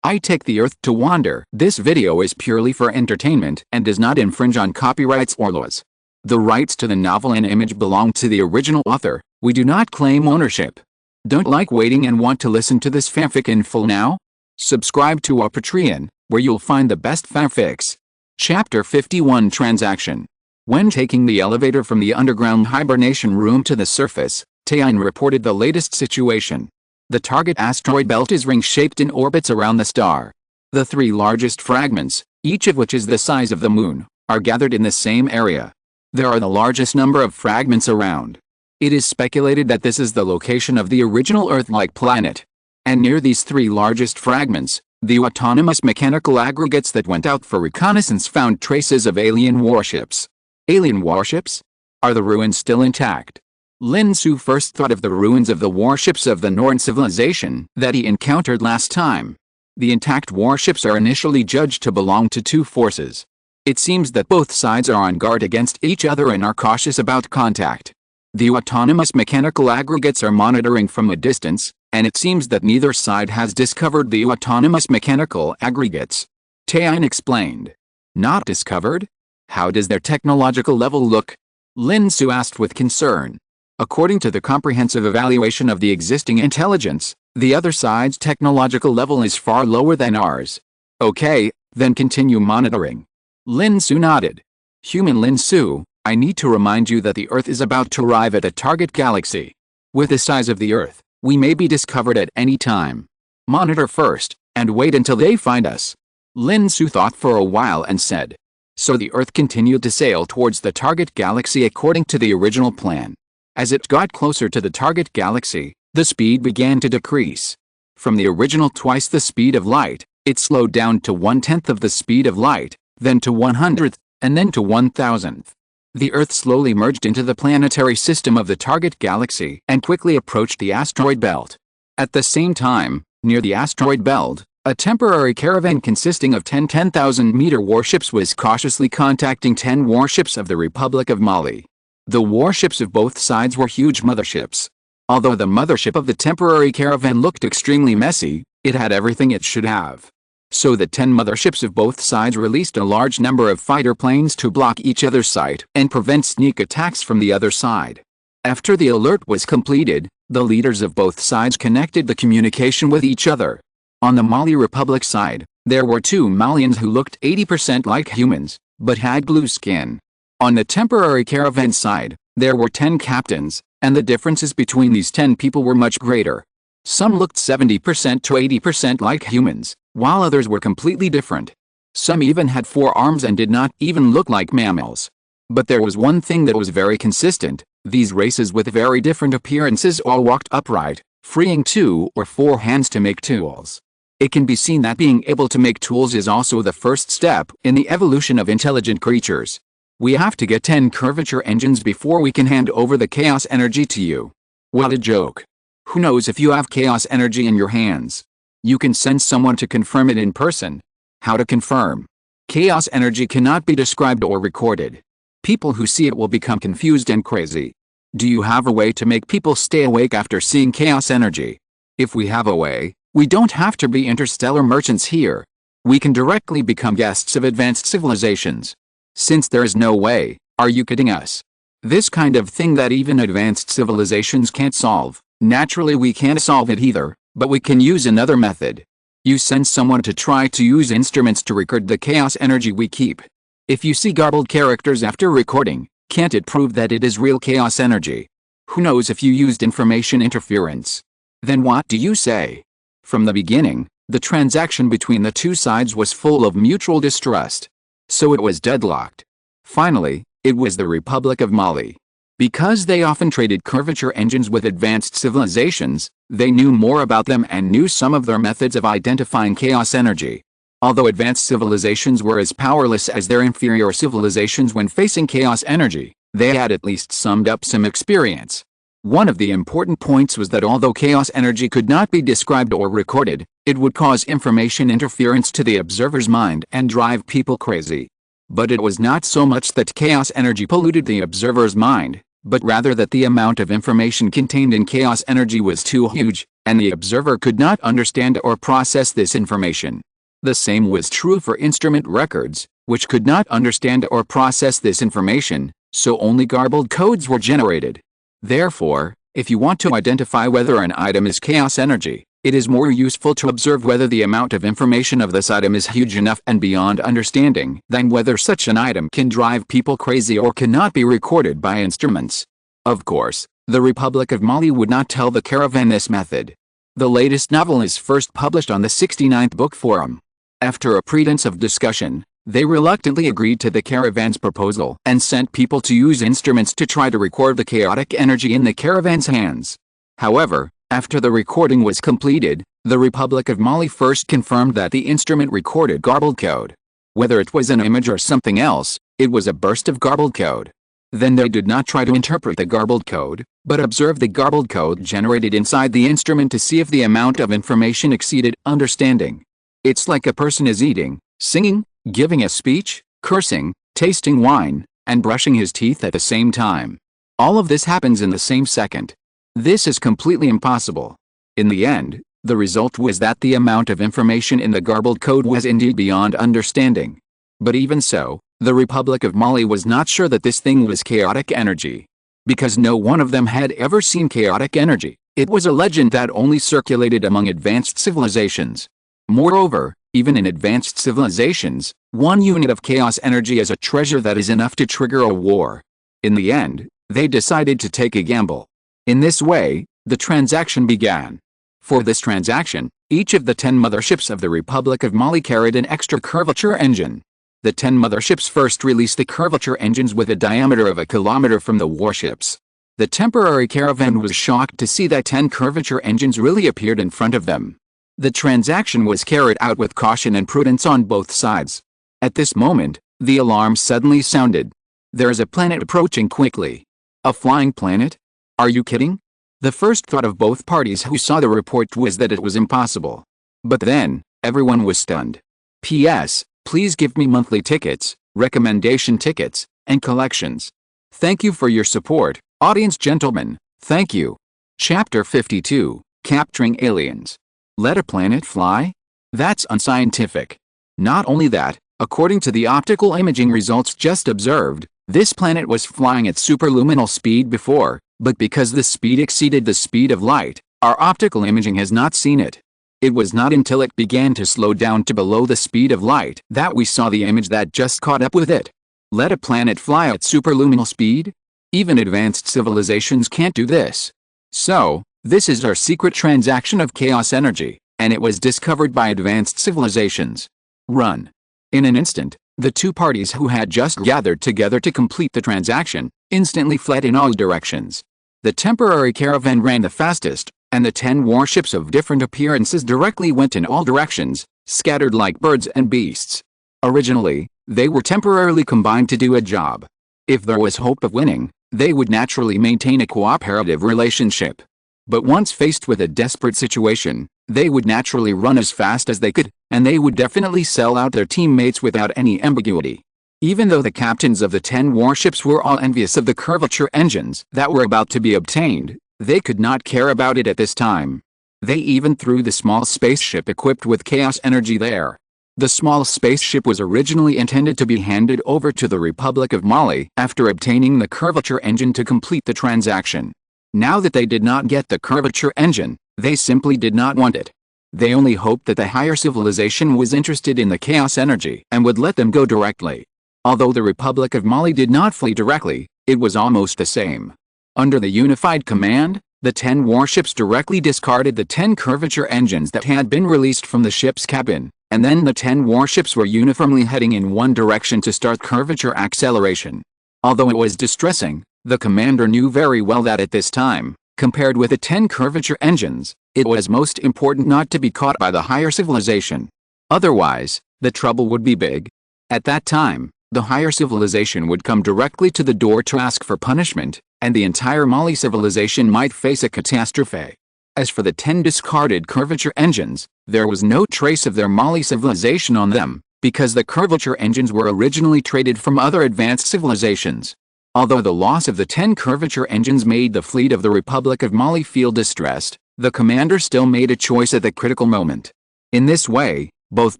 I take the Earth to wander. This video is purely for entertainment and does not infringe on copyrights or laws. The rights to the novel and image belong to the original author. We do not claim ownership. Don't like waiting and want to listen to this fanfic in full now? Subscribe to our Patreon, where you'll find the best fanfics. Chapter 51 Transaction. When taking the elevator from the underground hibernation room to the surface, Taiyin reported the latest situation. The target asteroid belt is ring-shaped and orbits around the star. The three largest fragments, each of which is the size of the moon, are gathered in the same area. There are the largest number of fragments around. It is speculated that this is the location of the original Earth-like planet. And near these three largest fragments, the autonomous mechanical aggregates that went out for reconnaissance found traces of alien warships. Alien warships? Are the ruins still intact? Lin Xu first thought of the ruins of the warships of the Northern civilization that he encountered last time. The intact warships are initially judged to belong to two forces. It seems that both sides are on guard against each other and are cautious about contact. The autonomous mechanical aggregates are monitoring from a distance, and it seems that neither side has discovered the autonomous mechanical aggregates. Taiyin explained. Not discovered? How does their technological level look? Lin Xu asked with concern. According to the comprehensive evaluation of the existing intelligence, the other side's technological level is far lower than ours. Okay, then continue monitoring. Lin Xu nodded. Human Lin Xu, I need to remind you that the Earth is about to arrive at a target galaxy. With the size of the Earth, we may be discovered at any time. Monitor first, and wait until they find us. Lin Xu thought for a while and said. So the Earth continued to sail towards the target galaxy according to the original plan. As it got closer to the target galaxy, the speed began to decrease. From the original twice the speed of light, it slowed down to 1/10 of the speed of light, then to 1/100th, and then to 1,000th. The Earth slowly merged into the planetary system of the target galaxy and quickly approached the asteroid belt. At the same time, near the asteroid belt, a temporary caravan consisting of 10 10,000-meter warships was cautiously contacting 10 warships of the Republic of Mali. The warships of both sides were huge motherships. Although the mothership of the temporary caravan looked extremely messy, it had everything it should have. So the 10 motherships of both sides released a large number of fighter planes to block each other's sight and prevent sneak attacks from the other side. After the alert was completed, the leaders of both sides connected the communication with each other. On the Mali Republic side, there were two Malians who looked 80% like humans, but had blue skin. On the temporary caravan side, there were 10 captains, and the differences between these 10 people were much greater. Some looked 70% to 80% like humans, while others were completely different. Some even had 4 arms and did not even look like mammals. But there was one thing that was very consistent: these races with very different appearances all walked upright, freeing 2 or 4 hands to make tools. It can be seen that being able to make tools is also the first step in the evolution of intelligent creatures. We have to get 10 curvature engines before we can hand over the chaos energy to you. What a joke. Who knows if you have chaos energy in your hands? You can send someone to confirm it in person. How to confirm? Chaos energy cannot be described or recorded. People who see it will become confused and crazy. Do you have a way to make people stay awake after seeing chaos energy? If we have a way, we don't have to be interstellar merchants here. We can directly become guests of advanced civilizations. Since there is no way, are you kidding us? This kind of thing that even advanced civilizations can't solve, naturally we can't solve it either, but we can use another method. You send someone to try to use instruments to record the chaos energy we keep. If you see garbled characters after recording, can't it prove that it is real chaos energy? Who knows if you used information interference? Then what do you say? From the beginning, the transaction between the two sides was full of mutual distrust. So it was deadlocked. Finally, it was the Republic of Mali. Because they often traded curvature engines with advanced civilizations, they knew more about them and knew some of their methods of identifying chaos energy. Although advanced civilizations were as powerless as their inferior civilizations when facing chaos energy, they had at least summed up some experience. One of the important points was that although chaos energy could not be described or recorded, it would cause information interference to the observer's mind and drive people crazy. But it was not so much that chaos energy polluted the observer's mind, but rather that the amount of information contained in chaos energy was too huge, and the observer could not understand or process this information. The same was true for instrument records, which could not understand or process this information, so only garbled codes were generated. Therefore, if you want to identify whether an item is chaos energy, it is more useful to observe whether the amount of information of this item is huge enough and beyond understanding than whether such an item can drive people crazy or cannot be recorded by instruments. Of course, the Republic of Mali would not tell the caravan this method. The latest novel is first published on the 69th Book Forum. After a pretense of discussion, they reluctantly agreed to the caravan's proposal and sent people to use instruments to try to record the chaotic energy in the caravan's hands. However, after the recording was completed, the Republic of Mali first confirmed that the instrument recorded garbled code. Whether it was an image or something else, it was a burst of garbled code. Then they did not try to interpret the garbled code, but observed the garbled code generated inside the instrument to see if the amount of information exceeded understanding. It's like a person is eating, singing, giving a speech, cursing, tasting wine, and brushing his teeth at the same time. All of this happens in the same second. This is completely impossible. In the end, the result was that the amount of information in the garbled code was indeed beyond understanding. But even so, the Republic of Mali was not sure that this thing was chaotic energy. Because no one of them had ever seen chaotic energy, it was a legend that only circulated among advanced civilizations. Moreover, even in advanced civilizations, one unit of chaos energy is a treasure that is enough to trigger a war. In the end, they decided to take a gamble. In this way, the transaction began. For this transaction, each of the 10 motherships of the Republic of Mali carried an extra curvature engine. The 10 motherships first released the curvature engines with a diameter of 1 kilometer from the warships. The temporary caravan was shocked to see that 10 curvature engines really appeared in front of them. The transaction was carried out with caution and prudence on both sides. At this moment, the alarm suddenly sounded. There is a planet approaching quickly. A flying planet? Are you kidding? The first thought of both parties who saw the report was that it was impossible. But then, everyone was stunned. P.S. Please give me monthly tickets, recommendation tickets, and collections. Thank you for your support, audience gentlemen, thank you. Chapter 52, Capturing Aliens. Let a planet fly? That's unscientific. Not only that, according to the optical imaging results just observed, this planet was flying at superluminal speed before, but because the speed exceeded the speed of light, our optical imaging has not seen it. It was not until it began to slow down to below the speed of light that we saw the image that just caught up with it. Let a planet fly at superluminal speed? Even advanced civilizations can't do this. So, this is our secret transaction of chaos energy, and it was discovered by advanced civilizations. Run. In an instant, the two parties who had just gathered together to complete the transaction instantly fled in all directions. The temporary caravan ran the fastest, and the 10 warships of different appearances directly went in all directions, scattered like birds and beasts. Originally, they were temporarily combined to do a job. If there was hope of winning, they would naturally maintain a cooperative relationship. But once faced with a desperate situation, they would naturally run as fast as they could, and they would definitely sell out their teammates without any ambiguity. Even though the captains of the 10 warships were all envious of the curvature engines that were about to be obtained, they could not care about it at this time. They even threw the small spaceship equipped with chaos energy there. The small spaceship was originally intended to be handed over to the Republic of Mali after obtaining the curvature engine to complete the transaction. Now that they did not get the curvature engine, they simply did not want it. They only hoped that the higher civilization was interested in the chaos energy and would let them go directly. Although the Republic of Mali did not flee directly, it was almost the same. Under the unified command, the 10 warships directly discarded the 10 curvature engines that had been released from the ship's cabin, and then the 10 warships were uniformly heading in one direction to start curvature acceleration. Although it was distressing, the commander knew very well that at this time, compared with the 10 curvature engines, it was most important not to be caught by the higher civilization. Otherwise, the trouble would be big. At that time, the higher civilization would come directly to the door to ask for punishment, and the entire Mali civilization might face a catastrophe. As for the 10 discarded curvature engines, there was no trace of their Mali civilization on them, because the curvature engines were originally traded from other advanced civilizations. Although the loss of the 10 curvature engines made the fleet of the Republic of Mali feel distressed, the commander still made a choice at the critical moment. In this way, both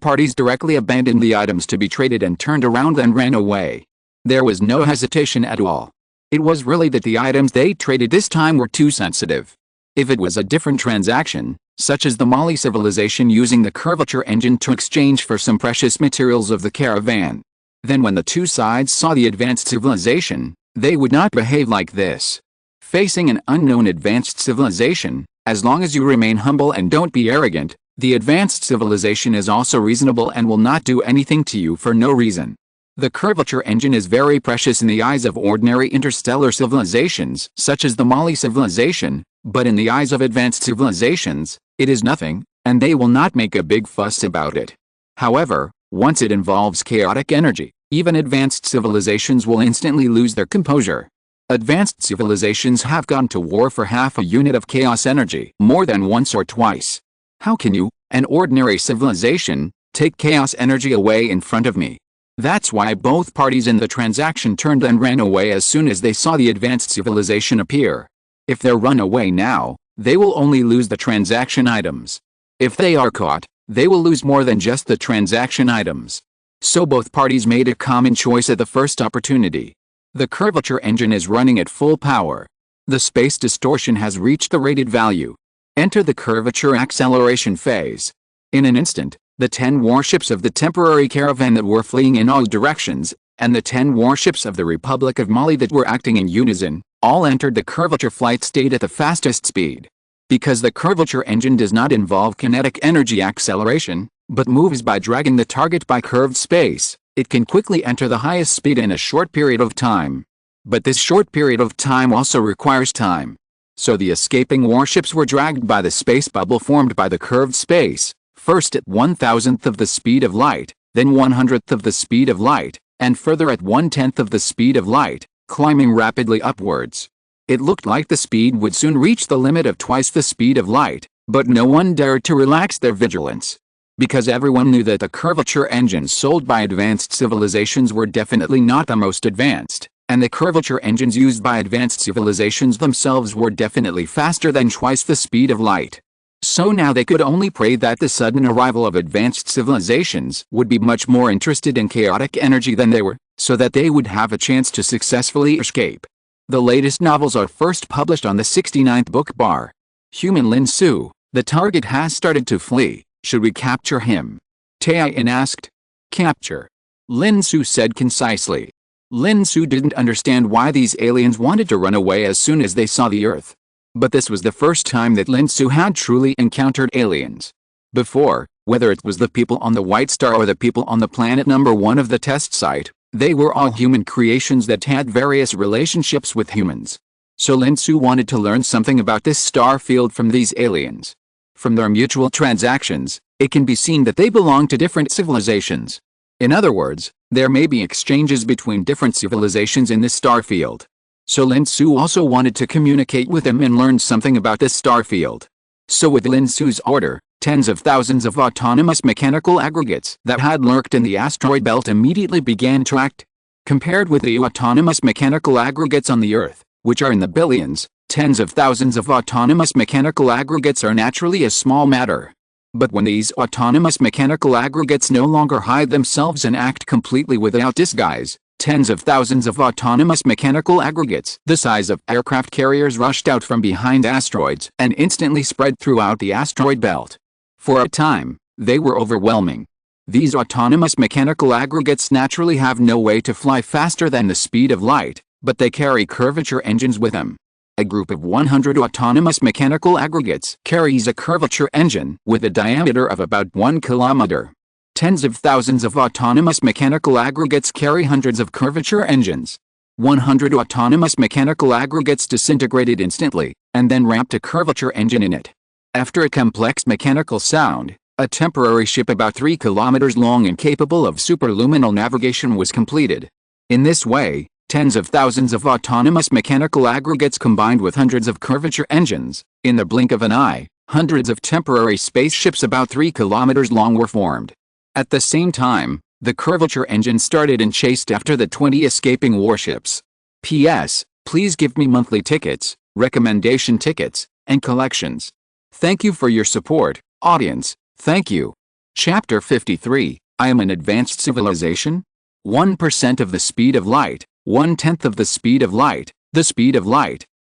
parties directly abandoned the items to be traded and turned around and ran away. There was no hesitation at all. It was really that the items they traded this time were too sensitive. If it was a different transaction, such as the Mali civilization using the curvature engine to exchange for some precious materials of the caravan, then when the two sides saw the advanced civilization, they would not behave like this. Facing an unknown advanced civilization, as long as you remain humble and don't be arrogant, the advanced civilization is also reasonable and will not do anything to you for no reason. The curvature engine is very precious in the eyes of ordinary interstellar civilizations, such as the Mali civilization, but in the eyes of advanced civilizations, it is nothing, and they will not make a big fuss about it. However, once it involves chaotic energy, even advanced civilizations will instantly lose their composure. Advanced civilizations have gone to war for half a unit of chaos energy more than once or twice. How can you, an ordinary civilization, take chaos energy away in front of me? That's why both parties in the transaction turned and ran away as soon as they saw the advanced civilization appear. If they run away now, they will only lose the transaction items. If they are caught, they will lose more than just the transaction items. So both parties made a common choice at the first opportunity. The curvature engine is running at full power. The space distortion has reached the rated value. Enter the curvature acceleration phase. In an instant, the 10 warships of the temporary caravan that were fleeing in all directions, and the 10 warships of the Republic of Mali that were acting in unison, all entered the curvature flight state at the fastest speed. Because the curvature engine does not involve kinetic energy acceleration, but moves by dragging the target by curved space, it can quickly enter the highest speed in a short period of time. But this short period of time also requires time. So the escaping warships were dragged by the space bubble formed by the curved space, first at 1,000th of the speed of light, then 100th of the speed of light, and further at 1/10th of the speed of light, climbing rapidly upwards. It looked like the speed would soon reach the limit of twice the speed of light, but no one dared to relax their vigilance. Because everyone knew that the curvature engines sold by advanced civilizations were definitely not the most advanced, and the curvature engines used by advanced civilizations themselves were definitely faster than twice the speed of light. So now they could only pray that the sudden arrival of advanced civilizations would be much more interested in chaotic energy than they were, so that they would have a chance to successfully escape. The latest novels are first published on the 69th book bar. Human Lin Xu, the target has started to flee. Should we capture him? Taiyin asked. Capture. Lin Xu said concisely. Lin Xu didn't understand why these aliens wanted to run away as soon as they saw the Earth. But this was the first time that Lin Xu had truly encountered aliens. Before, whether it was the people on the White Star or the people on the planet number 1 of the test site, they were all human creations that had various relationships with humans. So Lin Xu wanted to learn something about this star field from these aliens. From their mutual transactions, it can be seen that they belong to different civilizations. In other words, there may be exchanges between different civilizations in this star field. So Lin Xu also wanted to communicate with them and learn something about this star field. So with Lin Xu's order, tens of thousands of autonomous mechanical aggregates that had lurked in the asteroid belt immediately began to act. Compared with the autonomous mechanical aggregates on the Earth, which are in the billions, tens of thousands of autonomous mechanical aggregates are naturally a small matter. But when these autonomous mechanical aggregates no longer hide themselves and act completely without disguise, tens of thousands of autonomous mechanical aggregates the size of aircraft carriers rushed out from behind asteroids and instantly spread throughout the asteroid belt. For a time, they were overwhelming. These autonomous mechanical aggregates naturally have no way to fly faster than the speed of light, but they carry curvature engines with them. A group of 100 autonomous mechanical aggregates carries a curvature engine with a diameter of about 1 kilometer. Tens of thousands of autonomous mechanical aggregates carry hundreds of curvature engines. 100 autonomous mechanical aggregates disintegrated instantly, and then ramped a curvature engine in it. After a complex mechanical sound, a temporary ship about 3 kilometers long and capable of superluminal navigation was completed. In this way, tens of thousands of autonomous mechanical aggregates combined with hundreds of curvature engines, in the blink of an eye, hundreds of temporary spaceships about 3 kilometers long were formed. At the same time, the curvature engine started and chased after the 20 escaping warships. P.S. Please give me monthly tickets, recommendation tickets, and collections. Thank you for your support, audience. Thank you. Chapter 53. I am an advanced civilization? 1% of the speed of light, 1/10 of the speed of light,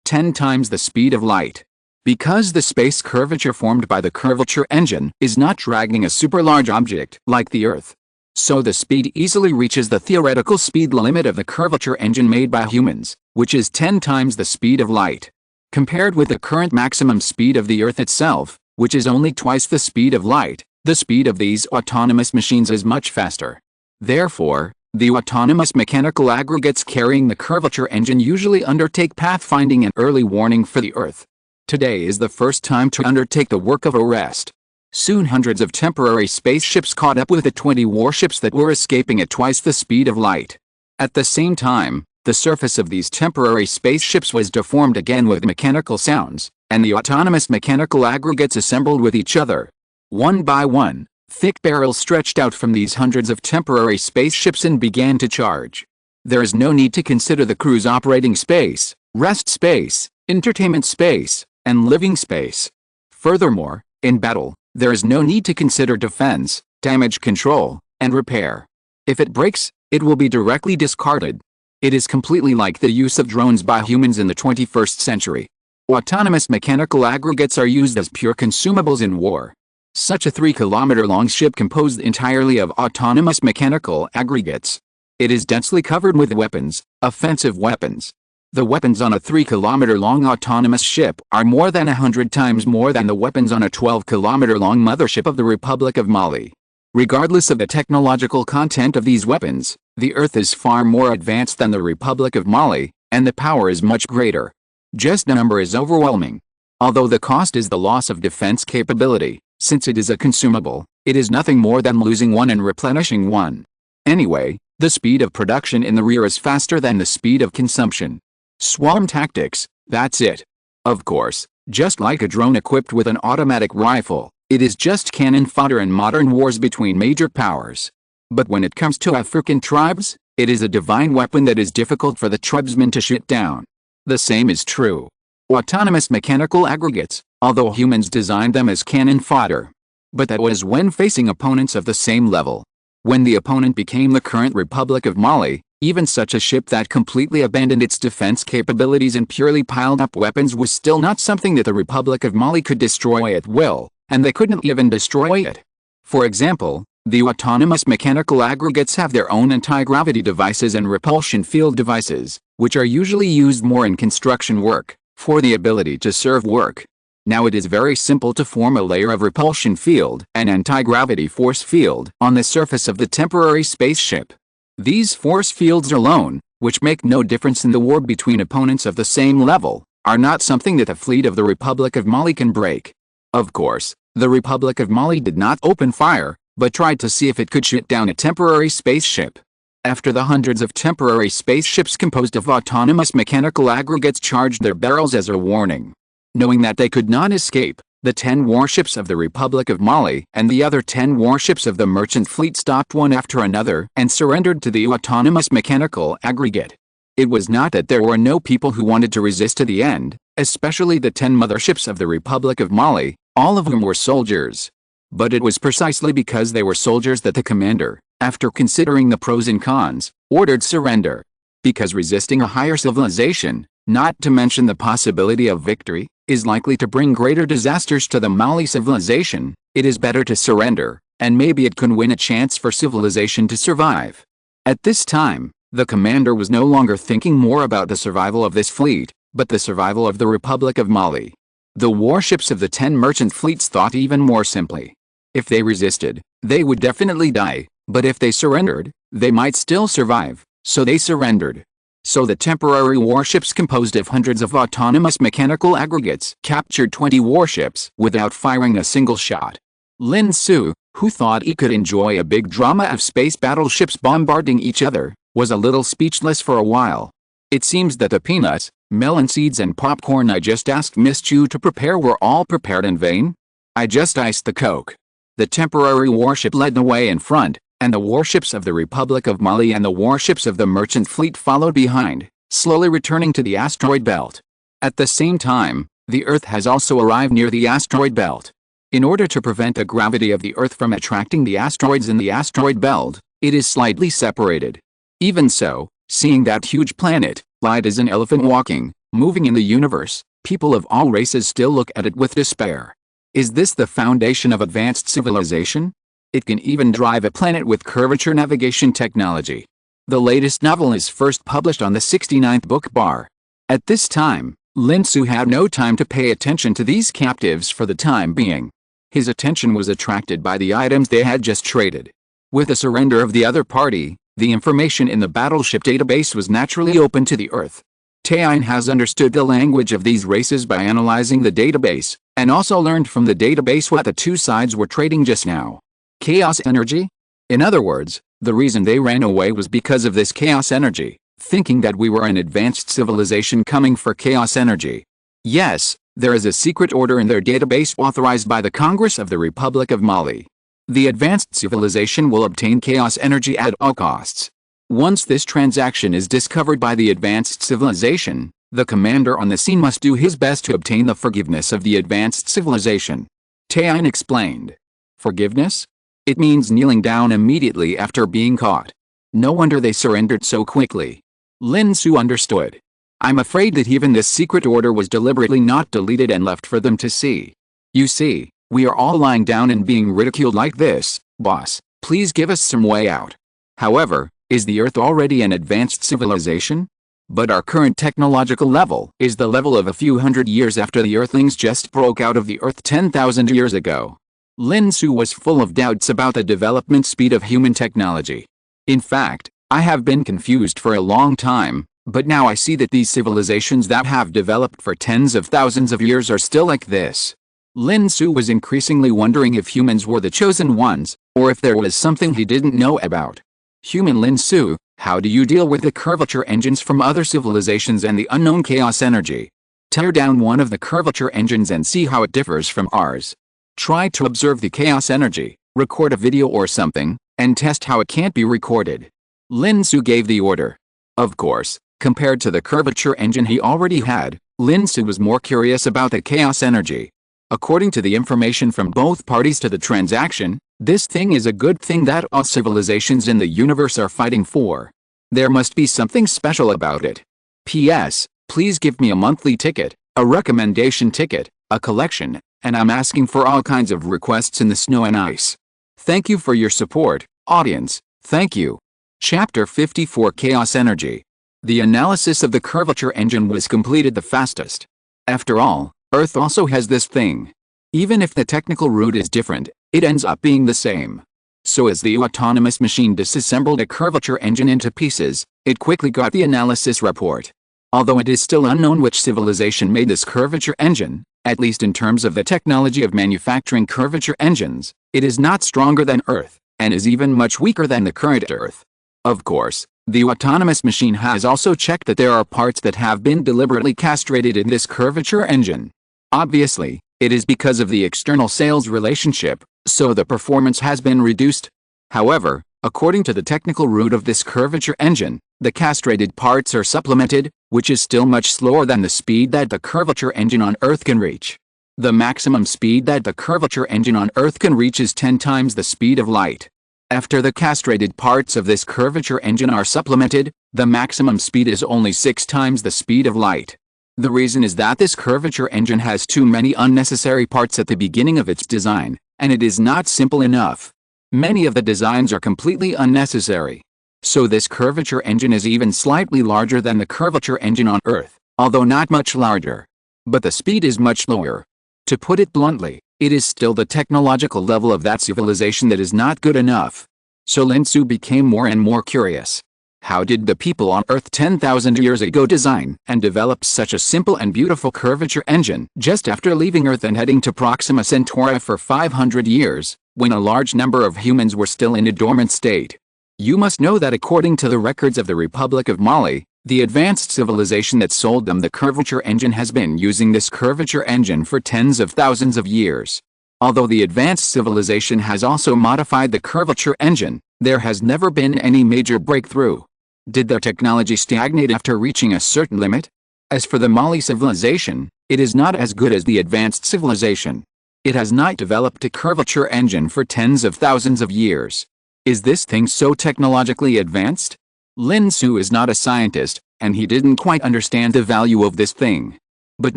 10 times the speed of light. Because the space curvature formed by the curvature engine is not dragging a super-large object like the Earth, so the speed easily reaches the theoretical speed limit of the curvature engine made by humans, which is 10 times the speed of light. Compared with the current maximum speed of the Earth itself, which is only twice the speed of light, the speed of these autonomous machines is much faster. Therefore, the autonomous mechanical aggregates carrying the curvature engine usually undertake pathfinding and early warning for the Earth. Today is the first time to undertake the work of arrest. Soon hundreds of temporary spaceships caught up with the 20 warships that were escaping at twice the speed of light. At the same time, the surface of these temporary spaceships was deformed again with mechanical sounds, and the autonomous mechanical aggregates assembled with each other. One by one, thick barrels stretched out from these hundreds of temporary spaceships and began to charge. There is no need to consider the crew's operating space, rest space, entertainment space, and living space. Furthermore, in battle, there is no need to consider defense, damage control, and repair. If it breaks, it will be directly discarded. It is completely like the use of drones by humans in the 21st century. Autonomous mechanical aggregates are used as pure consumables in war. Such a 3-kilometer-long ship composed entirely of autonomous mechanical aggregates. It is densely covered with weapons, offensive weapons. The weapons on a 3-kilometer-long autonomous ship are more than 100 times more than the weapons on a 12-kilometer-long mothership of the Republic of Mali. Regardless of the technological content of these weapons, the Earth is far more advanced than the Republic of Mali, and the power is much greater. Just the number is overwhelming. Although the cost is the loss of defense capability, since it is a consumable, it is nothing more than losing one and replenishing one. Anyway, the speed of production in the rear is faster than the speed of consumption. Swarm tactics, that's it. Of course, just like a drone equipped with an automatic rifle, it is just cannon fodder in modern wars between major powers. But when it comes to African tribes, it is a divine weapon that is difficult for the tribesmen to shoot down. The same is true. Autonomous mechanical aggregates, although humans designed them as cannon fodder. But that was when facing opponents of the same level. When the opponent became the current Republic of Mali, even such a ship that completely abandoned its defense capabilities and purely piled up weapons was still not something that the Republic of Mali could destroy at will, and they couldn't even destroy it. For example, the autonomous mechanical aggregates have their own anti-gravity devices and repulsion field devices, which are usually used more in construction work, for the ability to serve work. Now it is very simple to form a layer of repulsion field and anti-gravity force field on the surface of the temporary spaceship. These force fields alone, which make no difference in the war between opponents of the same level, are not something that the fleet of the Republic of Mali can break. Of course, the Republic of Mali did not open fire, but tried to see if it could shoot down a temporary spaceship. After the hundreds of temporary spaceships composed of autonomous mechanical aggregates charged their barrels as a warning. Knowing that they could not escape, the 10 warships of the Republic of Mali and the other 10 warships of the merchant fleet stopped one after another and surrendered to the autonomous mechanical aggregate. It was not that there were no people who wanted to resist to the end, especially the 10 motherships of the Republic of Mali, all of whom were soldiers. But it was precisely because they were soldiers that the commander, after considering the pros and cons, ordered surrender. Because resisting a higher civilization, not to mention the possibility of victory, is likely to bring greater disasters to the Mali civilization, it is better to surrender, and maybe it could win a chance for civilization to survive. At this time, the commander was no longer thinking more about the survival of this fleet, but the survival of the Republic of Mali. The warships of the 10 merchant fleets thought even more simply. If they resisted, they would definitely die, but if they surrendered, they might still survive, so they surrendered. So the temporary warships composed of hundreds of autonomous mechanical aggregates captured 20 warships without firing a single shot. Lin Xu, who thought he could enjoy a big drama of space battleships bombarding each other, was a little speechless for a while. It seems that the peanuts, melon seeds and popcorn I just asked Miss Qiu to prepare were all prepared in vain. I just iced the Coke. The temporary warship led the way in front, and the warships of the Republic of Mali and the warships of the merchant fleet followed behind, slowly returning to the asteroid belt. At the same time, the Earth has also arrived near the asteroid belt. In order to prevent the gravity of the Earth from attracting the asteroids in the asteroid belt, it is slightly separated. Even so, seeing that huge planet, light as an elephant walking, moving in the universe, people of all races still look at it with despair. Is this the foundation of advanced civilization? It can even drive a planet with curvature navigation technology. The latest novel is first published on the 69th book bar. At this time, Lin Xu had no time to pay attention to these captives for the time being. His attention was attracted by the items they had just traded. With the surrender of the other party, the information in the battleship database was naturally open to the Earth. Taiyin has understood the language of these races by analyzing the database, and also learned from the database what the two sides were trading just now. Chaos energy? In other words, the reason they ran away was because of this chaos energy, thinking that we were an advanced civilization coming for chaos energy. Yes, there is a secret order in their database authorized by the Congress of the Republic of Mali. The advanced civilization will obtain chaos energy at all costs. Once this transaction is discovered by the advanced civilization, the commander on the scene must do his best to obtain the forgiveness of the advanced civilization. Taiyin explained. Forgiveness? It means kneeling down immediately after being caught. No wonder they surrendered so quickly. Lin Xu understood. I'm afraid that even this secret order was deliberately not deleted and left for them to see. You see, we are all lying down and being ridiculed like this. Boss, please give us some way out. However, is the Earth already an advanced civilization? But our current technological level is the level of a few hundred years after the Earthlings just broke out of the Earth 10,000 years ago. Lin Xu was full of doubts about the development speed of human technology. In fact, I have been confused for a long time, but now I see that these civilizations that have developed for tens of thousands of years are still like this. Lin Xu was increasingly wondering if humans were the chosen ones, or if there was something he didn't know about. Human Lin Xu, how do you deal with the curvature engines from other civilizations and the unknown chaos energy? Tear down one of the curvature engines and see how it differs from ours. Try to observe the chaos energy, record a video or something, and test how it can't be recorded. Lin Xu gave the order. Of course, compared to the curvature engine he already had, Lin Xu was more curious about the chaos energy. According to the information from both parties to the transaction, this thing is a good thing that all civilizations in the universe are fighting for. There must be something special about it. P.S. Please give me a monthly ticket, a recommendation ticket, a collection, and I'm asking for all kinds of requests in the snow and ice. Thank you for your support, audience. Thank you. Chapter 54 Chaos Energy. The analysis of the curvature engine was completed the fastest. After all, Earth also has this thing. Even if the technical route is different, it ends up being the same. So as the autonomous machine disassembled a curvature engine into pieces, it quickly got the analysis report. Although it is still unknown which civilization made this curvature engine, at least in terms of the technology of manufacturing curvature engines, it is not stronger than Earth, and is even much weaker than the current Earth. Of course, the autonomous machine has also checked that there are parts that have been deliberately castrated in this curvature engine. Obviously, it is because of the external sales relationship, so the performance has been reduced. However, according to the technical route of this curvature engine, the castrated parts are supplemented, which is still much slower than the speed that the curvature engine on Earth can reach. The maximum speed that the curvature engine on Earth can reach is 10 times the speed of light. After the castrated parts of this curvature engine are supplemented, the maximum speed is only 6 times the speed of light. The reason is that this curvature engine has too many unnecessary parts at the beginning of its design, and it is not simple enough. Many of the designs are completely unnecessary. So this curvature engine is even slightly larger than the curvature engine on Earth, although not much larger. But the speed is much lower. To put it bluntly, it is still the technological level of that civilization that is not good enough. So Lin Xu became more and more curious. How did the people on Earth 10,000 years ago design and develop such a simple and beautiful curvature engine just after leaving Earth and heading to Proxima Centauri for 500 years, when a large number of humans were still in a dormant state? You must know that according to the records of the Republic of Mali, the advanced civilization that sold them the curvature engine has been using this curvature engine for tens of thousands of years. Although the advanced civilization has also modified the curvature engine, there has never been any major breakthrough. Did their technology stagnate after reaching a certain limit? As for the Mali civilization, it is not as good as the advanced civilization. It has not developed a curvature engine for tens of thousands of years. Is this thing so technologically advanced? Lin Xu is not a scientist, and he didn't quite understand the value of this thing. But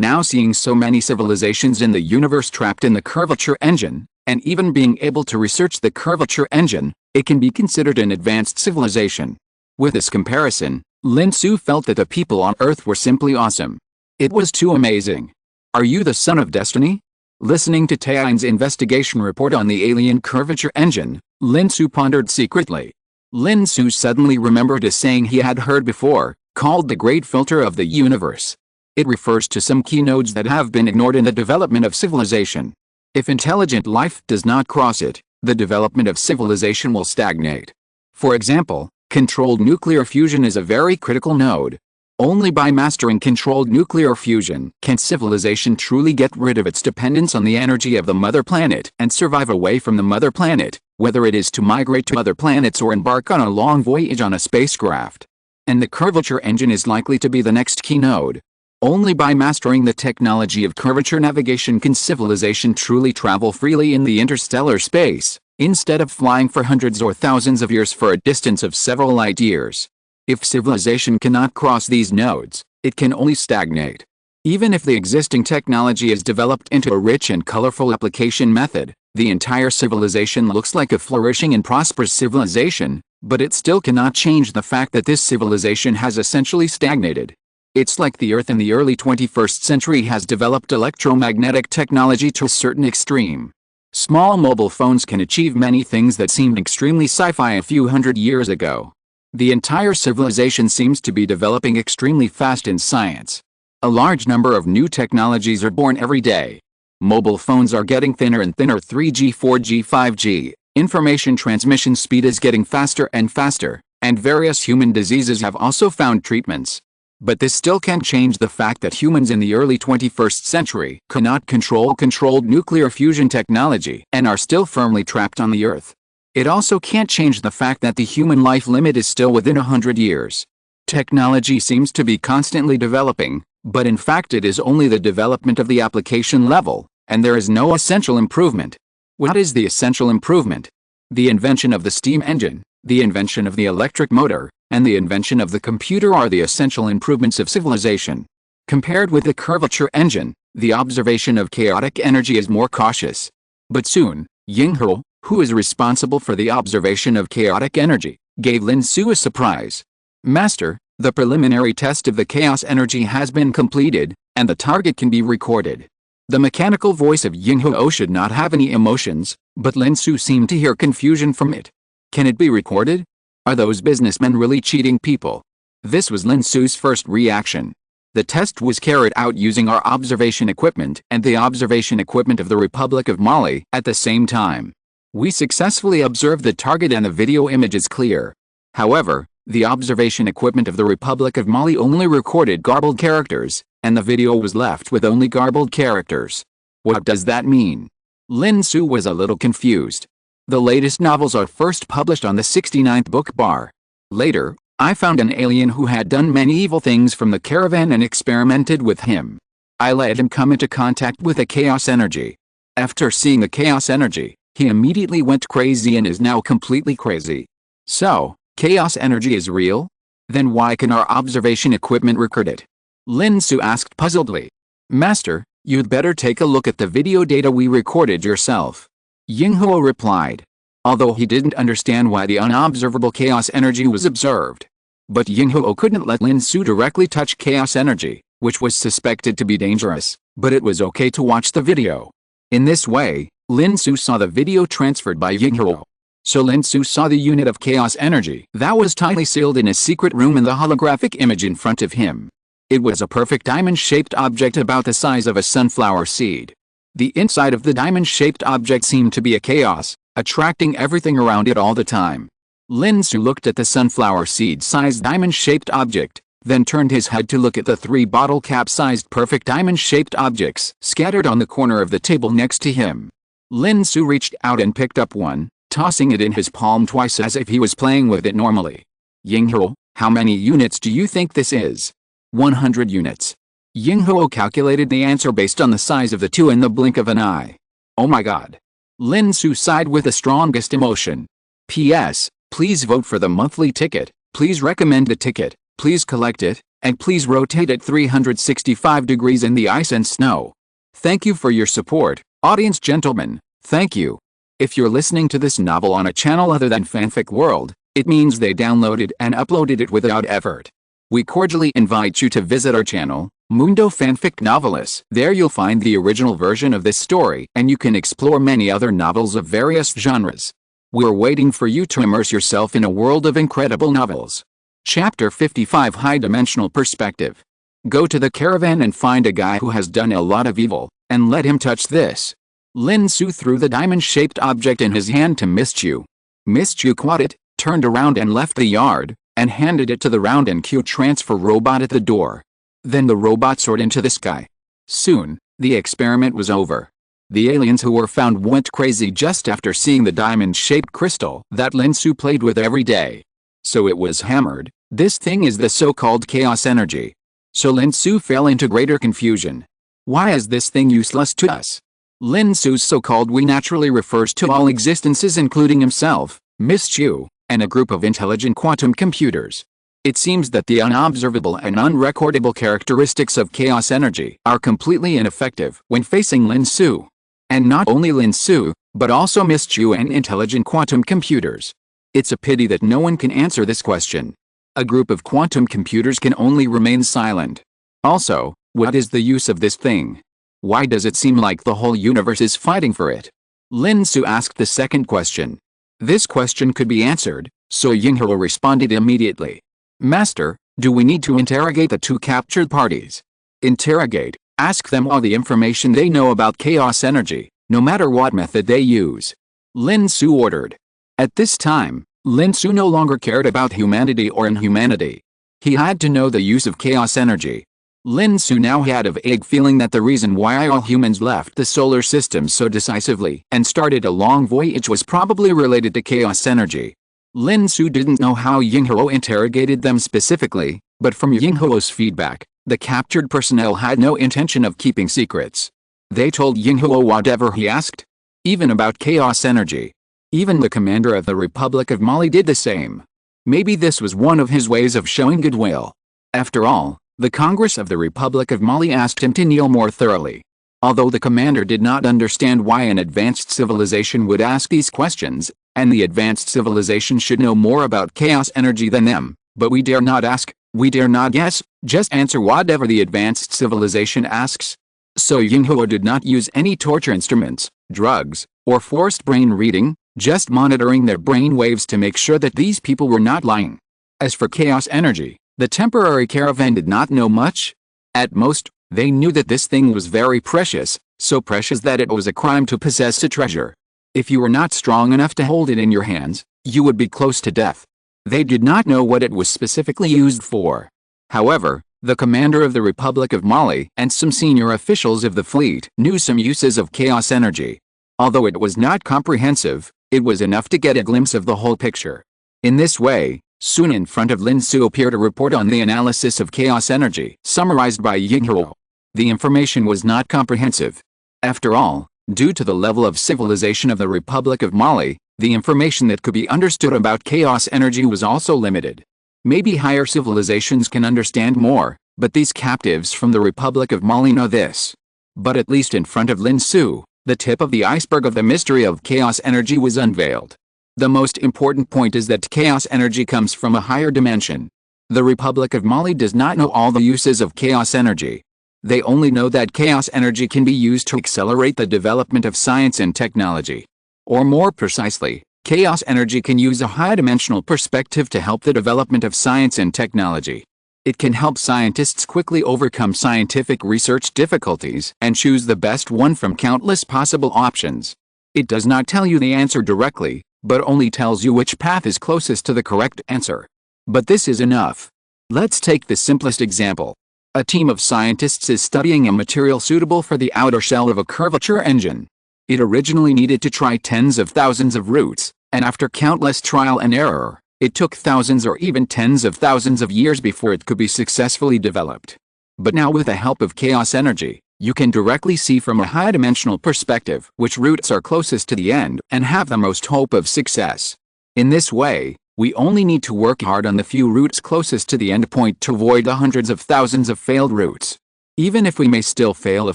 now seeing so many civilizations in the universe trapped in the curvature engine, and even being able to research the curvature engine, it can be considered an advanced civilization. With this comparison, Lin Xu felt that the people on Earth were simply awesome. It was too amazing. Are you the son of destiny? Listening to Taiyin's investigation report on the alien curvature engine, Lin Xu pondered secretly. Lin Xu suddenly remembered a saying he had heard before, called the Great Filter of the Universe. It refers to some key nodes that have been ignored in the development of civilization. If intelligent life does not cross it, the development of civilization will stagnate. For example, controlled nuclear fusion is a very critical node. Only by mastering controlled nuclear fusion can civilization truly get rid of its dependence on the energy of the mother planet and survive away from the mother planet, whether it is to migrate to other planets or embark on a long voyage on a spacecraft. And the curvature engine is likely to be the next key node. Only by mastering the technology of curvature navigation can civilization truly travel freely in the interstellar space, instead of flying for hundreds or thousands of years for a distance of several light years. If civilization cannot cross these nodes, it can only stagnate. Even if the existing technology is developed into a rich and colorful application method, the entire civilization looks like a flourishing and prosperous civilization, but it still cannot change the fact that this civilization has essentially stagnated. It's like the Earth in the early 21st century has developed electromagnetic technology to a certain extreme. Small mobile phones can achieve many things that seemed extremely sci-fi a few hundred years ago. The entire civilization seems to be developing extremely fast in science. A large number of new technologies are born every day. Mobile phones are getting thinner and thinner. 3G, 4G, 5G. Information transmission speed is getting faster and faster, and various human diseases have also found treatments. But this still can't change the fact that humans in the early 21st century cannot control controlled nuclear fusion technology and are still firmly trapped on the Earth. It also can't change the fact that the human life limit is still within 100 years. Technology seems to be constantly developing, but in fact it is only the development of the application level, and there is no essential improvement. What is the essential improvement? The invention of the steam engine, the invention of the electric motor, and the invention of the computer are the essential improvements of civilization. Compared with the curvature engine, the observation of chaotic energy is more cautious. But soon, Lin Xu, who is responsible for the observation of chaotic energy, gave Lin Xu a surprise. Master, the preliminary test of the chaos energy has been completed, and the target can be recorded. The mechanical voice of Lin Xu should not have any emotions, but Lin Xu seemed to hear confusion from it. Can it be recorded? Are those businessmen really cheating people? This was Lin Xu's first reaction. The test was carried out using our observation equipment and the observation equipment of the Republic of Mali at the same time. We successfully observed the target and the video image is clear. However, the observation equipment of the Republic of Mali only recorded garbled characters, and the video was left with only garbled characters. What does that mean? Lin Xu was a little confused. The latest novels are first published on the 69th book bar. Later, I found an alien who had done many evil things from the caravan and experimented with him. I let him come into contact with the chaos energy. After seeing the chaos energy, he immediately went crazy and is now completely crazy. So, chaos energy is real? Then why can our observation equipment record it? Lin Xu asked puzzledly. Master, you'd better take a look at the video data we recorded yourself. Lin Xu replied. Although he didn't understand why the unobservable chaos energy was observed. But Lin Xu couldn't let Lin Xu directly touch chaos energy, which was suspected to be dangerous, but it was okay to watch the video. In this way, Lin Xu saw the video transferred by Lin Xu. So Lin Xu saw the unit of chaos energy that was tightly sealed in a secret room in the holographic image in front of him. It was a perfect diamond-shaped object about the size of a sunflower seed. The inside of the diamond-shaped object seemed to be a chaos, attracting everything around it all the time. Lin Xu looked at the sunflower seed-sized diamond-shaped object, then turned his head to look at the 3 bottle cap-sized perfect diamond-shaped objects scattered on the corner of the table next to him. Lin Xu reached out and picked up one, tossing it in his palm twice as if he was playing with it normally. Lin Xu, How many units do you think this is? 100 units. Yinghuo calculated the answer based on the size of the 2 in the blink of an eye. Oh my god. Lin Xu sighed with the strongest emotion. P.S. Please vote for the monthly ticket, please recommend the ticket, please collect it, and please rotate it 365 degrees in the ice and snow. Thank you for your support, audience gentlemen, thank you. If you're listening to this novel on a channel other than Fanfic World, it means they downloaded and uploaded it without effort. We cordially invite you to visit our channel, Mundo Fanfic Novelis. There you'll find the original version of this story, and you can explore many other novels of various genres. We're waiting for you to immerse yourself in a world of incredible novels. Chapter 55 High-Dimensional Perspective. Go to the caravan and find a guy who has done a lot of evil, and let him touch this. Lin Xu threw the diamond-shaped object in his hand to Miss Qiu. Miss Qiu caught it, turned around and left the yard, and handed it to the round and Q transfer robot at the door. Then the robot soared into the sky. Soon, the experiment was over. The aliens who were found went crazy just after seeing the diamond-shaped crystal that Lin Xu played with every day. So it was hammered, this thing is the so-called chaos energy. So Lin Xu fell into greater confusion. Why is this thing useless to us? Lin Xu's so-called we naturally refers to all existences including himself, Miss Qiu, and a group of intelligent quantum computers. It seems that the unobservable and unrecordable characteristics of chaos energy are completely ineffective when facing Lin Xu. And not only Lin Xu, but also Miss Qiu and intelligent quantum computers. It's a pity that no one can answer this question. A group of quantum computers can only remain silent. Also, what is the use of this thing? Why does it seem like the whole universe is fighting for it? Lin Xu asked the second question. This question could be answered, so Yinghuo responded immediately. Master, do we need to interrogate the 2 captured parties? Interrogate, ask them all the information they know about chaos energy, no matter what method they use. Lin Xu ordered. At this time, Lin Xu no longer cared about humanity or inhumanity. He had to know the use of chaos energy. Lin Xu now had a vague feeling that the reason why all humans left the solar system so decisively and started a long voyage was probably related to chaos energy. Lin Xu didn't know how Yinghuo interrogated them specifically, but from Yinghuo's feedback, the captured personnel had no intention of keeping secrets. They told Yinghuo whatever he asked, even about chaos energy. Even the commander of the Republic of Mali did the same. Maybe this was one of his ways of showing goodwill. After all, the Congress of the Republic of Mali asked him to kneel more thoroughly. Although the commander did not understand why an advanced civilization would ask these questions, and the advanced civilization should know more about chaos energy than them, but we dare not ask, we dare not guess, just answer whatever the advanced civilization asks. So Yinghuo did not use any torture instruments, drugs, or forced brain reading, just monitoring their brain waves to make sure that these people were not lying. As for chaos energy, the temporary caravan did not know much. At most, they knew that this thing was very precious, so precious that it was a crime to possess a treasure. If you were not strong enough to hold it in your hands, you would be close to death. They did not know what it was specifically used for. However, the commander of the Republic of Mali and some senior officials of the fleet knew some uses of chaos energy. Although it was not comprehensive, it was enough to get a glimpse of the whole picture. In this way, soon in front of Lin Xu appeared a report on the analysis of chaos energy, summarized by Yinghuo. The information was not comprehensive. After all, due to the level of civilization of the Republic of Mali, the information that could be understood about chaos energy was also limited. Maybe higher civilizations can understand more, but these captives from the Republic of Mali know this. But at least in front of Lin Xu, the tip of the iceberg of the mystery of chaos energy was unveiled. The most important point is that chaos energy comes from a higher dimension. The Republic of Mali does not know all the uses of chaos energy. They only know that chaos energy can be used to accelerate the development of science and technology. Or more precisely, chaos energy can use a high-dimensional perspective to help the development of science and technology. It can help scientists quickly overcome scientific research difficulties and choose the best one from countless possible options. It does not tell you the answer directly, but only tells you which path is closest to the correct answer. But this is enough. Let's take the simplest example. A team of scientists is studying a material suitable for the outer shell of a curvature engine. It originally needed to try tens of thousands of routes, and after countless trial and error, It took thousands or even tens of thousands of years before it could be successfully developed. But now with the help of chaos energy, you can directly see from a high-dimensional perspective which routes are closest to the end and have the most hope of success. In this way, we only need to work hard on the few routes closest to the end point to avoid the hundreds of thousands of failed routes. Even if we may still fail a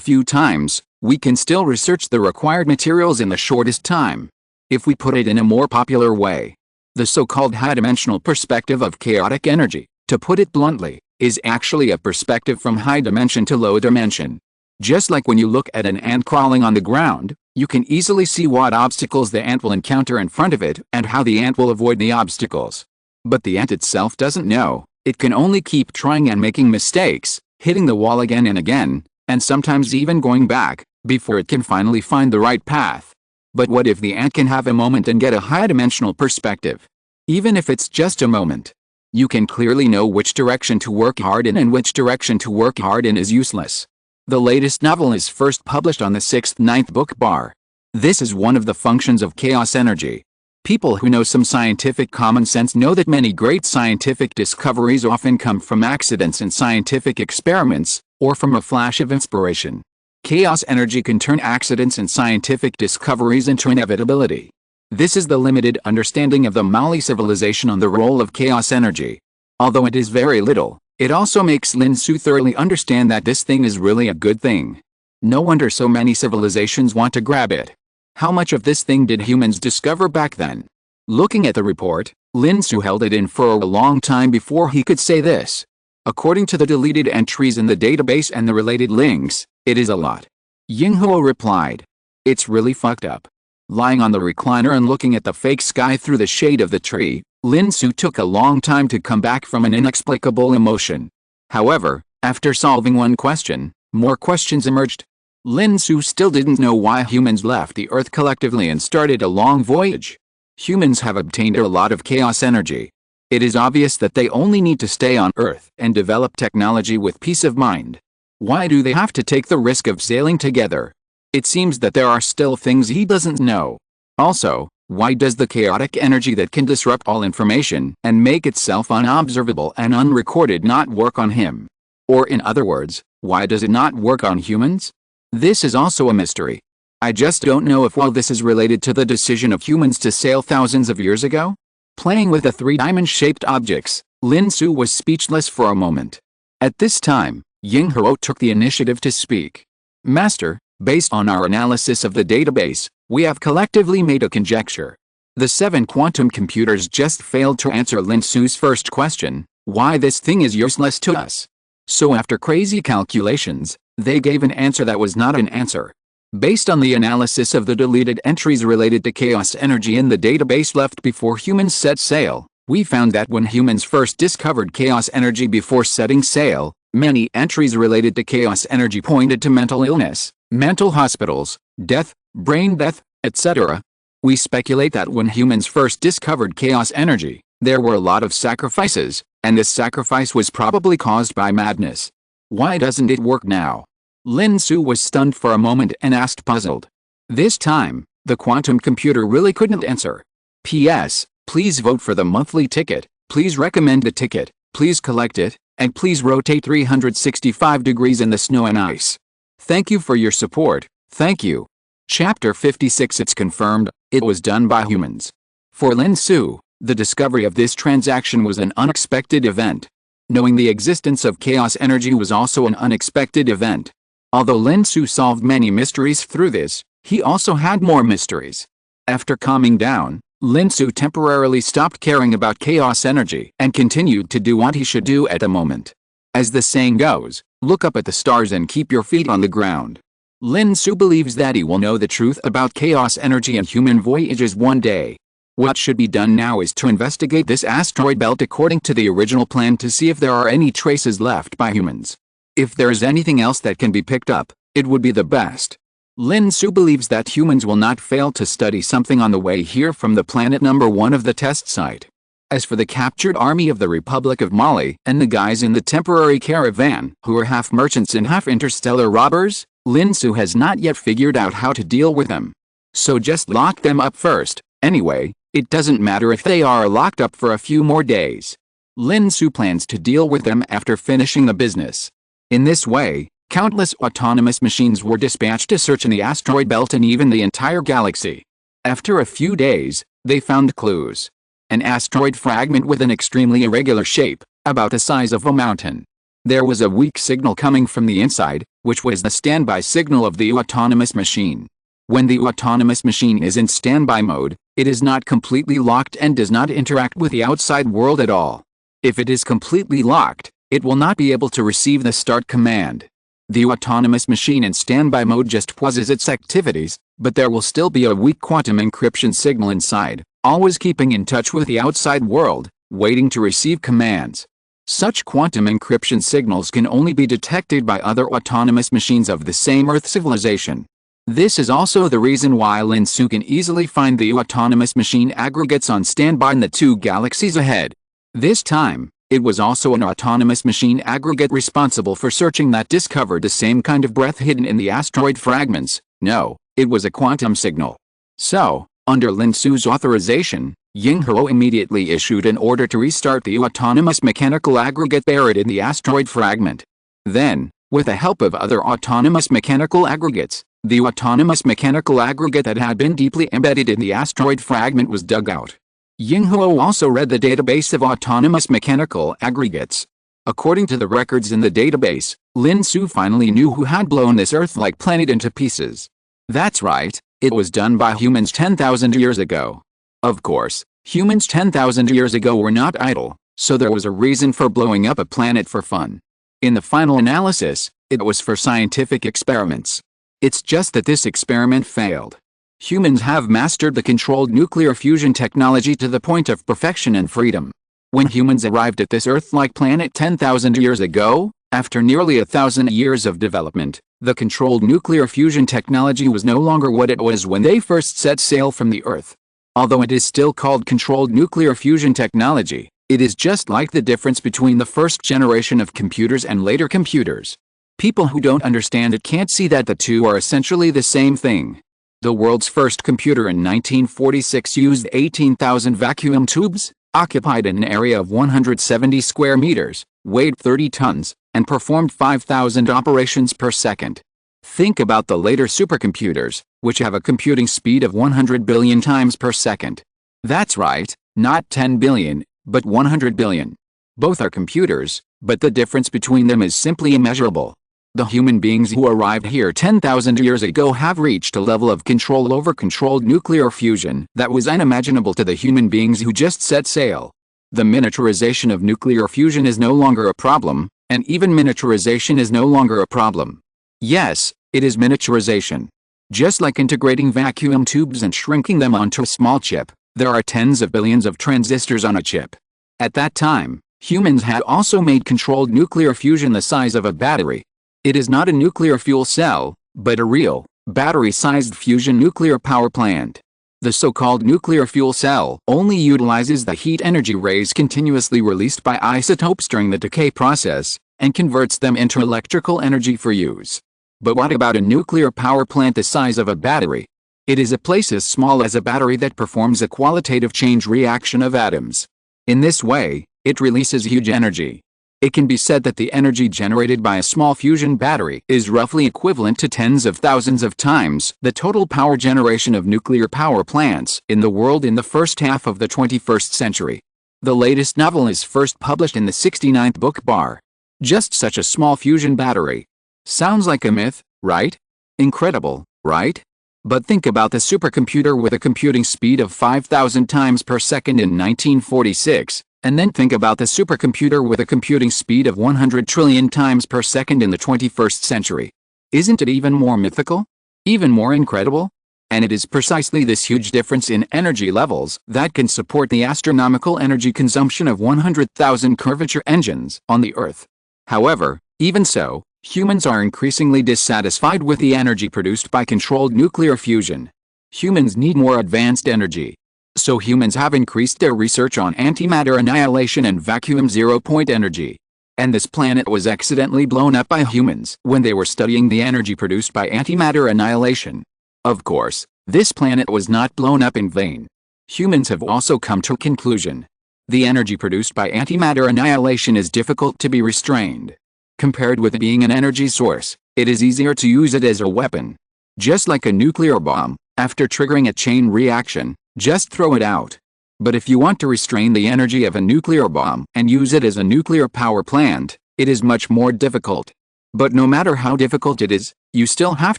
few times, we can still research the required materials in the shortest time. If we put it in a more popular way, the so-called high-dimensional perspective of chaotic energy, to put it bluntly, is actually a perspective from high dimension to low dimension. Just like when you look at an ant crawling on the ground, you can easily see what obstacles the ant will encounter in front of it and how the ant will avoid the obstacles. But the ant itself doesn't know. It can only keep trying and making mistakes, hitting the wall again and again, and sometimes even going back, before it can finally find the right path. But what if the ant can have a moment and get a high-dimensional perspective? Even if it's just a moment, you can clearly know which direction to work hard in and which direction to work hard in is useless. The latest novel is first published on the 6th-9th book bar. This is one of the functions of chaos energy. People who know some scientific common sense know that many great scientific discoveries often come from accidents in scientific experiments, or from a flash of inspiration. Chaos energy can turn accidents in scientific discoveries into inevitability. This is the limited understanding of the Mali civilization on the role of chaos energy. Although it is very little, it also makes Lin Xu thoroughly understand that this thing is really a good thing. No wonder so many civilizations want to grab it. How much of this thing did humans discover back then? Looking at the report, Lin Xu held it in for a long time before he could say this. According to the deleted entries in the database and the related links, it is a lot. Yinghuo replied. It's really fucked up. Lying on the recliner and looking at the fake sky through the shade of the tree, Lin Xu took a long time to come back from an inexplicable emotion. However, after solving one question, more questions emerged. Lin Xu still didn't know why humans left the Earth collectively and started a long voyage. Humans have obtained a lot of chaos energy. It is obvious that they only need to stay on Earth and develop technology with peace of mind. Why do they have to take the risk of sailing together? It seems that there are still things he doesn't know. Also, why does the chaotic energy that can disrupt all information and make itself unobservable and unrecorded not work on him? Or in other words, why does it not work on humans? This is also a mystery. I just don't know if all this is related to the decision of humans to sail thousands of years ago. Playing with the three diamond-shaped objects, Lin Xu was speechless for a moment. At this time, Yinghuo took the initiative to speak. Master, based on our analysis of the database, we have collectively made a conjecture. The 7 quantum computers just failed to answer Lin Xu's first question, why this thing is useless to us. So after crazy calculations, they gave an answer that was not an answer. Based on the analysis of the deleted entries related to chaos energy in the database left before humans set sail, we found that when humans first discovered chaos energy before setting sail, many entries related to chaos energy pointed to mental illness, mental hospitals, death, brain death, etc. We speculate that when humans first discovered chaos energy, there were a lot of sacrifices, and this sacrifice was probably caused by madness. Why doesn't it work now? Lin Xu was stunned for a moment and asked puzzled. This time, the quantum computer really couldn't answer. P.S. Please vote for the monthly ticket, please recommend the ticket, please collect it, and please rotate 365 degrees in the snow and ice. Thank you for your support, thank you. Chapter 56. It's confirmed, it was done by humans. For Lin Xu, the discovery of this transaction was an unexpected event. Knowing the existence of chaos energy was also an unexpected event. Although Lin Xu solved many mysteries through this, he also had more mysteries. After calming down, Lin Xu temporarily stopped caring about chaos energy and continued to do what he should do at the moment. As the saying goes, look up at the stars and keep your feet on the ground. Lin Xu believes that he will know the truth about chaos energy and human voyages one day. What should be done now is to investigate this asteroid belt according to the original plan to see if there are any traces left by humans. If there is anything else that can be picked up, it would be the best. Lin Xu believes that humans will not fail to study something on the way here from the planet number 1 of the test site. As for the captured army of the Republic of Mali and the guys in the temporary caravan who are half merchants and half interstellar robbers, Lin Xu has not yet figured out how to deal with them. So just lock them up first. Anyway, It doesn't matter if they are locked up for a few more days. Lin Xu plans to deal with them after finishing the business. In this way, countless autonomous machines were dispatched to search in the asteroid belt and even the entire galaxy. After a few days, they found clues. An asteroid fragment with an extremely irregular shape, about the size of a mountain. There was a weak signal coming from the inside, which was the standby signal of the autonomous machine. When the autonomous machine is in standby mode, it is not completely locked and does not interact with the outside world at all. If it is completely locked, it will not be able to receive the start command. The autonomous machine in standby mode just pauses its activities, but there will still be a weak quantum encryption signal inside, always keeping in touch with the outside world, waiting to receive commands. Such quantum encryption signals can only be detected by other autonomous machines of the same Earth civilization. This is also the reason why Lin Xu can easily find the autonomous machine aggregates on standby in the 2 galaxies ahead. This time, it was also an autonomous machine aggregate responsible for searching that discovered the same kind of breath hidden in the asteroid fragments. No, it was a quantum signal. So, under Lin Xu's authorization, Yinghuo immediately issued an order to restart the autonomous mechanical aggregate buried in the asteroid fragment. Then, with the help of other autonomous mechanical aggregates, the autonomous mechanical aggregate that had been deeply embedded in the asteroid fragment was dug out. Yinghuo also read the database of autonomous mechanical aggregates. According to the records in the database, Lin Xu finally knew who had blown this Earth-like planet into pieces. That's right, it was done by humans 10,000 years ago. Of course, humans 10,000 years ago were not idle, so there was a reason for blowing up a planet for fun. In the final analysis, it was for scientific experiments. It's just that this experiment failed. Humans have mastered the controlled nuclear fusion technology to the point of perfection and freedom. When humans arrived at this Earth-like planet 10,000 years ago, after nearly 1,000 years of development, the controlled nuclear fusion technology was no longer what it was when they first set sail from the Earth. Although it is still called controlled nuclear fusion technology, it is just like the difference between the first generation of computers and later computers. People who don't understand it can't see that the two are essentially the same thing. The world's first computer in 1946 used 18,000 vacuum tubes, occupied an area of 170 square meters, weighed 30 tons, and performed 5,000 operations per second. Think about the later supercomputers, which have a computing speed of 100 billion times per second. That's right, not 10 billion, but 100 billion. Both are computers, but the difference between them is simply immeasurable. The human beings who arrived here 10,000 years ago have reached a level of control over controlled nuclear fusion that was unimaginable to the human beings who just set sail. The miniaturization of nuclear fusion is no longer a problem, and even miniaturization is no longer a problem. Yes, it is miniaturization. Just like integrating vacuum tubes and shrinking them onto a small chip, there are tens of billions of transistors on a chip. At that time, humans had also made controlled nuclear fusion the size of a battery. It is not a nuclear fuel cell, but a real, battery-sized fusion nuclear power plant. The so-called nuclear fuel cell only utilizes the heat energy rays continuously released by isotopes during the decay process, and converts them into electrical energy for use. But what about a nuclear power plant the size of a battery? It is a place as small as a battery that performs a qualitative change reaction of atoms. In this way, it releases huge energy. It can be said that the energy generated by a small fusion battery is roughly equivalent to tens of thousands of times the total power generation of nuclear power plants in the world in the first half of the 21st century. The latest novel is first published in the 69th book bar. Just such a small fusion battery. Sounds like a myth, right? Incredible, right? But think about the supercomputer with a computing speed of 5,000 times per second in 1946. And then think about the supercomputer with a computing speed of 100 trillion times per second in the 21st century. Isn't it even more mythical? Even more incredible? And it is precisely this huge difference in energy levels that can support the astronomical energy consumption of 100,000 curvature engines on the Earth. However, even so, humans are increasingly dissatisfied with the energy produced by controlled nuclear fusion. Humans need more advanced energy. So humans have increased their research on antimatter annihilation and vacuum zero-point energy. And this planet was accidentally blown up by humans when they were studying the energy produced by antimatter annihilation. Of course, this planet was not blown up in vain. Humans have also come to a conclusion. The energy produced by antimatter annihilation is difficult to be restrained. Compared with being an energy source, it is easier to use it as a weapon. Just like a nuclear bomb, after triggering a chain reaction, just throw it out. But if you want to restrain the energy of a nuclear bomb and use it as a nuclear power plant, it is much more difficult. But no matter how difficult it is, you still have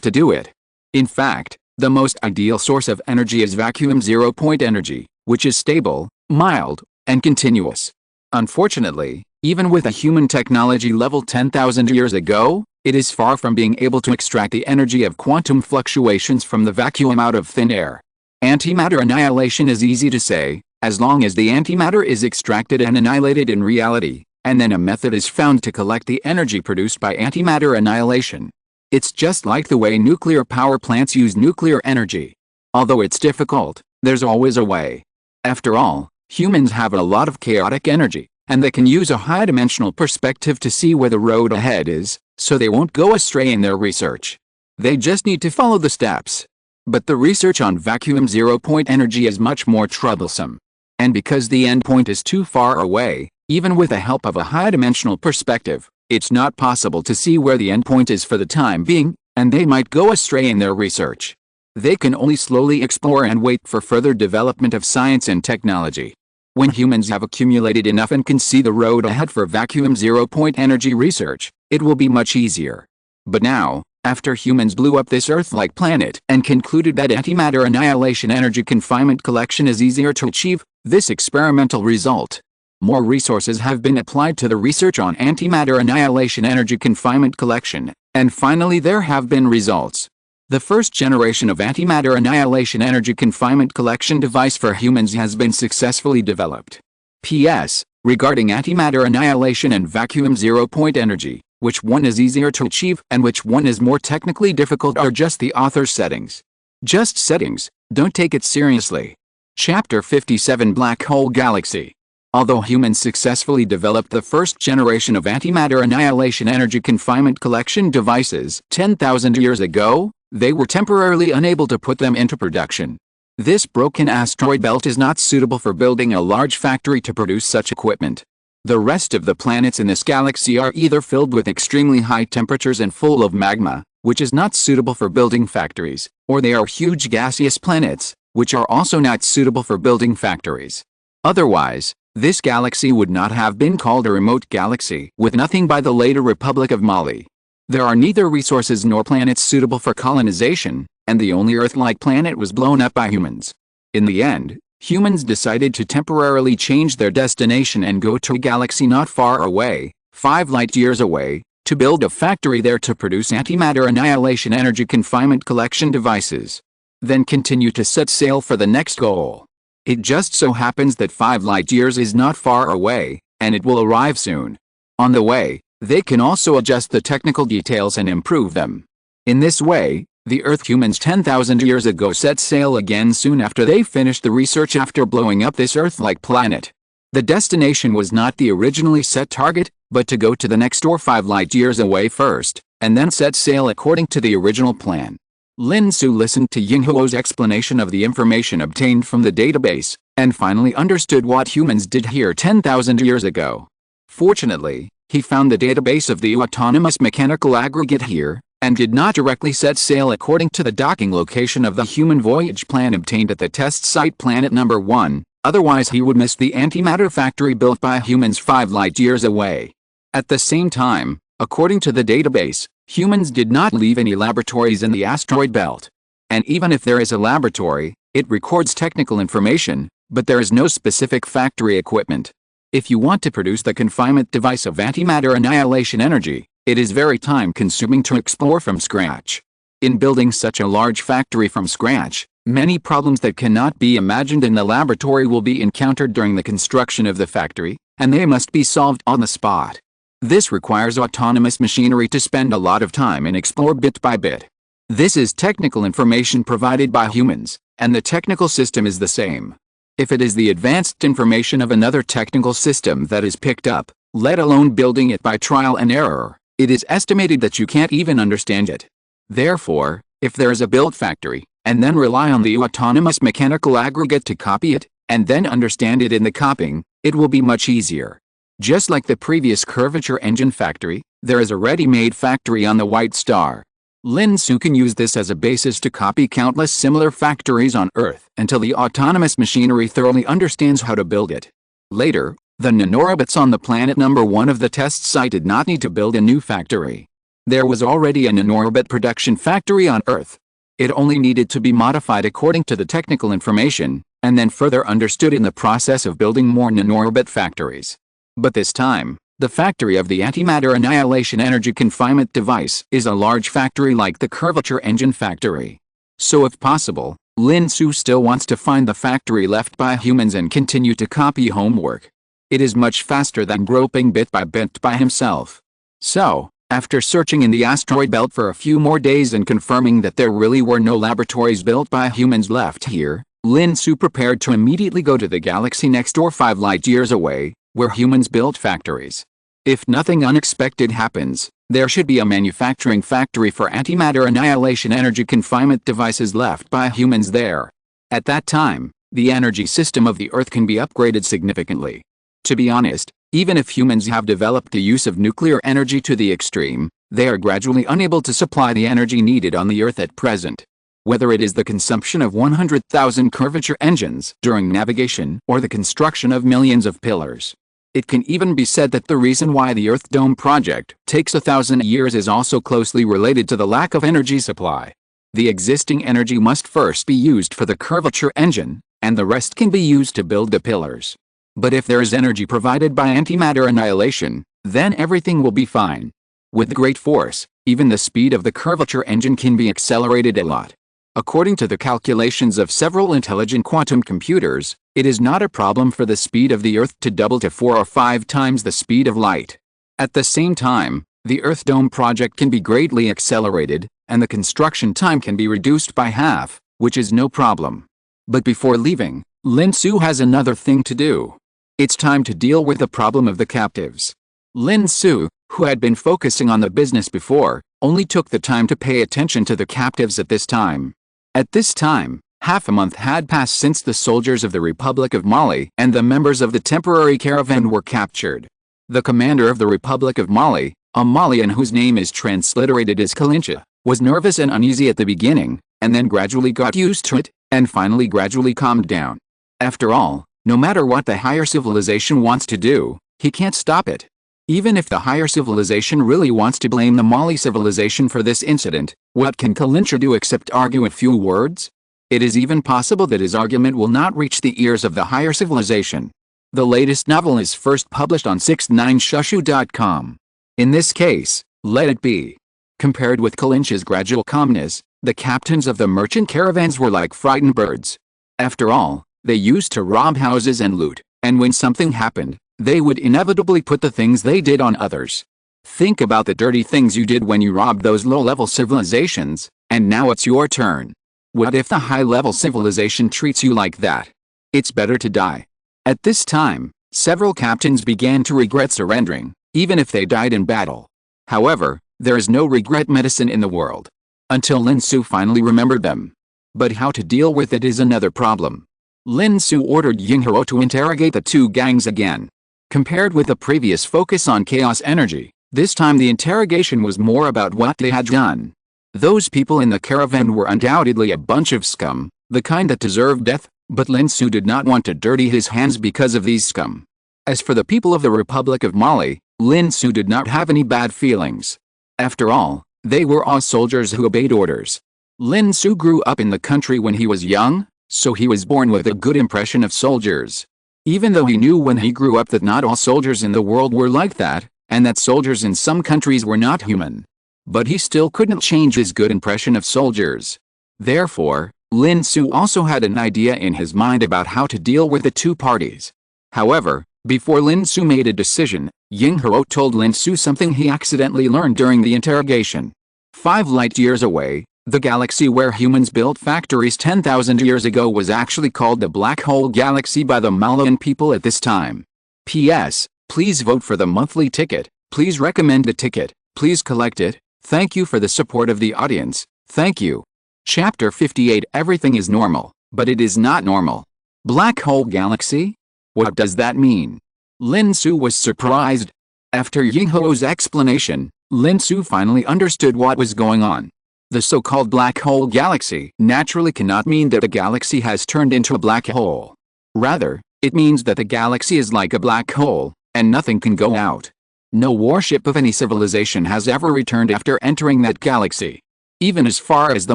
to do it. In fact, the most ideal source of energy is vacuum zero-point energy, which is stable, mild, and continuous. Unfortunately, even with a human technology level 10,000 years ago, it is far from being able to extract the energy of quantum fluctuations from the vacuum out of thin air. Antimatter annihilation is easy to say, as long as the antimatter is extracted and annihilated in reality, and then a method is found to collect the energy produced by antimatter annihilation. It's just like the way nuclear power plants use nuclear energy. Although it's difficult, there's always a way. After all, humans have a lot of chaotic energy, and they can use a high-dimensional perspective to see where the road ahead is, so they won't go astray in their research. They just need to follow the steps. But the research on vacuum zero-point energy is much more troublesome. And because the endpoint is too far away, even with the help of a high-dimensional perspective, it's not possible to see where the endpoint is for the time being, and they might go astray in their research. They can only slowly explore and wait for further development of science and technology. When humans have accumulated enough and can see the road ahead for vacuum zero-point energy research, it will be much easier. But now, after humans blew up this Earth-like planet and concluded that antimatter annihilation energy confinement collection is easier to achieve, this experimental result, more resources have been applied to the research on antimatter annihilation energy confinement collection, and finally there have been results. The first generation of antimatter annihilation energy confinement collection device for humans has been successfully developed. P.S. Regarding antimatter annihilation and vacuum zero-point energy, which one is easier to achieve and which one is more technically difficult are just the author's settings. Just settings, don't take it seriously. Chapter 57 Black Hole Galaxy. Although humans successfully developed the first generation of antimatter annihilation energy confinement collection devices 10,000 years ago, they were temporarily unable to put them into production. This broken asteroid belt is not suitable for building a large factory to produce such equipment. The rest of the planets in this galaxy are either filled with extremely high temperatures and full of magma, which is not suitable for building factories, or they are huge gaseous planets, which are also not suitable for building factories. Otherwise, this galaxy would not have been called a remote galaxy with nothing by the later Republic of Mali. There are neither resources nor planets suitable for colonization, and the only Earth-like planet was blown up by humans. In the end, humans decided to temporarily change their destination and go to a galaxy not far away, 5 light-years away, to build a factory there to produce antimatter annihilation energy confinement collection devices. Then continue to set sail for the next goal. It just so happens that 5 light-years is not far away, and it will arrive soon. On the way, they can also adjust the technical details and improve them. In this way, the Earth humans 10,000 years ago set sail again soon after they finished the research after blowing up this Earth-like planet. The destination was not the originally set target, but to go to the next door 5 light-years away first, and then set sail according to the original plan. Lin Xu listened to Ying Huo's explanation of the information obtained from the database, and finally understood what humans did here 10,000 years ago. Fortunately, he found the database of the autonomous mechanical aggregate here, and did not directly set sail according to the docking location of the human voyage plan obtained at the test site planet number 1, otherwise he would miss the antimatter factory built by humans 5 light-years away. At the same time, according to the database, humans did not leave any laboratories in the asteroid belt. And even if there is a laboratory, it records technical information, but there is no specific factory equipment. If you want to produce the confinement device of antimatter annihilation energy, it is very time-consuming to explore from scratch. In building such a large factory from scratch, many problems that cannot be imagined in the laboratory will be encountered during the construction of the factory, and they must be solved on the spot. This requires autonomous machinery to spend a lot of time and explore bit by bit. This is technical information provided by humans, and the technical system is the same. If it is the advanced information of another technical system that is picked up, let alone building it by trial and error, it is estimated that you can't even understand it. Therefore, if there is a built factory, and then rely on the autonomous mechanical aggregate to copy it, and then understand it in the copying, it will be much easier. Just like the previous curvature engine factory, there is a ready-made factory on the White Star. Lin Xu can use this as a basis to copy countless similar factories on Earth until the autonomous machinery thoroughly understands how to build it. Later, the nanorobots on the planet number 1 of the test site did not need to build a new factory. There was already a nanorobot production factory on Earth. It only needed to be modified according to the technical information, and then further understood in the process of building more nanorobot factories. But this time, the factory of the antimatter annihilation energy confinement device is a large factory like the curvature engine factory. So if possible, Lin Xu still wants to find the factory left by humans and continue to copy homework. It is much faster than groping bit by bit by himself. So, after searching in the asteroid belt for a few more days and confirming that there really were no laboratories built by humans left here, Lin Xu prepared to immediately go to the galaxy next door 5 light years away, where humans built factories. If nothing unexpected happens, there should be a manufacturing factory for antimatter annihilation energy confinement devices left by humans there. At that time, the energy system of the Earth can be upgraded significantly. To be honest, even if humans have developed the use of nuclear energy to the extreme, they are gradually unable to supply the energy needed on the Earth at present. Whether it is the consumption of 100,000 curvature engines during navigation or the construction of millions of pillars. It can even be said that the reason why the Earth Dome project takes 1,000 years is also closely related to the lack of energy supply. The existing energy must first be used for the curvature engine, and the rest can be used to build the pillars. But if there is energy provided by antimatter annihilation, then everything will be fine. With great force, even the speed of the curvature engine can be accelerated a lot. According to the calculations of several intelligent quantum computers, it is not a problem for the speed of the Earth to double to 4 or 5 times the speed of light. At the same time, the Earth Dome project can be greatly accelerated, and the construction time can be reduced by half, which is no problem. But before leaving, Lin Xu has another thing to do. It's time to deal with the problem of the captives. Lin Xu, who had been focusing on the business before, only took the time to pay attention to the captives at this time. At this time, half a month had passed since the soldiers of the Republic of Mali and the members of the temporary caravan were captured. The commander of the Republic of Mali, a Malian whose name is transliterated as Lin Xu, was nervous and uneasy at the beginning, and then gradually got used to it, and finally gradually calmed down. After all, no matter what the higher civilization wants to do, he can't stop it. Even if the higher civilization really wants to blame the Mali civilization for this incident, what can Lin Xu do except argue a few words? It is even possible that his argument will not reach the ears of the higher civilization. The latest novel is first published on 69shushu.com. In this case, let it be. Compared with Lin Xu's gradual calmness, the captains of the merchant caravans were like frightened birds. After all, they used to rob houses and loot, and when something happened, they would inevitably put the things they did on others. Think about the dirty things you did when you robbed those low-level civilizations, and now it's your turn. What if the high-level civilization treats you like that? It's better to die. At this time, several captains began to regret surrendering, even if they died in battle. However, there is no regret medicine in the world. Until Lin Xu finally remembered them. But how to deal with it is another problem. Lin Xu ordered Yinghuo to interrogate the 2 gangs again. Compared with the previous focus on chaos energy, this time the interrogation was more about what they had done. Those people in the caravan were undoubtedly a bunch of scum, the kind that deserved death, but Lin Xu did not want to dirty his hands because of these scum. As for the people of the Republic of Mali, Lin Xu did not have any bad feelings. After all, they were all soldiers who obeyed orders. Lin Xu grew up in the country when he was young, so he was born with a good impression of soldiers. Even though he knew when he grew up that not all soldiers in the world were like that, and that soldiers in some countries were not human. But he still couldn't change his good impression of soldiers. Therefore, Lin Xu also had an idea in his mind about how to deal with the 2 parties. However, before Lin Xu made a decision, Yinghuo told Lin Xu something he accidentally learned during the interrogation. 5 light years away, the galaxy where humans built factories 10,000 years ago was actually called the Black Hole Galaxy by the Malian people at this time. P.S. Please vote for the monthly ticket, please recommend the ticket, please collect it, thank you for the support of the audience, thank you. Chapter 58. Everything is normal, but it is not normal. Black hole galaxy? What does that mean? Lin Xu was surprised. After Yinghuo's explanation, Lin Xu finally understood what was going on. The so-called black hole galaxy naturally cannot mean that the galaxy has turned into a black hole. Rather, it means that the galaxy is like a black hole, and nothing can go out. No warship of any civilization has ever returned after entering that galaxy. Even as far as the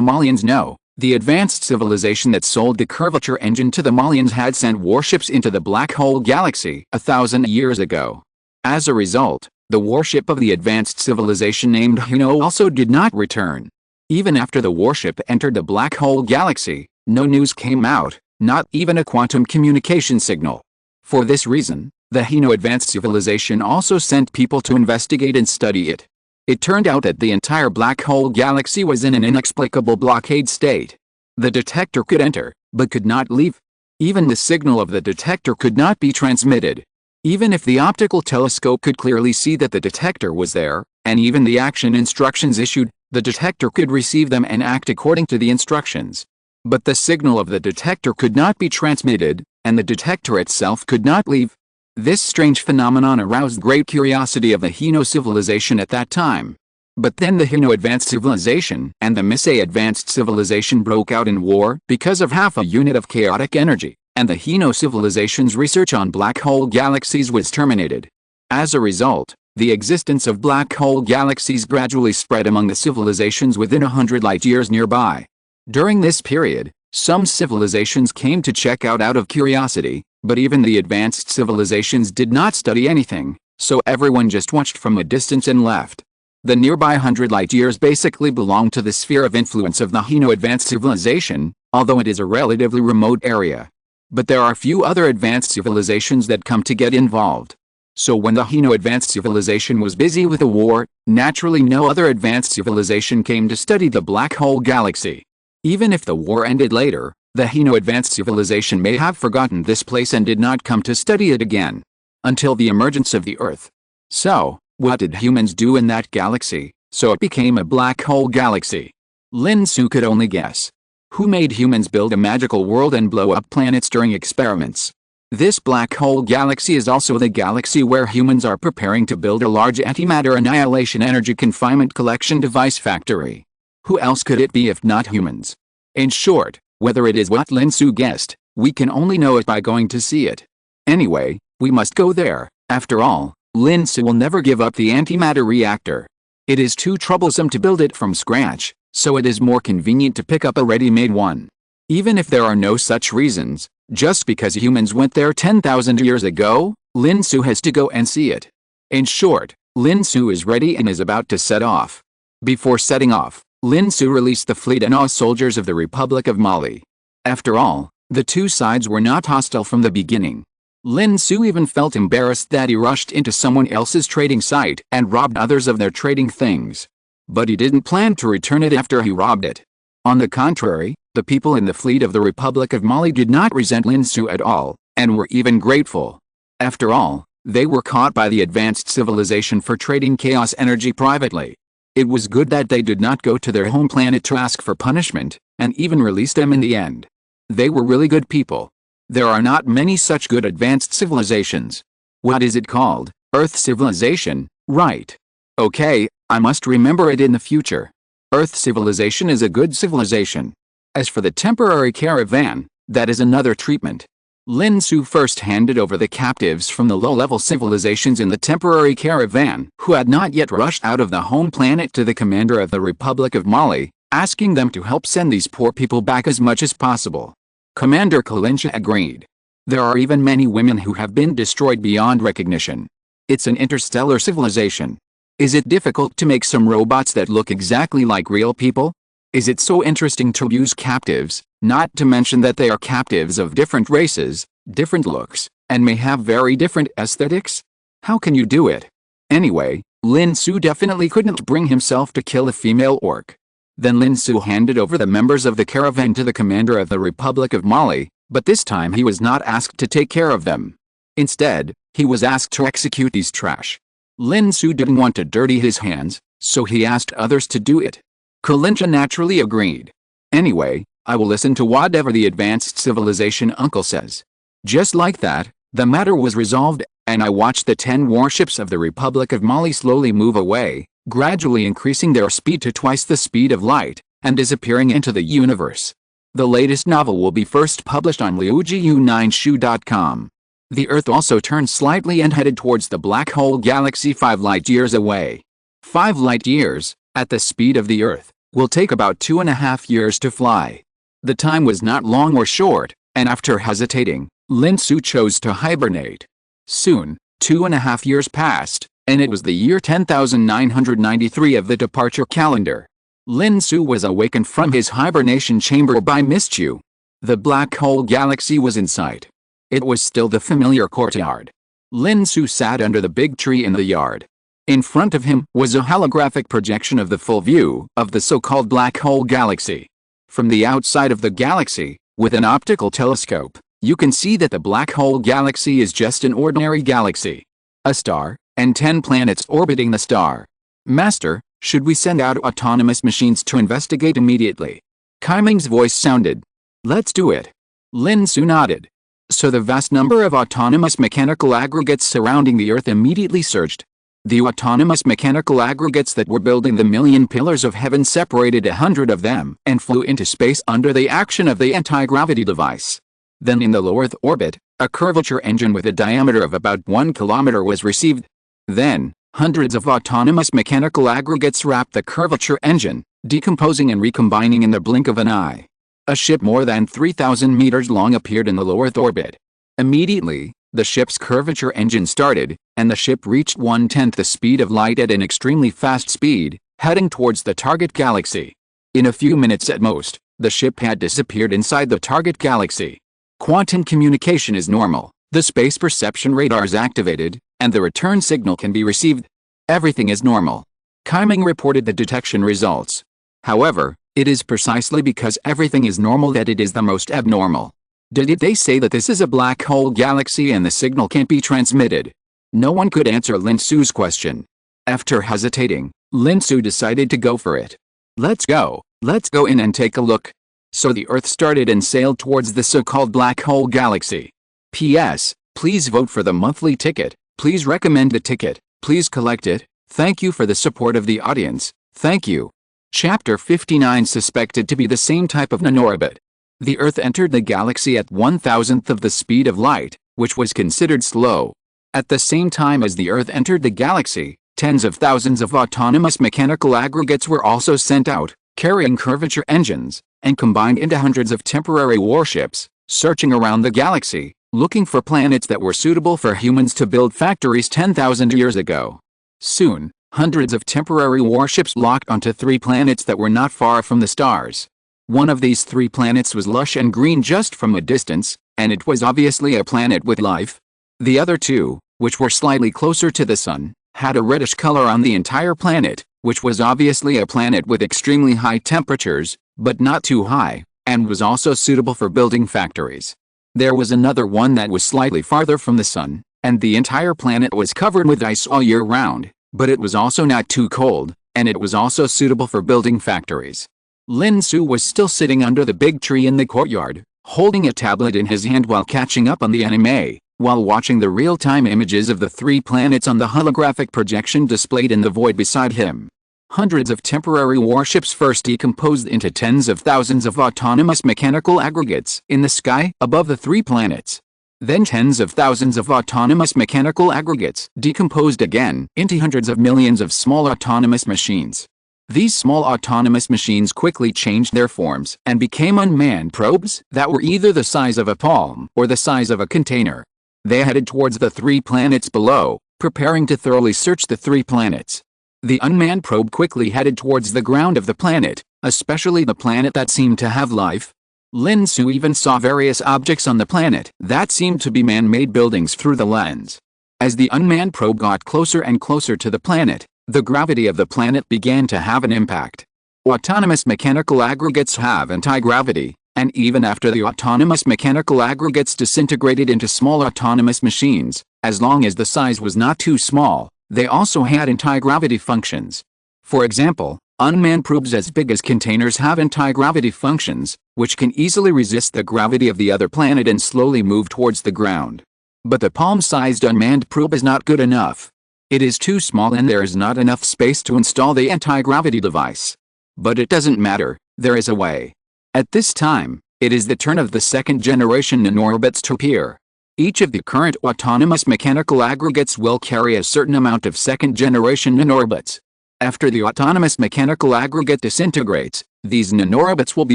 Malians know, the advanced civilization that sold the curvature engine to the Malians had sent warships into the black hole galaxy 1,000 years ago. As a result, the warship of the advanced civilization named Hino also did not return. Even after the warship entered the black hole galaxy, no news came out, not even a quantum communication signal. For this reason, the Hino advanced civilization also sent people to investigate and study it. It turned out that the entire black hole galaxy was in an inexplicable blockade state. The detector could enter, but could not leave. Even the signal of the detector could not be transmitted. Even if the optical telescope could clearly see that the detector was there, and even the action instructions issued, the detector could receive them and act according to the instructions. But the signal of the detector could not be transmitted, and the detector itself could not leave. This strange phenomenon aroused great curiosity of the Hino civilization at that time. But then the Hino advanced civilization and the Miss Qiu advanced civilization broke out in war because of half a unit of chaotic energy, and the Hino civilization's research on black hole galaxies was terminated. As a result, the existence of black hole galaxies gradually spread among the civilizations within 100 light-years nearby. During this period, some civilizations came to check out of curiosity, but even the advanced civilizations did not study anything, so everyone just watched from a distance and left. The nearby 100 light-years basically belong to the sphere of influence of the Hino advanced civilization, although it is a relatively remote area. But there are few other advanced civilizations that come to get involved. So when the Hino advanced civilization was busy with a war, naturally no other advanced civilization came to study the black hole galaxy. Even if the war ended later, the Hino advanced civilization may have forgotten this place and did not come to study it again. Until the emergence of the Earth. So, what did humans do in that galaxy, so it became a black hole galaxy? Lin Xu could only guess. Who made humans build a magical world and blow up planets during experiments? This black hole galaxy is also the galaxy where humans are preparing to build a large antimatter annihilation energy confinement collection device factory. Who else could it be if not humans? In short, whether it is what Lin Xu guessed, we can only know it by going to see it. Anyway, we must go there. After all, Lin Xu will never give up the antimatter reactor. It is too troublesome to build it from scratch, so it is more convenient to pick up a ready-made one. Even if there are no such reasons, just because humans went there 10,000 years ago, Lin Xu has to go and see it. In short, Lin Xu is ready and is about to set off. Before setting off, Lin Xu released the fleet and all soldiers of the Republic of Mali. After all, the two sides were not hostile from the beginning. Lin Xu even felt embarrassed that he rushed into someone else's trading site and robbed others of their trading things. But he didn't plan to return it after he robbed it. On the contrary, the people in the fleet of the Republic of Mali did not resent Lin Xu at all, and were even grateful. After all, they were caught by the advanced civilization for trading chaos energy privately. It was good that they did not go to their home planet to ask for punishment, and even released them in the end. They were really good people. There are not many such good advanced civilizations. What is it called? Earth civilization, right? Okay, I must remember it in the future. Earth civilization is a good civilization. As for the temporary caravan, that is another treatment. Lin Xu first handed over the captives from the low-level civilizations in the temporary caravan who had not yet rushed out of the home planet to the commander of the Republic of Mali, asking them to help send these poor people back as much as possible. Commander Lin Xu agreed. There are even many women who have been destroyed beyond recognition. It's an interstellar civilization. Is it difficult to make some robots that look exactly like real people? Is it so interesting to use captives, not to mention that they are captives of different races, different looks, and may have very different aesthetics? How can you do it? Anyway, Lin Xu definitely couldn't bring himself to kill a female orc. Then Lin Xu handed over the members of the caravan to the commander of the Republic of Mali, but this time he was not asked to take care of them. Instead, he was asked to execute these trash. Lin Xu didn't want to dirty his hands, so he asked others to do it. Lin Xu naturally agreed. Anyway, I will listen to whatever the advanced civilization uncle says. Just like that, the matter was resolved, and I watched the 10 warships of the Republic of Mali slowly move away, gradually increasing their speed to twice the speed of light, and disappearing into the universe. The latest novel will be first published on liujiu9shu.com. The Earth also turned slightly and headed towards the black hole galaxy 5 light-years away. 5 light-years, at the speed of the Earth, will take about 2.5 years to fly. The time was not long or short, and after hesitating, Lin Xu chose to hibernate. Soon, 2.5 years passed, and it was the year 10,993 of the departure calendar. Lin Xu was awakened from his hibernation chamber by Miss Qiu. The black hole galaxy was in sight. It was still the familiar courtyard. Lin Xu sat under the big tree in the yard. In front of him was a holographic projection of the full view of the so-called black hole galaxy. From the outside of the galaxy, with an optical telescope, you can see that the black hole galaxy is just an ordinary galaxy. A star, and 10 planets orbiting the star. Master, should we send out autonomous machines to investigate immediately? Kaiming's voice sounded. Let's do it. Lin Xu nodded. So the vast number of autonomous mechanical aggregates surrounding the Earth immediately surged. The autonomous mechanical aggregates that were building the million pillars of heaven separated 100 of them and flew into space under the action of the anti-gravity device. Then in the low Earth orbit, a curvature engine with a diameter of about 1 kilometer was received. Then, hundreds of autonomous mechanical aggregates wrapped the curvature engine, decomposing and recombining in the blink of an eye. A ship more than 3,000 meters long appeared in the low Earth orbit. Immediately, the ship's curvature engine started, and the ship reached 1/10 the speed of light at an extremely fast speed, heading towards the target galaxy. In a few minutes at most, the ship had disappeared inside the target galaxy. Quantum communication is normal, the space perception radar is activated, and the return signal can be received. Everything is normal. Kaiming reported the detection results. However, it is precisely because everything is normal that it is the most abnormal. Did they say that this is a black hole galaxy and the signal can't be transmitted? No one could answer Lin Xu's question. After hesitating, Lin Xu decided to go for it. Let's go in and take a look. So the Earth started and sailed towards the so-called black hole galaxy. P.S. Please vote for the monthly ticket, please recommend the ticket, please collect it, thank you for the support of the audience, thank you. Chapter 59 suspected to be the same type of nanorbit. The Earth entered the galaxy at 1,000th of the speed of light, which was considered slow. At the same time as the Earth entered the galaxy, tens of thousands of autonomous mechanical aggregates were also sent out, carrying curvature engines, and combined into hundreds of temporary warships, searching around the galaxy, looking for planets that were suitable for humans to build factories 10,000 years ago. Soon, hundreds of temporary warships locked onto 3 planets that were not far from the stars. One of these 3 planets was lush and green just from a distance, and it was obviously a planet with life. The other 2, which were slightly closer to the sun, had a reddish color on the entire planet, which was obviously a planet with extremely high temperatures, but not too high, and was also suitable for building factories. There was another one that was slightly farther from the sun, and the entire planet was covered with ice all year round, but it was also not too cold, and it was also suitable for building factories. Lin Xu was still sitting under the big tree in the courtyard, holding a tablet in his hand while catching up on the anime, while watching the real-time images of the 3 planets on the holographic projection displayed in the void beside him. Hundreds of temporary warships first decomposed into tens of thousands of autonomous mechanical aggregates in the sky above the 3 planets. Then tens of thousands of autonomous mechanical aggregates decomposed again into hundreds of millions of small autonomous machines. These small autonomous machines quickly changed their forms and became unmanned probes that were either the size of a palm or the size of a container. They headed towards the 3 planets below, preparing to thoroughly search the 3 planets. The unmanned probe quickly headed towards the ground of the planet, especially the planet that seemed to have life. Lin Xu even saw various objects on the planet that seemed to be man-made buildings through the lens. As the unmanned probe got closer and closer to the planet, the gravity of the planet began to have an impact. Autonomous mechanical aggregates have anti-gravity, and even after the autonomous mechanical aggregates disintegrated into small autonomous machines, as long as the size was not too small, they also had anti-gravity functions. For example, Unmanned probes as big as containers have anti-gravity functions, which can easily resist the gravity of the other planet and slowly move towards the ground. But the palm-sized unmanned probe is not good enough. It is too small and there is not enough space to install the anti-gravity device. But it doesn't matter, there is a way. At this time, it is the turn of the second-generation nanorobots to appear. Each of the current autonomous mechanical aggregates will carry a certain amount of second-generation nanorobots. After the autonomous mechanical aggregate disintegrates, these nanorobots will be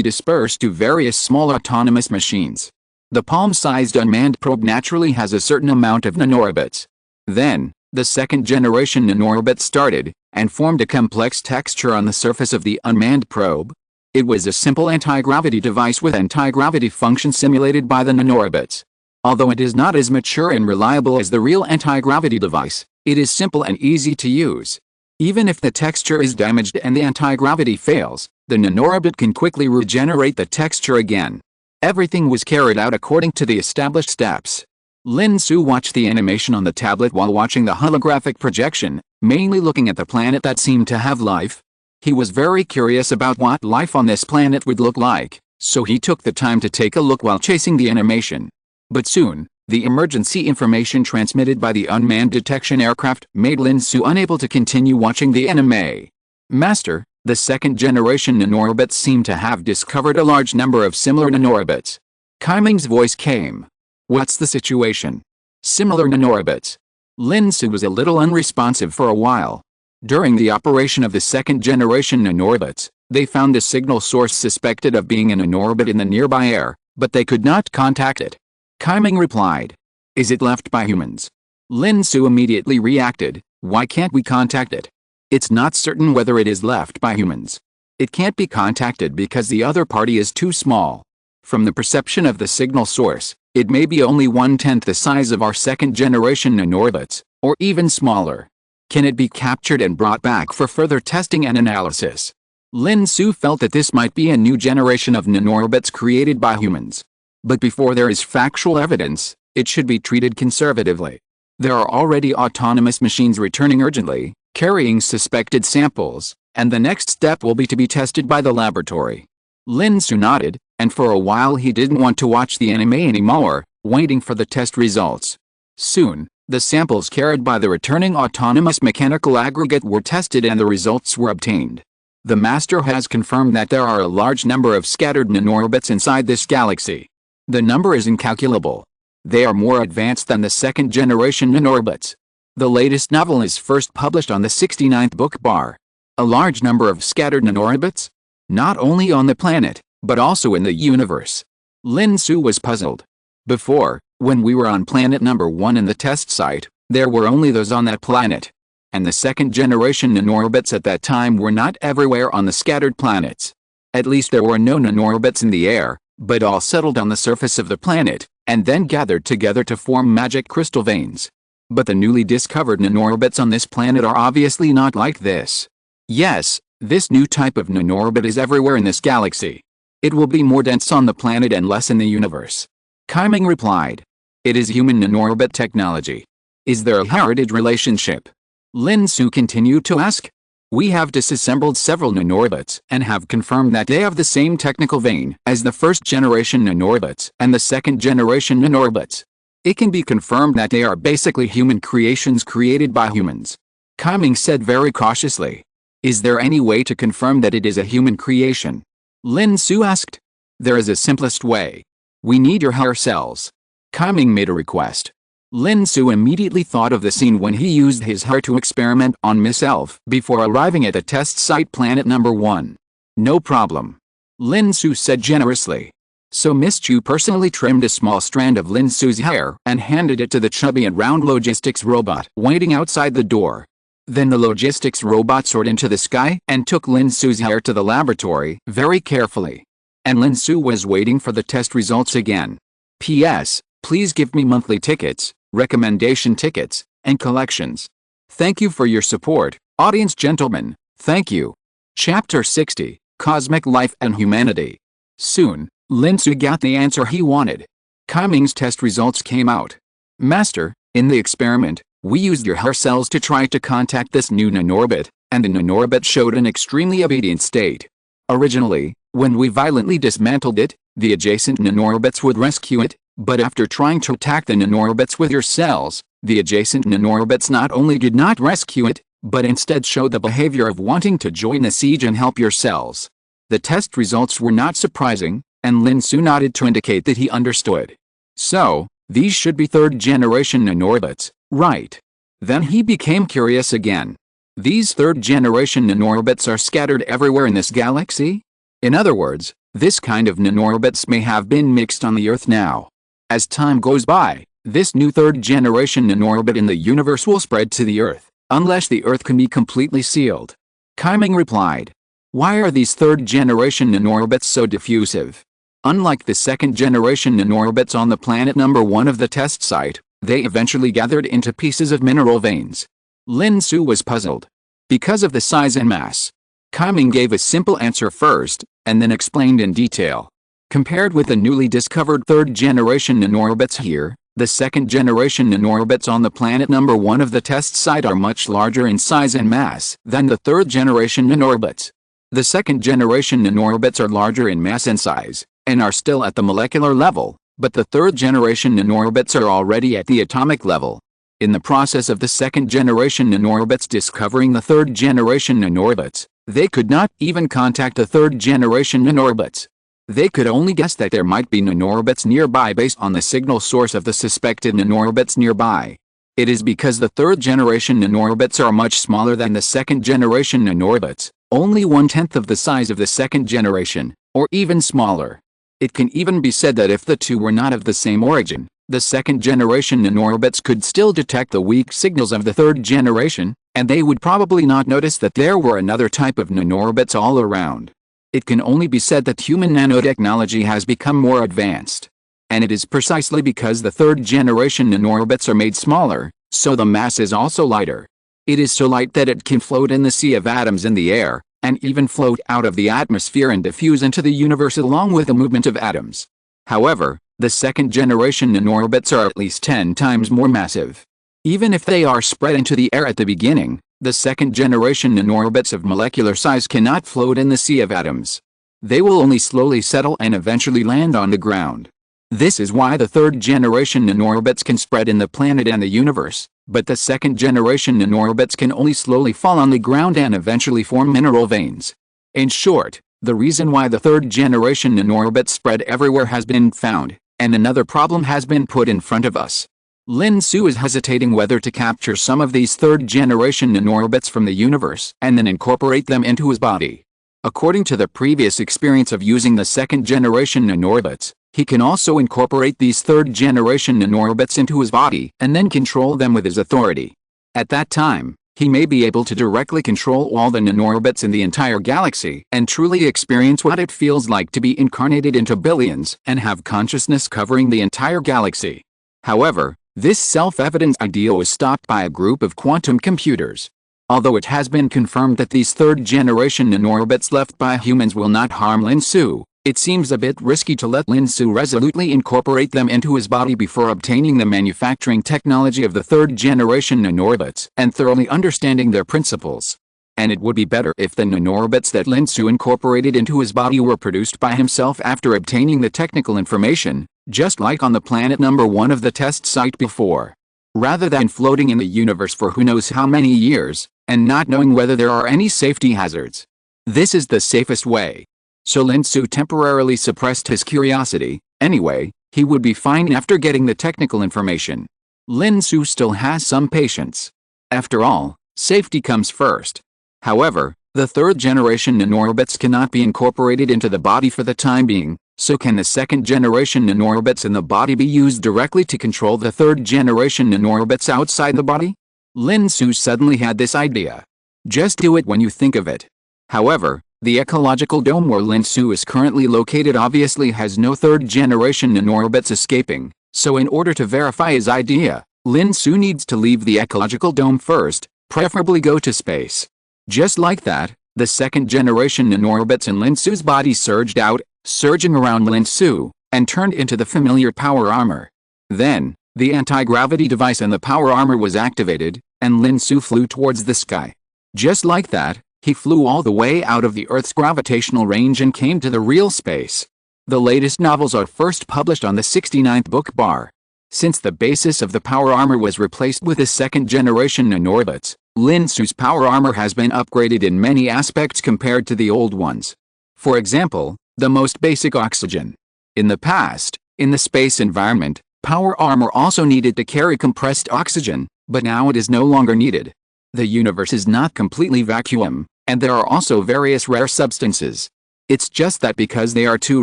dispersed to various small autonomous machines. The palm-sized unmanned probe naturally has a certain amount of nanorobots. Then, the second-generation nanorobot started, and formed a complex texture on the surface of the unmanned probe. It was a simple anti-gravity device with anti-gravity function simulated by the nanorobots. Although it is not as mature and reliable as the real anti-gravity device, it is simple and easy to use. Even if the texture is damaged and the anti-gravity fails, the nanorobot can quickly regenerate the texture again. Everything was carried out according to the established steps. Lin Xu watched the animation on the tablet while watching the holographic projection, mainly looking at the planet that seemed to have life. He was very curious about what life on this planet would look like, so he took the time to take a look while chasing the animation. But soon, the emergency information transmitted by the unmanned detection aircraft made Lin Xu unable to continue watching the anime. Master, the second-generation nanorobots seem to have discovered a large number of similar nanorobots. Kaiming's voice came. What's the situation? Similar nanorobots. Lin Xu was a little unresponsive for a while. During the operation of the second-generation nanorobots, they found the signal source suspected of being a nanorobot in the nearby air, but they could not contact it. Kaiming replied. Is it left by humans? Lin Xu immediately reacted. Why can't we contact it? It's not certain whether it is left by humans. It can't be contacted because the other party is too small. From the perception of the signal source, it may be only 1/10 the size of our second-generation nanorobots, or even smaller. Can it be captured and brought back for further testing and analysis? Lin Xu felt that this might be a new generation of nanorobots created by humans. But before there is factual evidence, it should be treated conservatively. There are already autonomous machines returning urgently, carrying suspected samples, and the next step will be to be tested by the laboratory. Lin Xu nodded, and for a while he didn't want to watch the anime anymore, waiting for the test results. Soon, the samples carried by the returning autonomous mechanical aggregate were tested and the results were obtained. The Master has confirmed that there are a large number of scattered nanorobots inside this galaxy. The number is incalculable. They are more advanced than the second-generation nanorobots. The latest novel is first published on the 69th book bar. A large number of scattered nanorobots? Not only on the planet, but also in the universe. Lin Xu was puzzled. Before, when we were on planet number 1 in the test site, there were only those on that planet. And the second-generation nanorobots at that time were not everywhere on the scattered planets. At least there were no nanorobots in the air, but all settled on the surface of the planet, and then gathered together to form magic crystal veins. But the newly discovered nanorobots on this planet are obviously not like this. Yes, this new type of nanorobot is everywhere in this galaxy. It will be more dense on the planet and less in the universe. Kaiming replied. It is human nanorobot technology. Is there a heritage relationship? Lin Xu continued to ask. We have disassembled several nanorobots and have confirmed that they have the same technical vein as the first-generation nanorobots and the second-generation nanorobots. It can be confirmed that they are basically human creations created by humans. Kaiming said very cautiously. Is there any way to confirm that it is a human creation? Lin Xu asked. There is a simplest way. We need your hair cells. Kaiming made a request. Lin Xu immediately thought of the scene when he used his hair to experiment on Miss Elf before arriving at the test site planet number 1. No problem. Lin Xu said generously. So Miss Qiu personally trimmed a small strand of Lin Xu's hair and handed it to the chubby and round logistics robot waiting outside the door. Then the logistics robot soared into the sky and took Lin Xu's hair to the laboratory very carefully. And Lin Xu was waiting for the test results again. P.S. Please give me monthly tickets, recommendation tickets, and collections. Thank you for your support, audience gentlemen, thank you. Chapter 60, Cosmic Life and Humanity. Soon, Lin Xu got the answer he wanted. Kaiming's test results came out. Master, in the experiment, we used your hair cells to try to contact this new nanorobot, and the nanorocket showed an extremely obedient state. Originally, when we violently dismantled it, the adjacent nanorobots would rescue it, but after trying to attack the nanorobots with your cells, the adjacent nanorobots not only did not rescue it, but instead showed the behavior of wanting to join the siege and help your cells. The test results were not surprising, and Lin Xu nodded to indicate that he understood. So, these should be third-generation nanorobots, right? Then he became curious again. These third-generation nanorobots are scattered everywhere in this galaxy? In other words, this kind of nanorobots may have been mixed on the Earth now. As time goes by, this new third-generation nanorobot in the universe will spread to the Earth, unless the Earth can be completely sealed. Kaiming replied. Why are these third-generation nanorobots so diffusive? Unlike the second-generation nanorobots on the planet number 1 of the test site, they eventually gathered into pieces of mineral veins. Lin Xu was puzzled. Because of the size and mass. Kaiming gave a simple answer first, and then explained in detail. Compared with the newly discovered third-generation nanorobots here, the second-generation nanorobots on the planet number 1 of the test site are much larger in size and mass than the third-generation nanorobots. The second-generation nanorobots are larger in mass and size, and are still at the molecular level, but the third-generation nanorobots are already at the atomic level. In the process of the second-generation nanorobots discovering the third-generation nanorobots, they could not even contact the third-generation nanorobots. They could only guess that there might be nanorobots nearby based on the signal source of the suspected nanorobots nearby. It is because the third-generation nanorobots are much smaller than the second-generation nanorobots, only 1/10 of the size of the second generation, or even smaller. It can even be said that if the two were not of the same origin, the second-generation nanorobots could still detect the weak signals of the third generation, and they would probably not notice that there were another type of nanorobots all around. It can only be said that human nanotechnology has become more advanced. And it is precisely because the third-generation nanorobots are made smaller, so the mass is also lighter. It is so light that it can float in the sea of atoms in the air, and even float out of the atmosphere and diffuse into the universe along with the movement of atoms. However, the second-generation nanorobots are at least 10 times more massive. Even if they are spread into the air at the beginning, the second-generation nanorobots of molecular size cannot float in the sea of atoms. They will only slowly settle and eventually land on the ground. This is why the third-generation nanorobots can spread in the planet and the universe, but the second-generation nanorobots can only slowly fall on the ground and eventually form mineral veins. In short, the reason why the third-generation nanorobots spread everywhere has been found, and another problem has been put in front of us. Lin Xu is hesitating whether to capture some of these third-generation nanorobots from the universe and then incorporate them into his body. According to the previous experience of using the second-generation nanorobots, he can also incorporate these third-generation nanorobots into his body and then control them with his authority. At that time, he may be able to directly control all the nanorobots in the entire galaxy and truly experience what it feels like to be incarnated into billions and have consciousness covering the entire galaxy. However, this self-evident idea was stopped by a group of quantum computers. Although it has been confirmed that these third-generation nanorobots left by humans will not harm Lin Xu, it seems a bit risky to let Lin Xu resolutely incorporate them into his body before obtaining the manufacturing technology of the third-generation nanorobots and thoroughly understanding their principles. And it would be better if the nanorobots that Lin Xu incorporated into his body were produced by himself after obtaining the technical information, just like on the planet number 1 of the test site before. Rather than floating in the universe for who knows how many years, and not knowing whether there are any safety hazards. This is the safest way. So Lin Xu temporarily suppressed his curiosity. Anyway, he would be fine after getting the technical information. Lin Xu still has some patience. After all, safety comes first. However, the third-generation nanorobots cannot be incorporated into the body for the time being, so can the second-generation nanorobots in the body be used directly to control the third-generation nanorobots outside the body? Lin Xu suddenly had this idea. Just do it when you think of it. However, the ecological dome where Lin Xu is currently located obviously has no third-generation nanorobots escaping, so in order to verify his idea, Lin Xu needs to leave the ecological dome first, preferably go to space. Just like that, the second-generation nanorobots in Lin Xu's body surged out, surging around Lin Xu, and turned into the familiar power armor. Then, the anti-gravity device and the power armor was activated, and Lin Xu flew towards the sky. Just like that, he flew all the way out of the Earth's gravitational range and came to the real space. The latest novels are first published on the 69th book bar. Since the basis of the power armor was replaced with a second-generation nanorbits, Lin Xu's power armor has been upgraded in many aspects compared to the old ones. For example, the most basic oxygen. In the past, in the space environment, power armor also needed to carry compressed oxygen, but now it is no longer needed. The universe is not completely vacuum, and there are also various rare substances. It's just that because they are too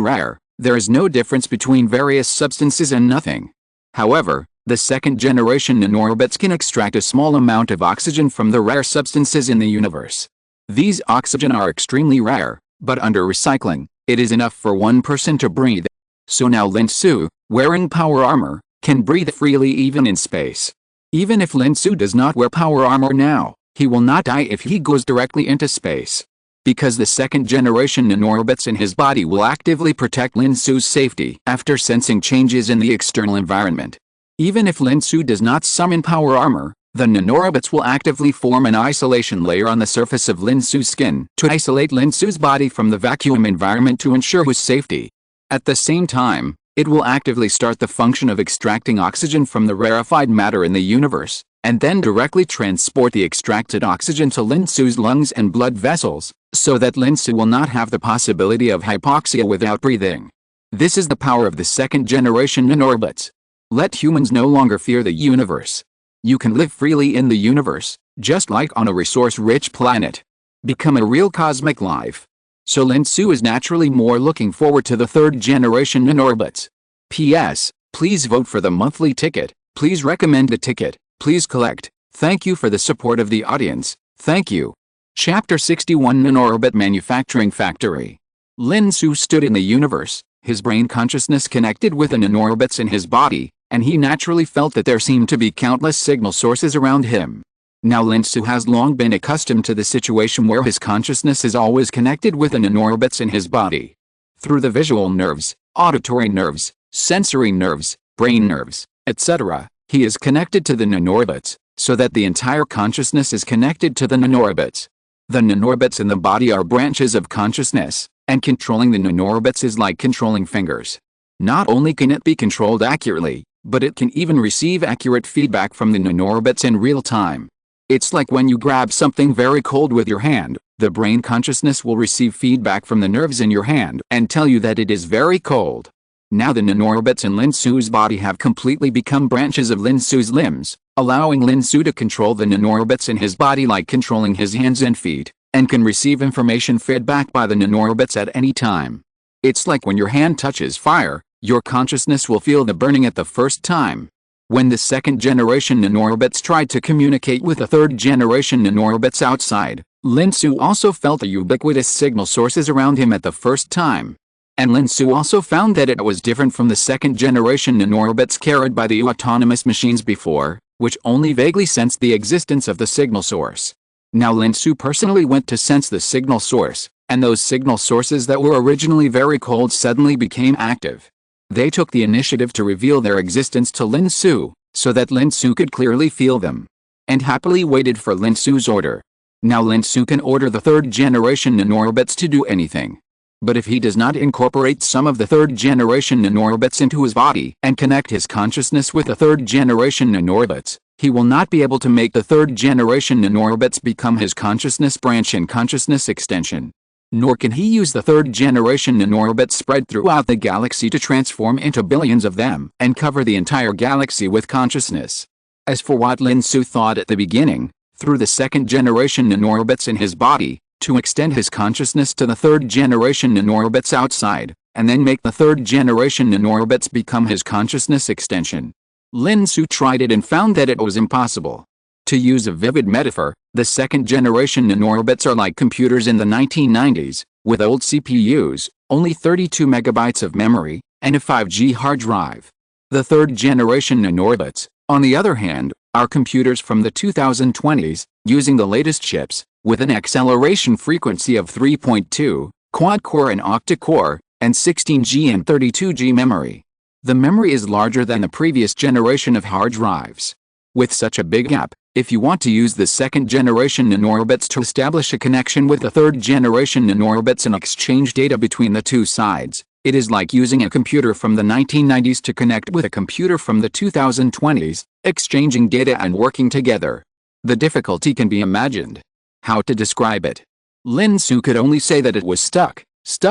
rare, there is no difference between various substances and nothing. However, the second-generation nanorbits can extract a small amount of oxygen from the rare substances in the universe. These oxygen are extremely rare, but under recycling, it is enough for one person to breathe. So now Lin Xu, wearing power armor, can breathe freely even in space. Even if Lin Xu does not wear power armor now, he will not die if he goes directly into space. Because the second-generation nanorbits in his body will actively protect Lin Xu's safety after sensing changes in the external environment. Even if Lin Xu does not summon power armor, the nanorbits will actively form an isolation layer on the surface of Lin Xu's skin to isolate Lin Xu's body from the vacuum environment to ensure his safety. At the same time, it will actively start the function of extracting oxygen from the rarefied matter in the universe, and then directly transport the extracted oxygen to Lin Xu's lungs and blood vessels, so that Lin Xu will not have the possibility of hypoxia without breathing. This is the power of the second-generation nanorbits. Let humans no longer fear the universe. You can live freely in the universe, just like on a resource-rich planet. Become a real cosmic life. So Lin Xu is naturally more looking forward to the third-generation nanorbits. P.S. Please vote for the monthly ticket. Please recommend the ticket. Please collect. Thank you for the support of the audience. Thank you. Chapter 61 Nanororbit Manufacturing Factory. Lin Xu stood in the universe, his brain consciousness connected with the nanorobots in his body, and he naturally felt that there seemed to be countless signal sources around him. Now Lin Xu has long been accustomed to the situation where his consciousness is always connected with the nanorobots in his body. Through the visual nerves, auditory nerves, sensory nerves, brain nerves, etc., he is connected to the nanorobots, so that the entire consciousness is connected to the nanorobots. The nanorobots in the body are branches of consciousness, and controlling the nanorobots is like controlling fingers. Not only can it be controlled accurately, but it can even receive accurate feedback from the nanorobots in real time. It's like when you grab something very cold with your hand, the brain consciousness will receive feedback from the nerves in your hand and tell you that it is very cold. Now the nanorobots in Lin Xu's body have completely become branches of Lin Xu's limbs, allowing Lin Xu to control the nanorobots in his body like controlling his hands and feet, and can receive information fed back by the nanorobots at any time. It's like when your hand touches fire, your consciousness will feel the burning at the first time. When the second-generation nanorobots tried to communicate with the third-generation nanorobots outside, Lin Xu also felt the ubiquitous signal sources around him at the first time. And Lin Xu also found that it was different from the second-generation nanorobots carried by the autonomous machines before, which only vaguely sensed the existence of the signal source. Now Lin Xu personally went to sense the signal source, and those signal sources that were originally very cold suddenly became active. They took the initiative to reveal their existence to Lin Xu, so that Lin Xu could clearly feel them, and happily waited for Lin Xu's order. Now Lin Xu can order the third-generation nanorobots to do anything. But if he does not incorporate some of the third-generation nanorobots into his body and connect his consciousness with the third-generation nanorobots, he will not be able to make the third-generation nanorobots become his consciousness branch and consciousness extension. Nor can he use the third-generation nanorobots spread throughout the galaxy to transform into billions of them and cover the entire galaxy with consciousness. As for what Lin Xu thought at the beginning, through the second-generation nanorobots in his body, to extend his consciousness to the third-generation nanorobots outside, and then make the third-generation nanorobots become his consciousness extension. Lin Xu tried it and found that it was impossible. To use a vivid metaphor, the second-generation nanorobots are like computers in the 1990s, with old CPUs, only 32 megabytes of memory, and a 5G hard drive. The third-generation nanorobots, on the other hand, are computers from the 2020s, using the latest chips, with an acceleration frequency of 3.2, quad-core and octa-core, and 16G and 32G memory. The memory is larger than the previous generation of hard drives. With such a big gap, If you want to use the second-generation nanorobots to establish a connection with the third-generation nanorobots and exchange data between the two sides, it is like using a computer from the 1990s to connect with a computer from the 2020s, exchanging data and working together. The difficulty can be imagined. How to describe it? Lin Xu could only say that it was stuck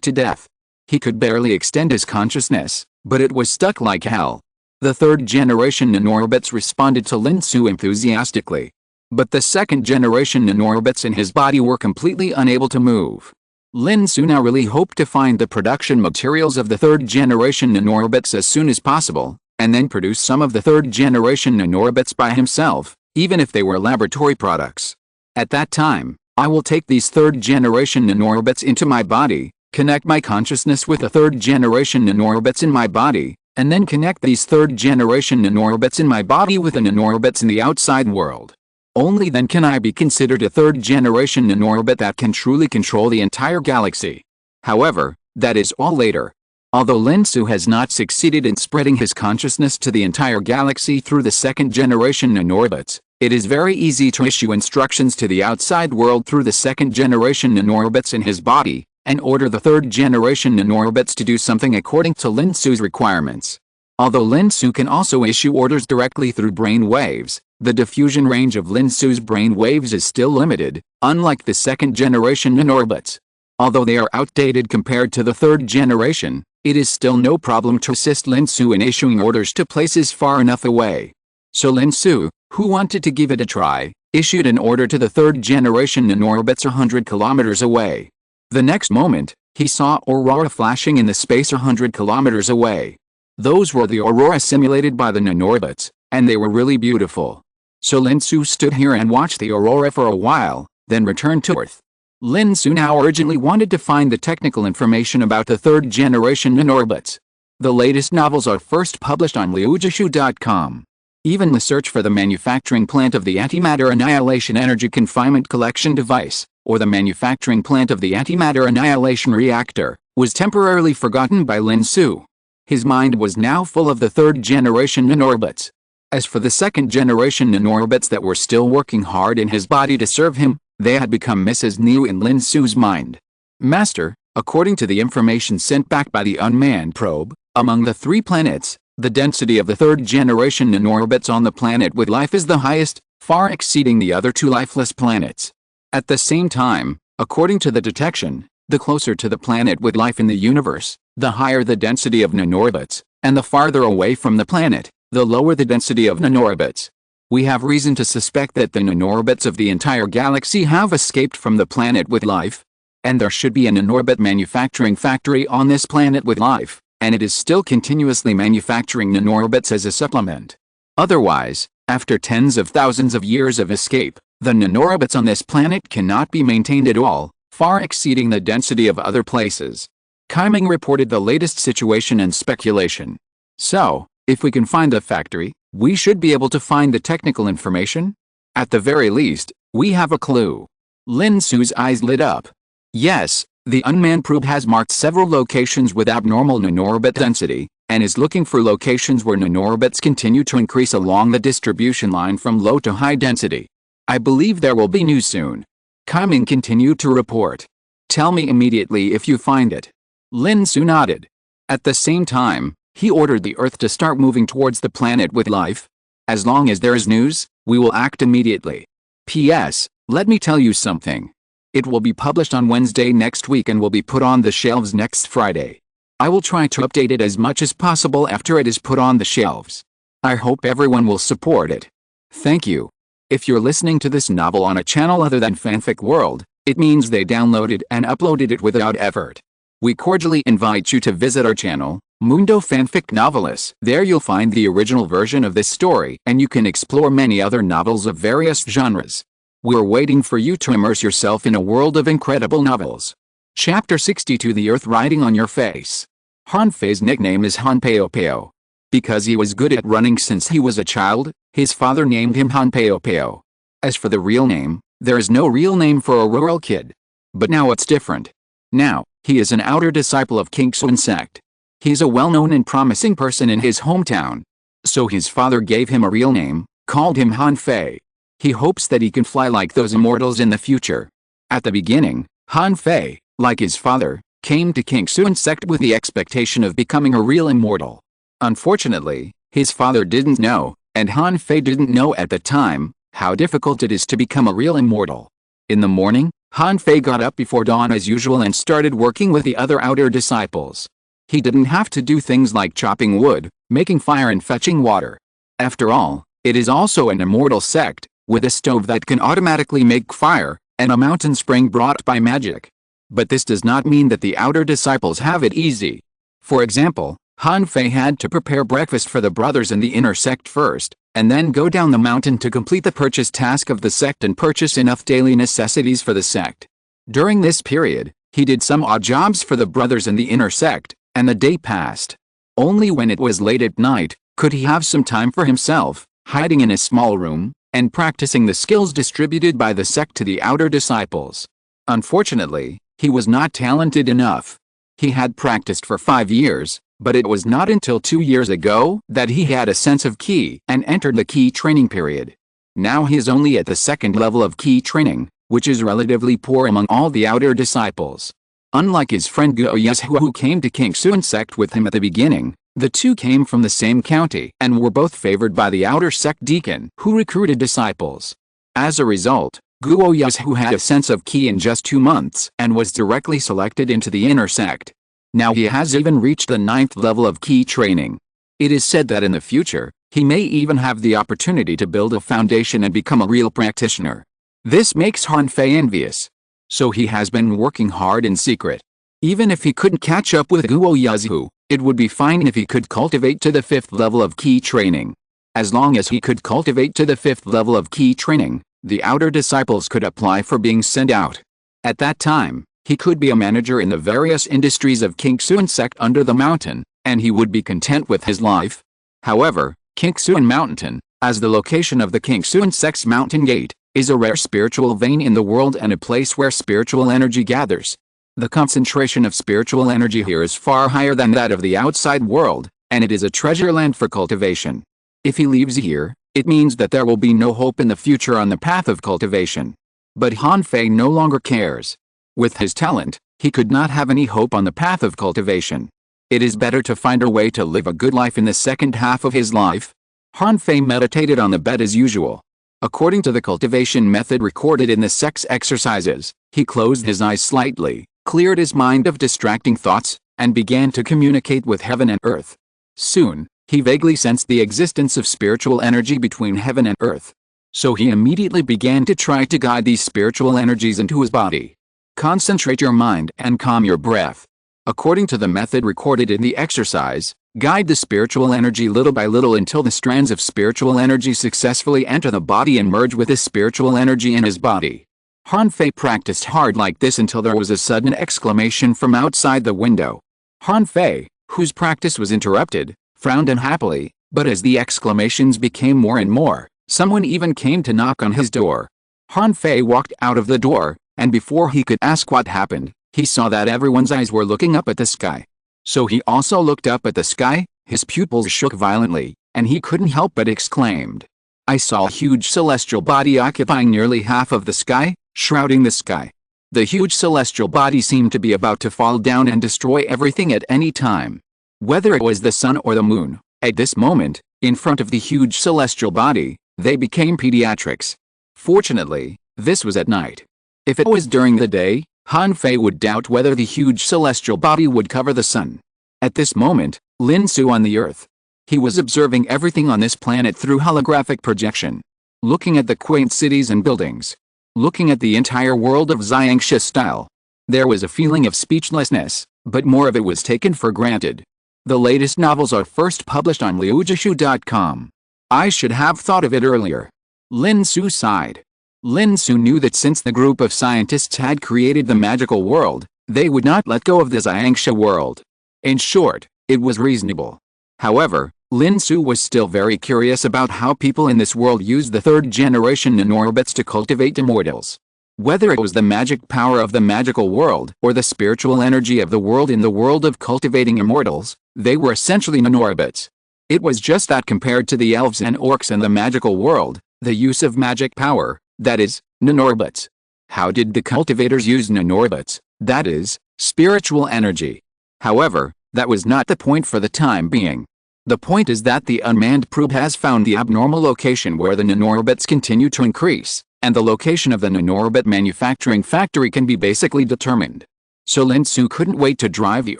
to death. He could barely extend his consciousness, but it was stuck like hell. The third-generation nanorobots responded to Lin Xu enthusiastically. But the second-generation nanorobots in his body were completely unable to move. Lin Xu now really hoped to find the production materials of the third-generation nanorobots as soon as possible, and then produce some of the third-generation nanorobots by himself, even if they were laboratory products. At that time, I will take these third-generation nanorobots into my body, connect my consciousness with the third-generation nanorobots in my body, and then connect these third-generation nanorobots in my body with the nanorobots in the outside world. Only then can I be considered a third-generation nanorobot that can truly control the entire galaxy. However, that is all later. Although Lin Xu has not succeeded in spreading his consciousness to the entire galaxy through the second-generation nanorobots, it is very easy to issue instructions to the outside world through the second-generation nanorobots in his body, and order the third-generation nanorobots to do something according to Lin Xu's requirements. Although Lin Xu can also issue orders directly through brain waves, the diffusion range of Lin Xu's brain waves is still limited, unlike the second-generation nanorobots. Although they are outdated compared to the third generation, it is still no problem to assist Lin Xu in issuing orders to places far enough away. So Lin Xu, who wanted to give it a try, issued an order to the third-generation nanorobots 100 kilometers away. The next moment, he saw aurora flashing in the space 100 kilometers away. Those were the aurora simulated by the nanorobots, and they were really beautiful. So Lin Xu stood here and watched the aurora for a while, then returned to Earth. Lin Xu now urgently wanted to find the technical information about the third-generation nanorobots. The latest novels are first published on liujishu.com. Even the search for the manufacturing plant of the antimatter annihilation energy confinement collection device, or the manufacturing plant of the antimatter annihilation reactor, was temporarily forgotten by Lin Xu. His mind was now full of the third-generation nanorobots. As for the second-generation nanorobots that were still working hard in his body to serve him, they had become Mrs. New in Lin Xu's mind. Master, according to the information sent back by the unmanned probe, among the 3 planets, the density of the third-generation nanorobots on the planet with life is the highest, far exceeding the other 2 lifeless planets. At the same time, according to the detection, the closer to the planet with life in the universe, the higher the density of nanorobots, and the farther away from the planet, the lower the density of nanorobots. We have reason to suspect that the nanorobots of the entire galaxy have escaped from the planet with life. And there should be a nanorobot manufacturing factory on this planet with life, and it is still continuously manufacturing nanorobots as a supplement. Otherwise, after tens of thousands of years of escape, the nanorobots on this planet cannot be maintained at all, far exceeding the density of other places. Kaiming reported the latest situation and speculation. So, if we can find the factory, we should be able to find the technical information? At the very least, we have a clue. Lin Xu's eyes lit up. Yes, the unmanned probe has marked several locations with abnormal nanorobot density, and is looking for locations where nanorobots continue to increase along the distribution line from low to high density. I believe there will be news soon. Kaiming continued to report. Tell me immediately if you find it. Lin Xu nodded. At the same time, he ordered the Earth to start moving towards the planet with life. As long as there is news, we will act immediately. P.S. Let me tell you something. It will be published on Wednesday next week and will be put on the shelves next Friday. I will try to update it as much as possible after it is put on the shelves. I hope everyone will support it. Thank you. If you're listening to this novel on a channel other than Fanfic World, it means they downloaded and uploaded it without effort. We cordially invite you to visit our channel, Mundo Fanfic Novelist. There you'll find the original version of this story and you can explore many other novels of various genres. We're waiting for you to immerse yourself in a world of incredible novels. Chapter 62 The Earth Riding on Your Face. Hanfei's nickname is Hanpeopeo. Because he was good at running since he was a child, his father named him Hanpeopeo. As for the real name, there is no real name for a rural kid. But now it's different. Now, he is an outer disciple of King Sun sect. He's a well-known and promising person in his hometown. So his father gave him a real name, called him Hanfei. He hopes that he can fly like those immortals in the future. At the beginning, Han Fei, like his father, came to King Xuan's sect with the expectation of becoming a real immortal. Unfortunately, his father didn't know, and Han Fei didn't know at the time, how difficult it is to become a real immortal. In the morning, Han Fei got up before dawn as usual and started working with the other outer disciples. He didn't have to do things like chopping wood, making fire and fetching water. After all, it is also an immortal sect, with a stove that can automatically make fire, and a mountain spring brought by magic. But this does not mean that the outer disciples have it easy. For example, Han Fei had to prepare breakfast for the brothers in the inner sect first, and then go down the mountain to complete the purchase task of the sect and purchase enough daily necessities for the sect. During this period, he did some odd jobs for the brothers in the inner sect, and the day passed. Only when it was late at night, could he have some time for himself, hiding in a small room, and practicing the skills distributed by the sect to the outer disciples. Unfortunately, he was not talented enough. He had practiced for 5 years, but it was not until 2 years ago that he had a sense of Qi and entered the Qi training period. Now he is only at the second level of Qi training, which is relatively poor among all the outer disciples. Unlike his friend Guo Yizhu who came to King Xuan's sect with him at the beginning, the two came from the same county and were both favored by the outer sect deacon who recruited disciples. As a result, Guo Yizhu had a sense of Qi in just 2 months and was directly selected into the inner sect. Now he has even reached the 9th level of Qi training. It is said that in the future, he may even have the opportunity to build a foundation and become a real practitioner. This makes Han Fei envious. So he has been working hard in secret. Even if he couldn't catch up with Guo Yizhu, it would be fine if he could cultivate to the 5th level of Qi training. As long as he could cultivate to the 5th level of Qi training, the outer disciples could apply for being sent out. At that time, he could be a manager in the various industries of King Xuan's sect under the mountain, and he would be content with his life. However, King Xuan Mountain, as the location of the King Xuan sect's mountain gate, is a rare spiritual vein in the world and a place where spiritual energy gathers. The concentration of spiritual energy here is far higher than that of the outside world, and it is a treasure land for cultivation. If he leaves here, it means that there will be no hope in the future on the path of cultivation. But Han Fei no longer cares. With his talent, he could not have any hope on the path of cultivation. It is better to find a way to live a good life in the second half of his life. Han Fei meditated on the bed as usual. According to the cultivation method recorded in the sect's exercises, he closed his eyes slightly, cleared his mind of distracting thoughts, and began to communicate with heaven and earth. Soon, he vaguely sensed the existence of spiritual energy between heaven and earth. So he immediately began to try to guide these spiritual energies into his body. Concentrate your mind and calm your breath. According to the method recorded in the exercise, guide the spiritual energy little by little until the strands of spiritual energy successfully enter the body and merge with the spiritual energy in his body. Han Fei practiced hard like this until there was a sudden exclamation from outside the window. Han Fei, whose practice was interrupted, frowned unhappily, but as the exclamations became more and more, someone even came to knock on his door. Han Fei walked out of the door, and before he could ask what happened, he saw that everyone's eyes were looking up at the sky. So he also looked up at the sky, his pupils shook violently, and he couldn't help but exclaimed. I saw a huge celestial body occupying nearly half of the sky, shrouding the sky. The huge celestial body seemed to be about to fall down and destroy everything at any time. Whether it was the sun or the moon, at this moment, in front of the huge celestial body, they became pediatrics. Fortunately, this was at night. If it was during the day, Han Fei would doubt whether the huge celestial body would cover the sun. At this moment, Lin Xu on the Earth. He was observing everything on this planet through holographic projection. Looking at the quaint cities and buildings. Looking at the entire world of Xiangxia style. There was a feeling of speechlessness, but more of it was taken for granted. The latest novels are first published on liujishu.com. I should have thought of it earlier. Lin Xu sighed. Lin Xu knew that since the group of scientists had created the magical world, they would not let go of the Xiangxia world. In short, it was reasonable. However, Lin Xu was still very curious about how people in this world used the third-generation nanorobots to cultivate immortals. Whether it was the magic power of the magical world or the spiritual energy of the world in the world of cultivating immortals, they were essentially nanorobots. It was just that compared to the elves and orcs in the magical world, The use of magic power, that is, nanorbits. How did the cultivators use nanorbits, that is, spiritual energy? However, that was not the point for the time being. The point is that the unmanned probe has found the abnormal location where the nanorbits continue to increase, and the location of the nanororbit manufacturing factory can be basically determined. So Lin Xu couldn't wait to drive the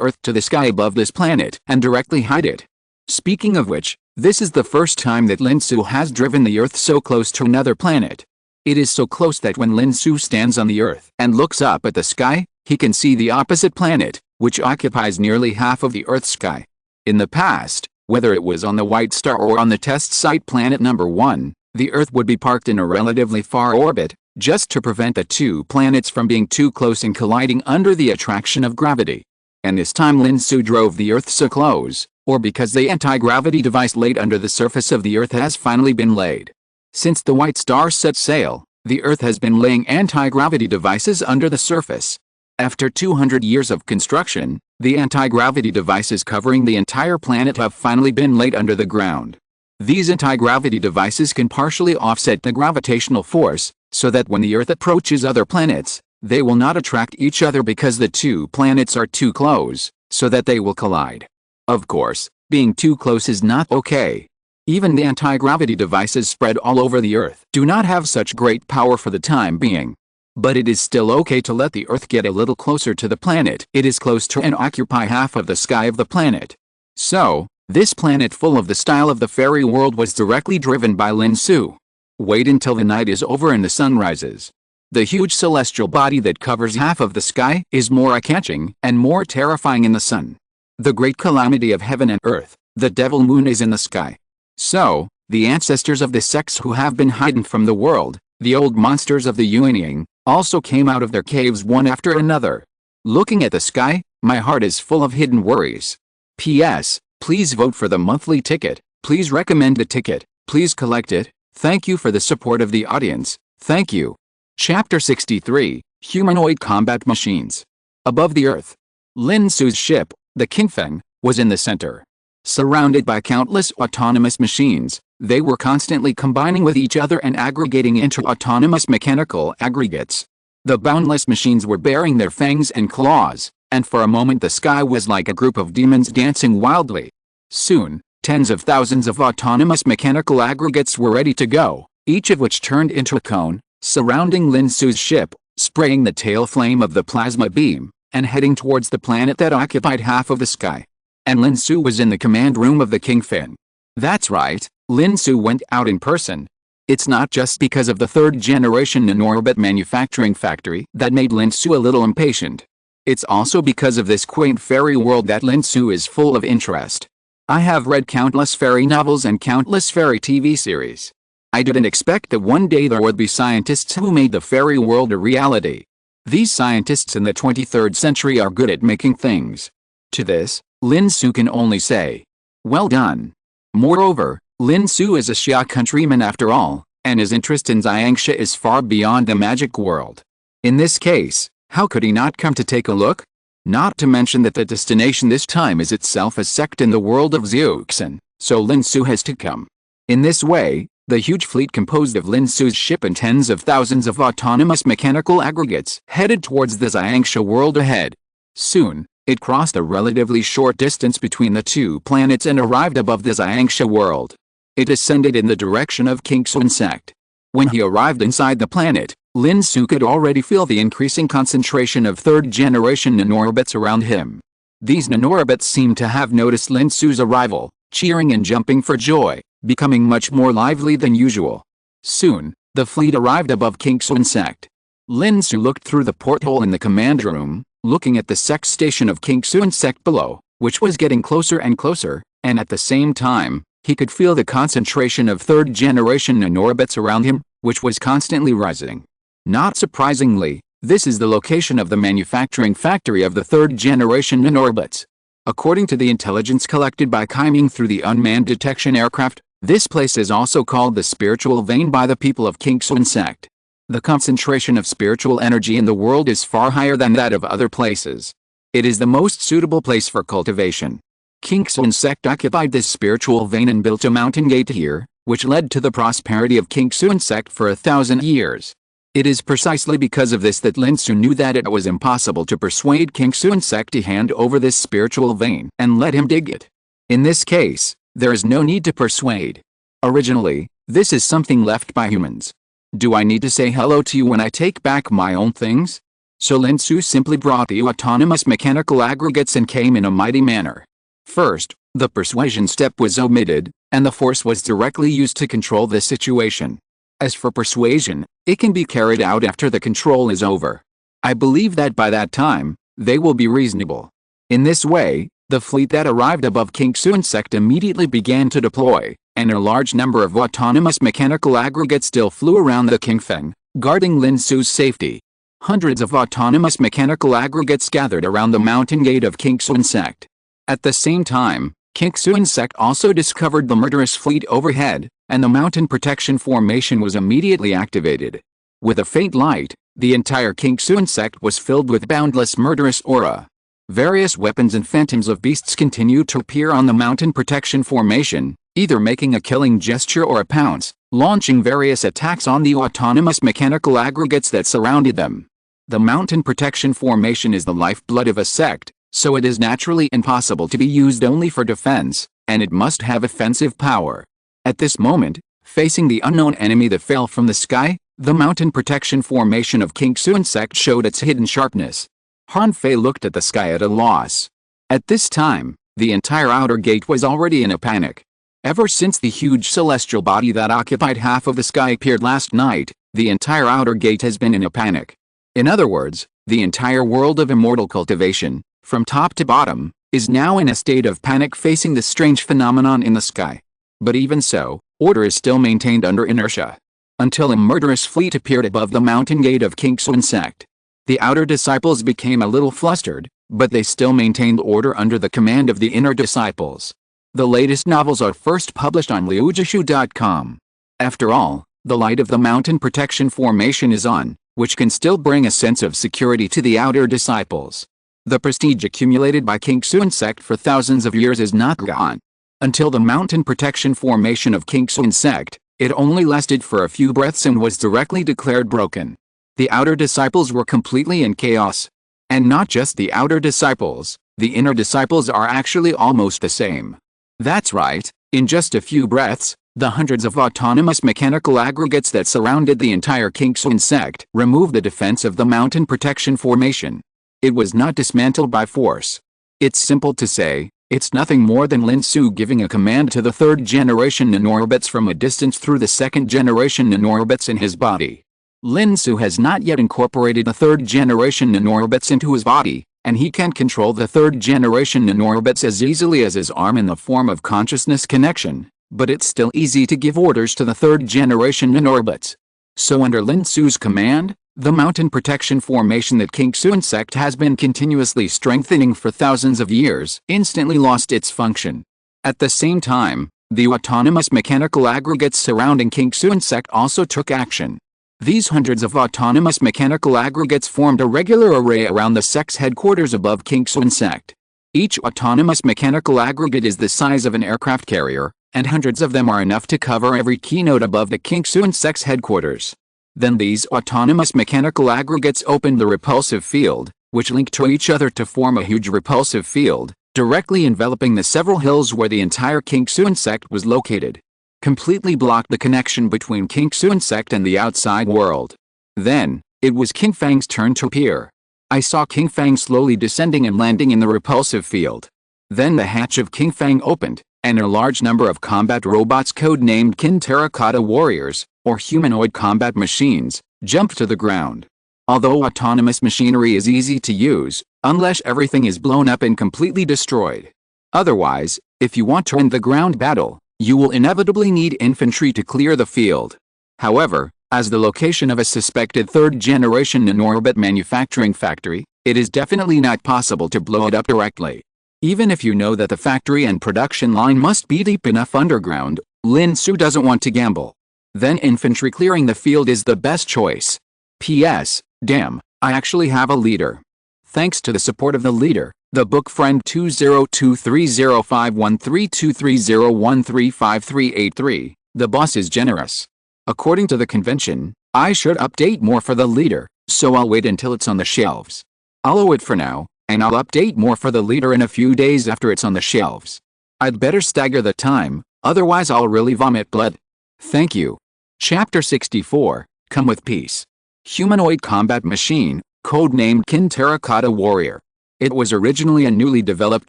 Earth to the sky above this planet and directly hide it. Speaking of which, this is the first time that Lin Xu has driven the Earth so close to another planet. It is so close that when Lin Xu stands on the Earth and looks up at the sky, he can see the opposite planet, which occupies nearly half of the Earth's sky. In the past, whether it was on the White Star or on the test site planet number 1, the Earth would be parked in a relatively far orbit, just to prevent the two planets from being too close and colliding under the attraction of gravity. And this time Lin Xu drove the Earth so close, or because the anti-gravity device laid under the surface of the Earth has finally been laid. Since the White Star set sail, the Earth has been laying anti-gravity devices under the surface. After 200 years of construction, the anti-gravity devices covering the entire planet have finally been laid under the ground. These anti-gravity devices can partially offset the gravitational force, so that when the Earth approaches other planets, they will not attract each other because the two planets are too close, so that they will collide. Of course, being too close is not okay. Even the anti-gravity devices spread all over the Earth do not have such great power for the time being. But it is still okay to let the Earth get a little closer to the planet it is close to and occupy half of the sky of the planet. So, this planet full of the style of the fairy world was directly driven by Lin Xu. Wait until the night is over and the sun rises. The huge celestial body that covers half of the sky is more eye-catching and more terrifying in the sun. The great calamity of heaven and earth, the devil moon, is in the sky. So, the ancestors of the sects who have been hidden from the world, the old monsters of the yearning, also came out of their caves one after another. Looking at the sky, my heart is full of hidden worries. P.S. Please vote for the monthly ticket, please recommend the ticket, please collect it, thank you for the support of the audience, thank you. Chapter 63, Humanoid Combat Machines. Above the Earth. Lin Xu's ship, the Qingfeng, was in the center. Surrounded by countless autonomous machines, they were constantly combining with each other and aggregating into autonomous mechanical aggregates. The boundless machines were baring their fangs and claws, and for a moment the sky was like a group of demons dancing wildly. Soon, tens of thousands of autonomous mechanical aggregates were ready to go, each of which turned into a cone, surrounding Lin Xu's ship, spraying the tail flame of the plasma beam, and heading towards the planet that occupied half of the sky. And Lin Xu was in the command room of the Qingfeng. That's right, Lin Xu went out in person. It's not just because of the third-generation nanororbit manufacturing factory that made Lin Xu a little impatient. It's also because of this quaint fairy world that Lin Xu is full of interest. I have read countless fairy novels and countless fairy TV series. I didn't expect that one day there would be scientists who made the fairy world a reality. These scientists in the 23rd century are good at making things. To this, Lin Xu can only say, well done. Moreover, Lin Xu is a Xia countryman after all, and his interest in Xiangxia is far beyond the magic world. In this case, how could he not come to take a look? Not to mention that the destination this time is itself a sect in the world of Xiuxin, so Lin Xu has to come. In this way, the huge fleet composed of Lin Xu's ship and tens of thousands of autonomous mechanical aggregates headed towards the Xiangxia world ahead. Soon, it crossed a relatively short distance between the two planets and arrived above the Xiangxia world. It ascended in the direction of Qingxun sect. When he arrived inside the planet, Lin Xu could already feel the increasing concentration of third-generation nanorobots around him. These nanorobots seemed to have noticed Lin Xu's arrival, cheering and jumping for joy, becoming much more lively than usual. Soon, the fleet arrived above Qingxun sect. Lin Xu looked through the porthole in the command room, looking at the sect station of Qingxun sect below, which was getting closer and closer, and at the same time, he could feel the concentration of third-generation nanorobots around him, which was constantly rising. Not surprisingly, this is the location of the manufacturing factory of the third-generation nanorobots. According to the intelligence collected by Kaiming through the unmanned detection aircraft, this place is also called the spiritual vein by the people of Qingxun sect. The concentration of spiritual energy in the world is far higher than that of other places. It is the most suitable place for cultivation. Qingxun sect occupied this spiritual vein and built a mountain gate here, which led to the prosperity of King Xu's sect for 1,000 years. It is precisely because of this that Lin Xu knew that it was impossible to persuade King Xu's sect to hand over this spiritual vein and let him dig it. In this case, there is no need to persuade. Originally, this is something left by humans. Do I need to say hello to you when I take back my own things? So Lin Xu simply brought the autonomous mechanical aggregates and came in a mighty manner. First, the persuasion step was omitted, and the force was directly used to control the situation. As for persuasion, it can be carried out after the control is over. I believe that by that time, they will be reasonable. In this way, the fleet that arrived above King Xu's sect immediately began to deploy, and a large number of autonomous mechanical aggregates still flew around the Qingfeng, guarding Lin Xu's safety. Hundreds of autonomous mechanical aggregates gathered around the mountain gate of King Xu's sect. At the same time, King Xu's sect also discovered the murderous fleet overhead, and the mountain protection formation was immediately activated. With a faint light, the entire King Xu's sect was filled with boundless murderous aura. Various weapons and phantoms of beasts continued to appear on the mountain protection formation, either making a killing gesture or a pounce, launching various attacks on the autonomous mechanical aggregates that surrounded them. The mountain protection formation is the lifeblood of a sect, so it is naturally impossible to be used only for defense, and it must have offensive power. At this moment, facing the unknown enemy that fell from the sky, the mountain protection formation of King Xu's sect showed its hidden sharpness. Han Fei looked at the sky at a loss. At this time, the entire outer gate was already in a panic. Ever since the huge celestial body that occupied half of the sky appeared last night, the entire outer gate has been in a panic. In other words, the entire world of immortal cultivation, from top to bottom, is now in a state of panic facing the strange phenomenon in the sky. But even so, order is still maintained under inertia. Until a murderous fleet appeared above the mountain gate of King Xu's sect. The outer disciples became a little flustered, but they still maintained order under the command of the inner disciples. The latest novels are first published on liujishu.com. After all, the light of the mountain protection formation is on, which can still bring a sense of security to the outer disciples. The prestige accumulated by King Xu's sect for thousands of years is not gone. Until the mountain protection formation of King Xu's sect, it only lasted for a few breaths and was directly declared broken. The outer disciples were completely in chaos. And not just the outer disciples, the inner disciples are actually almost the same. That's right, in just a few breaths, the hundreds of autonomous mechanical aggregates that surrounded the entire King Xu's sect removed the defense of the mountain protection formation. It was not dismantled by force. It's simple to say, it's nothing more than Lin Xu giving a command to the third-generation nanorobots from a distance through the second-generation nanorobots in his body. Lin Xu has not yet incorporated the third-generation nanorobots into his body, and he can control the third-generation nanorobots as easily as his arm in the form of consciousness connection, but it's still easy to give orders to the third-generation nanorobots. So under Lin Xu's command, the mountain protection formation that King Xu's sect has been continuously strengthening for thousands of years instantly lost its function. At the same time, the autonomous mechanical aggregates surrounding King Xu's sect also took action. These hundreds of autonomous mechanical aggregates formed a regular array around the sect's headquarters above King Xu's sect. Each autonomous mechanical aggregate is the size of an aircraft carrier, and hundreds of them are enough to cover every keynote above the King Xu's sect's headquarters. Then these autonomous mechanical aggregates opened the repulsive field, which linked to each other to form a huge repulsive field, directly enveloping the several hills where the entire King Xu's sect was located. Completely blocked the connection between King Xu's sect and the outside world. Then, it was King Fang's turn to appear. I saw King Fang slowly descending and landing in the repulsive field. Then the hatch of King Fang opened, and a large number of combat robots codenamed Kin Terracotta Warriors, or humanoid combat machines, jumped to the ground. Although autonomous machinery is easy to use, unless everything is blown up and completely destroyed. Otherwise, if you want to end the ground battle, you will inevitably need infantry to clear the field. However, as the location of a suspected third-generation nanorobot manufacturing factory, it is definitely not possible to blow it up directly. Even if you know that the factory and production line must be deep enough underground, Lin Xu doesn't want to gamble. Then infantry clearing the field is the best choice. P.S. Damn, I actually have a leader. Thanks to the support of the leader, the book friend 20230513230135383, The boss is generous. According to the convention, I should update more for the leader, so I'll wait until it's on the shelves. I'll owe it for now, and I'll update more for the leader in a few days after it's on the shelves. I'd better stagger the time, otherwise I'll really vomit blood. Thank you. Chapter 64, Come with Peace. Humanoid Combat Machine, codenamed Kin Terracotta Warrior. It was originally a newly developed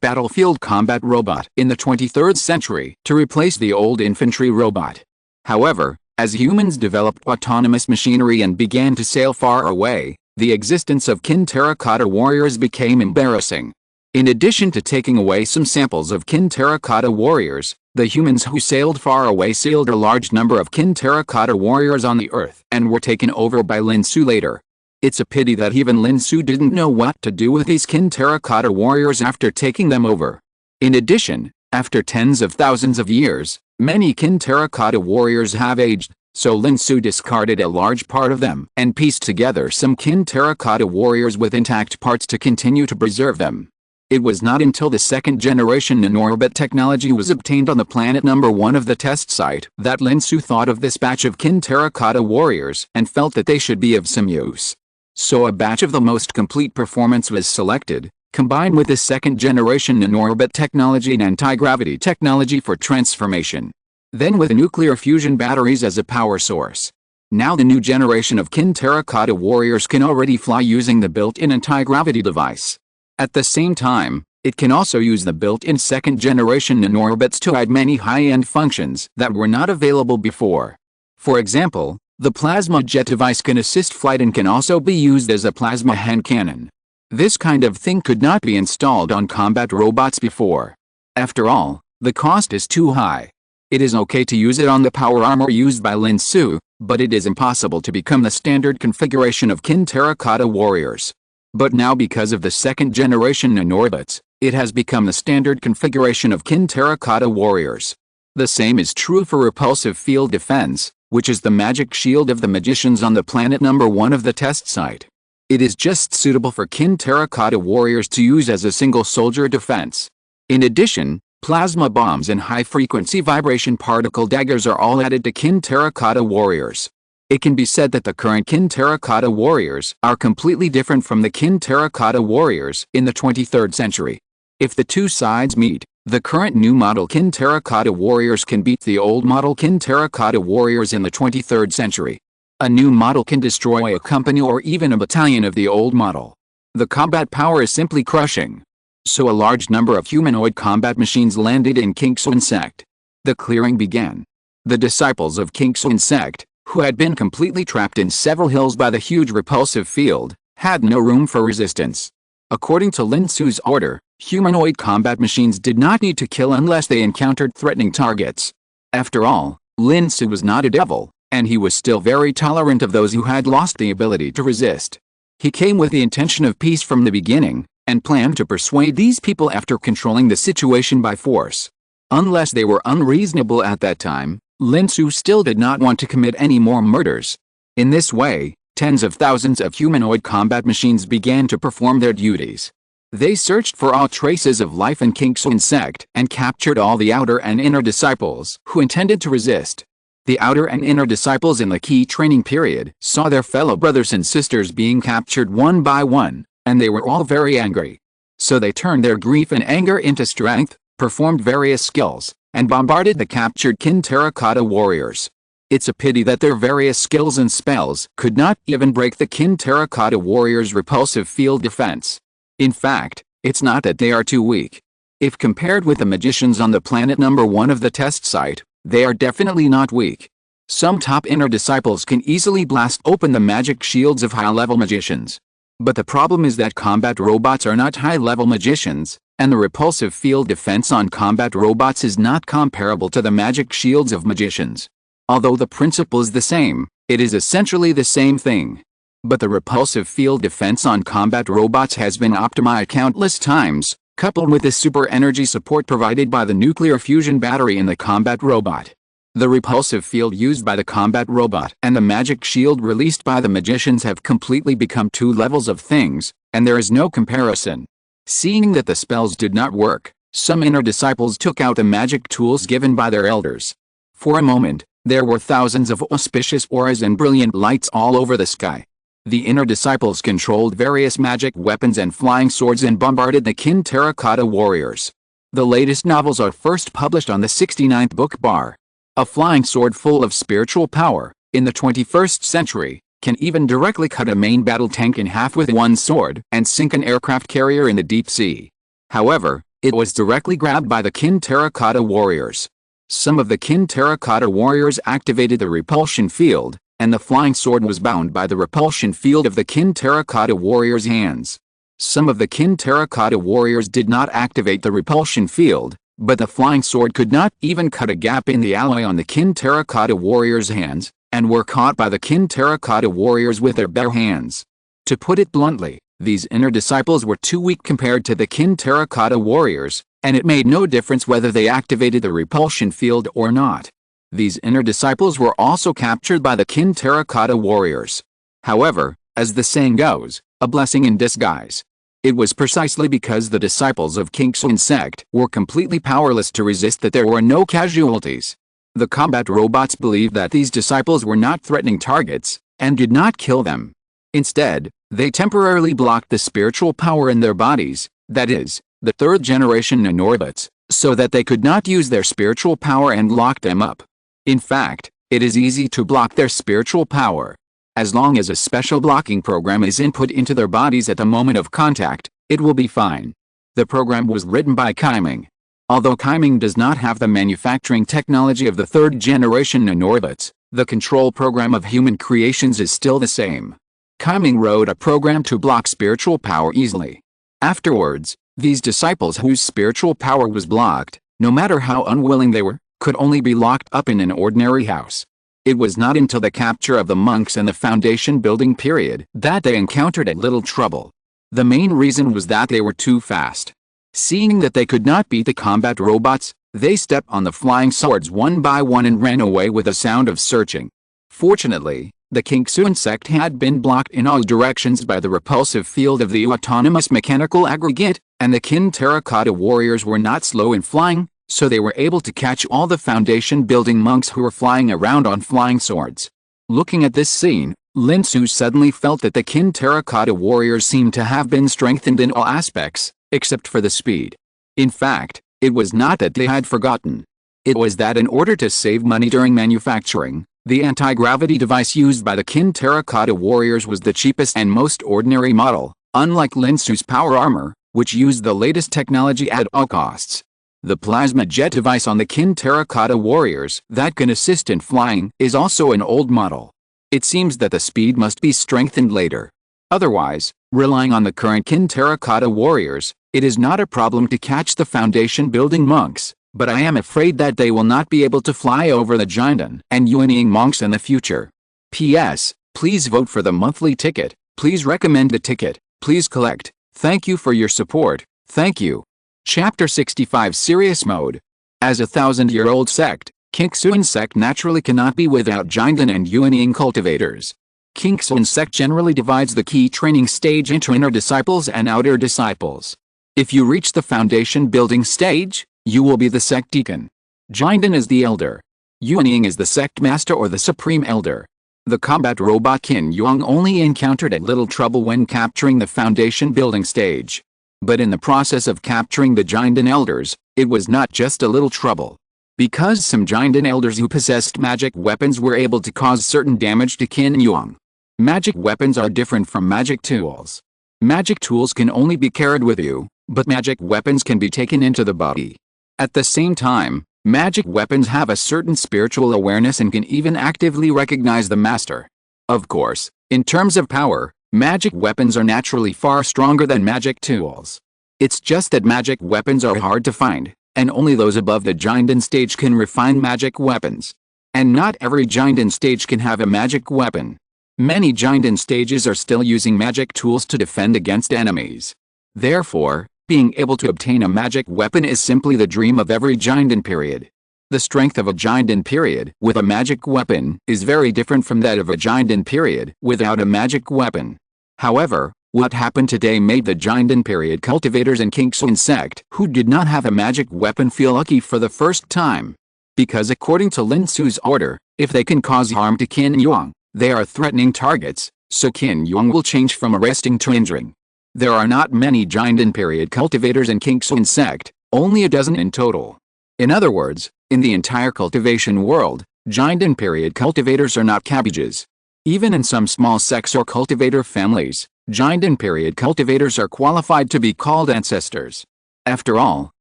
battlefield combat robot in the 23rd century to replace the old infantry robot. However, as humans developed autonomous machinery and began to sail far away, the existence of Kin Terracotta Warriors became embarrassing. In addition to taking away some samples of Kin Terracotta Warriors, the humans who sailed far away sealed a large number of Kin Terracotta Warriors on the Earth and were taken over by Lin Xu later. It's a pity that even Lin Xu didn't know what to do with these Kin Terracotta Warriors after taking them over. In addition, after tens of thousands of years, many Kin Terracotta Warriors have aged, so Lin Xu discarded a large part of them and pieced together some Kin Terracotta Warriors with intact parts to continue to preserve them. It was not until the second generation in-orbit technology was obtained on the planet number 1 of the test site that Lin Xu thought of this batch of Kin Terracotta Warriors and felt that they should be of some use. So a batch of the most complete performance was selected, combined with the second generation in-orbit technology and anti-gravity technology for transformation. Then with nuclear fusion batteries as a power source. Now the new generation of Kin Terracotta Warriors can already fly using the built-in anti-gravity device. At the same time, it can also use the built-in second generation in-orbits to add many high-end functions that were not available before. For example, the plasma jet device can assist flight and can also be used as a plasma hand cannon. This kind of thing could not be installed on combat robots before. After all, the cost is too high. It is okay to use it on the power armor used by Lin Xu, but it is impossible to become the standard configuration of Kin Terracotta Warriors. But now because of the second generation in-orbits, it has become the standard configuration of Kin Terracotta Warriors. The same is true for repulsive field defense, which is the magic shield of the magicians on the planet number 1 of the test site. It is just suitable for Kin Terracotta Warriors to use as a single soldier defense. In addition, plasma bombs and high-frequency vibration particle daggers are all added to Kin Terracotta Warriors. It can be said that the current Kin Terracotta Warriors are completely different from the Kin Terracotta Warriors in the 23rd century. If the two sides meet, the current new model Kin Terracotta Warriors can beat the old model Kin Terracotta Warriors in the 23rd century. A new model can destroy a company or even a battalion of the old model. The combat power is simply crushing. So a large number of humanoid combat machines landed in King Xun sect. The clearing began. The disciples of King Xun sect, who had been completely trapped in several hills by the huge repulsive field, had no room for resistance. According to Lin Xu's order, humanoid combat machines did not need to kill unless they encountered threatening targets. After all, Lin Xu was not a devil, and he was still very tolerant of those who had lost the ability to resist. He came with the intention of peace from the beginning, and planned to persuade these people after controlling the situation by force. Unless they were unreasonable at that time, Lin Xu still did not want to commit any more murders. In this way, tens of thousands of humanoid combat machines began to perform their duties. They searched for all traces of life in King Xun sect and captured all the outer and inner disciples who intended to resist. The outer and inner disciples in the key training period saw their fellow brothers and sisters being captured one by one, and they were all very angry. So they turned their grief and anger into strength, performed various skills, and bombarded the captured Kin Terracotta Warriors. It's a pity that their various skills and spells could not even break the Kin Terracotta Warriors' repulsive field defense. In fact, it's not that they are too weak. If compared with the magicians on the planet number 1 of the test site, they are definitely not weak. Some top inner disciples can easily blast open the magic shields of high-level magicians. But the problem is that combat robots are not high-level magicians, and the repulsive field defense on combat robots is not comparable to the magic shields of magicians. Although the principle is the same, it is essentially the same thing. But the repulsive field defense on combat robots has been optimized countless times, coupled with the super energy support provided by the nuclear fusion battery in the combat robot. The repulsive field used by the combat robot and the magic shield released by the magicians have completely become two levels of things, and there is no comparison. Seeing that the spells did not work, some inner disciples took out the magic tools given by their elders. For a moment, There were thousands of auspicious auras and brilliant lights all over the sky. The inner disciples controlled various magic weapons and flying swords and bombarded the Qin terracotta warriors. The latest novels are first published on the 69th book bar. A flying sword full of spiritual power, in the 21st century, can even directly cut a main battle tank in half with one sword and sink an aircraft carrier in the deep sea. However, it was directly grabbed by the Qin terracotta warriors. Some of the Qin terracotta warriors activated the repulsion field, and the flying sword was bound by the repulsion field of the Qin terracotta warriors' hands. Some of the Qin terracotta warriors did not activate the repulsion field, but the flying sword could not even cut a gap in the alloy on the Qin terracotta warriors' hands, and were caught by the Qin terracotta warriors with their bare hands. To put it bluntly, these inner disciples were too weak compared to the Qin terracotta warriors, and it made no difference whether they activated the repulsion field or not. These inner disciples were also captured by the Qin terracotta warriors. However, as the saying goes, a blessing in disguise. It was precisely because the disciples of Lin Xu's sect were completely powerless to resist that there were no casualties. The combat robots believed that these disciples were not threatening targets, and did not kill them. Instead, they temporarily blocked the spiritual power in their bodies, that is, the third-generation nanorbits, so that they could not use their spiritual power and lock them up. In fact, it is easy to block their spiritual power. As long as a special blocking program is input into their bodies at the moment of contact, it will be fine. The program was written by Taiyin. Although Taiyin does not have the manufacturing technology of the third-generation nanorbits, the control program of human creations is still the same. Taiyin wrote a program to block spiritual power easily. Afterwards, these disciples whose spiritual power was blocked, no matter how unwilling they were, could only be locked up in an ordinary house. It was not until the capture of the monks and the foundation building period that they encountered a little trouble. The main reason was that they were too fast. Seeing that they could not beat the combat robots, they stepped on the flying swords one by one and ran away with a sound of searching. Fortunately, the Lin Xu sect had been blocked in all directions by the repulsive field of the autonomous mechanical aggregate, and the Qin terracotta warriors were not slow in flying, so they were able to catch all the foundation building monks who were flying around on flying swords. Looking at this scene, Lin Xu suddenly felt that the Qin terracotta warriors seemed to have been strengthened in all aspects, except for the speed. In fact, it was not that they had forgotten. It was that in order to save money during manufacturing, the anti-gravity device used by the Qin terracotta warriors was the cheapest and most ordinary model, unlike Lin Xu's power armor, which used the latest technology at all costs. The plasma jet device on the Qin terracotta warriors that can assist in flying is also an old model. It seems that the speed must be strengthened later. Otherwise, relying on the current Qin terracotta warriors, it is not a problem to catch the foundation building monks, but I am afraid that they will not be able to fly over the Jinden and yearning monks in the future. P.S. Please vote for the monthly ticket, please recommend the ticket, please collect. Thank you for your support, thank you. Chapter 65 Serious Mode. As a 1,000-year-old sect, Lin Xu sect naturally cannot be without Jinden and yearning cultivators. Lin Xu sect generally divides the key training stage into inner disciples and outer disciples. If you reach the foundation building stage, you will be the sect deacon. Jinden is the elder. Yearning is the sect master or the supreme elder. The combat robot Qin Yang only encountered a little trouble when capturing the foundation building stage. But in the process of capturing the Jinden elders, it was not just a little trouble. Because some Jinden elders who possessed magic weapons were able to cause certain damage to Qin Yang. Magic weapons are different from magic tools. Magic tools can only be carried with you, but magic weapons can be taken into the body. At the same time, magic weapons have a certain spiritual awareness and can even actively recognize the master. Of course, in terms of power, magic weapons are naturally far stronger than magic tools. It's just that magic weapons are hard to find, and only those above the Jinden stage can refine magic weapons. And not every Jinden stage can have a magic weapon. Many Jinden stages are still using magic tools to defend against enemies. Therefore, being able to obtain a magic weapon is simply the dream of every Jinden period. The strength of a Jinden period with a magic weapon is very different from that of a Jinden period without a magic weapon. However, what happened today made the Jinden period cultivators in Lin Xu sect who did not have a magic weapon feel lucky for the first time. Because according to Lin Xu's order, If they can cause harm to Qin Yuang, they are threatening targets, so Qin Yuang will change from arresting to injuring. There are not many Jinden period cultivators in Qingxun sect, only a dozen in total. In other words, in the entire cultivation world, Jinden period cultivators are not cabbages. Even in some small sects or cultivator families, Jinden period cultivators are qualified to be called ancestors. After all,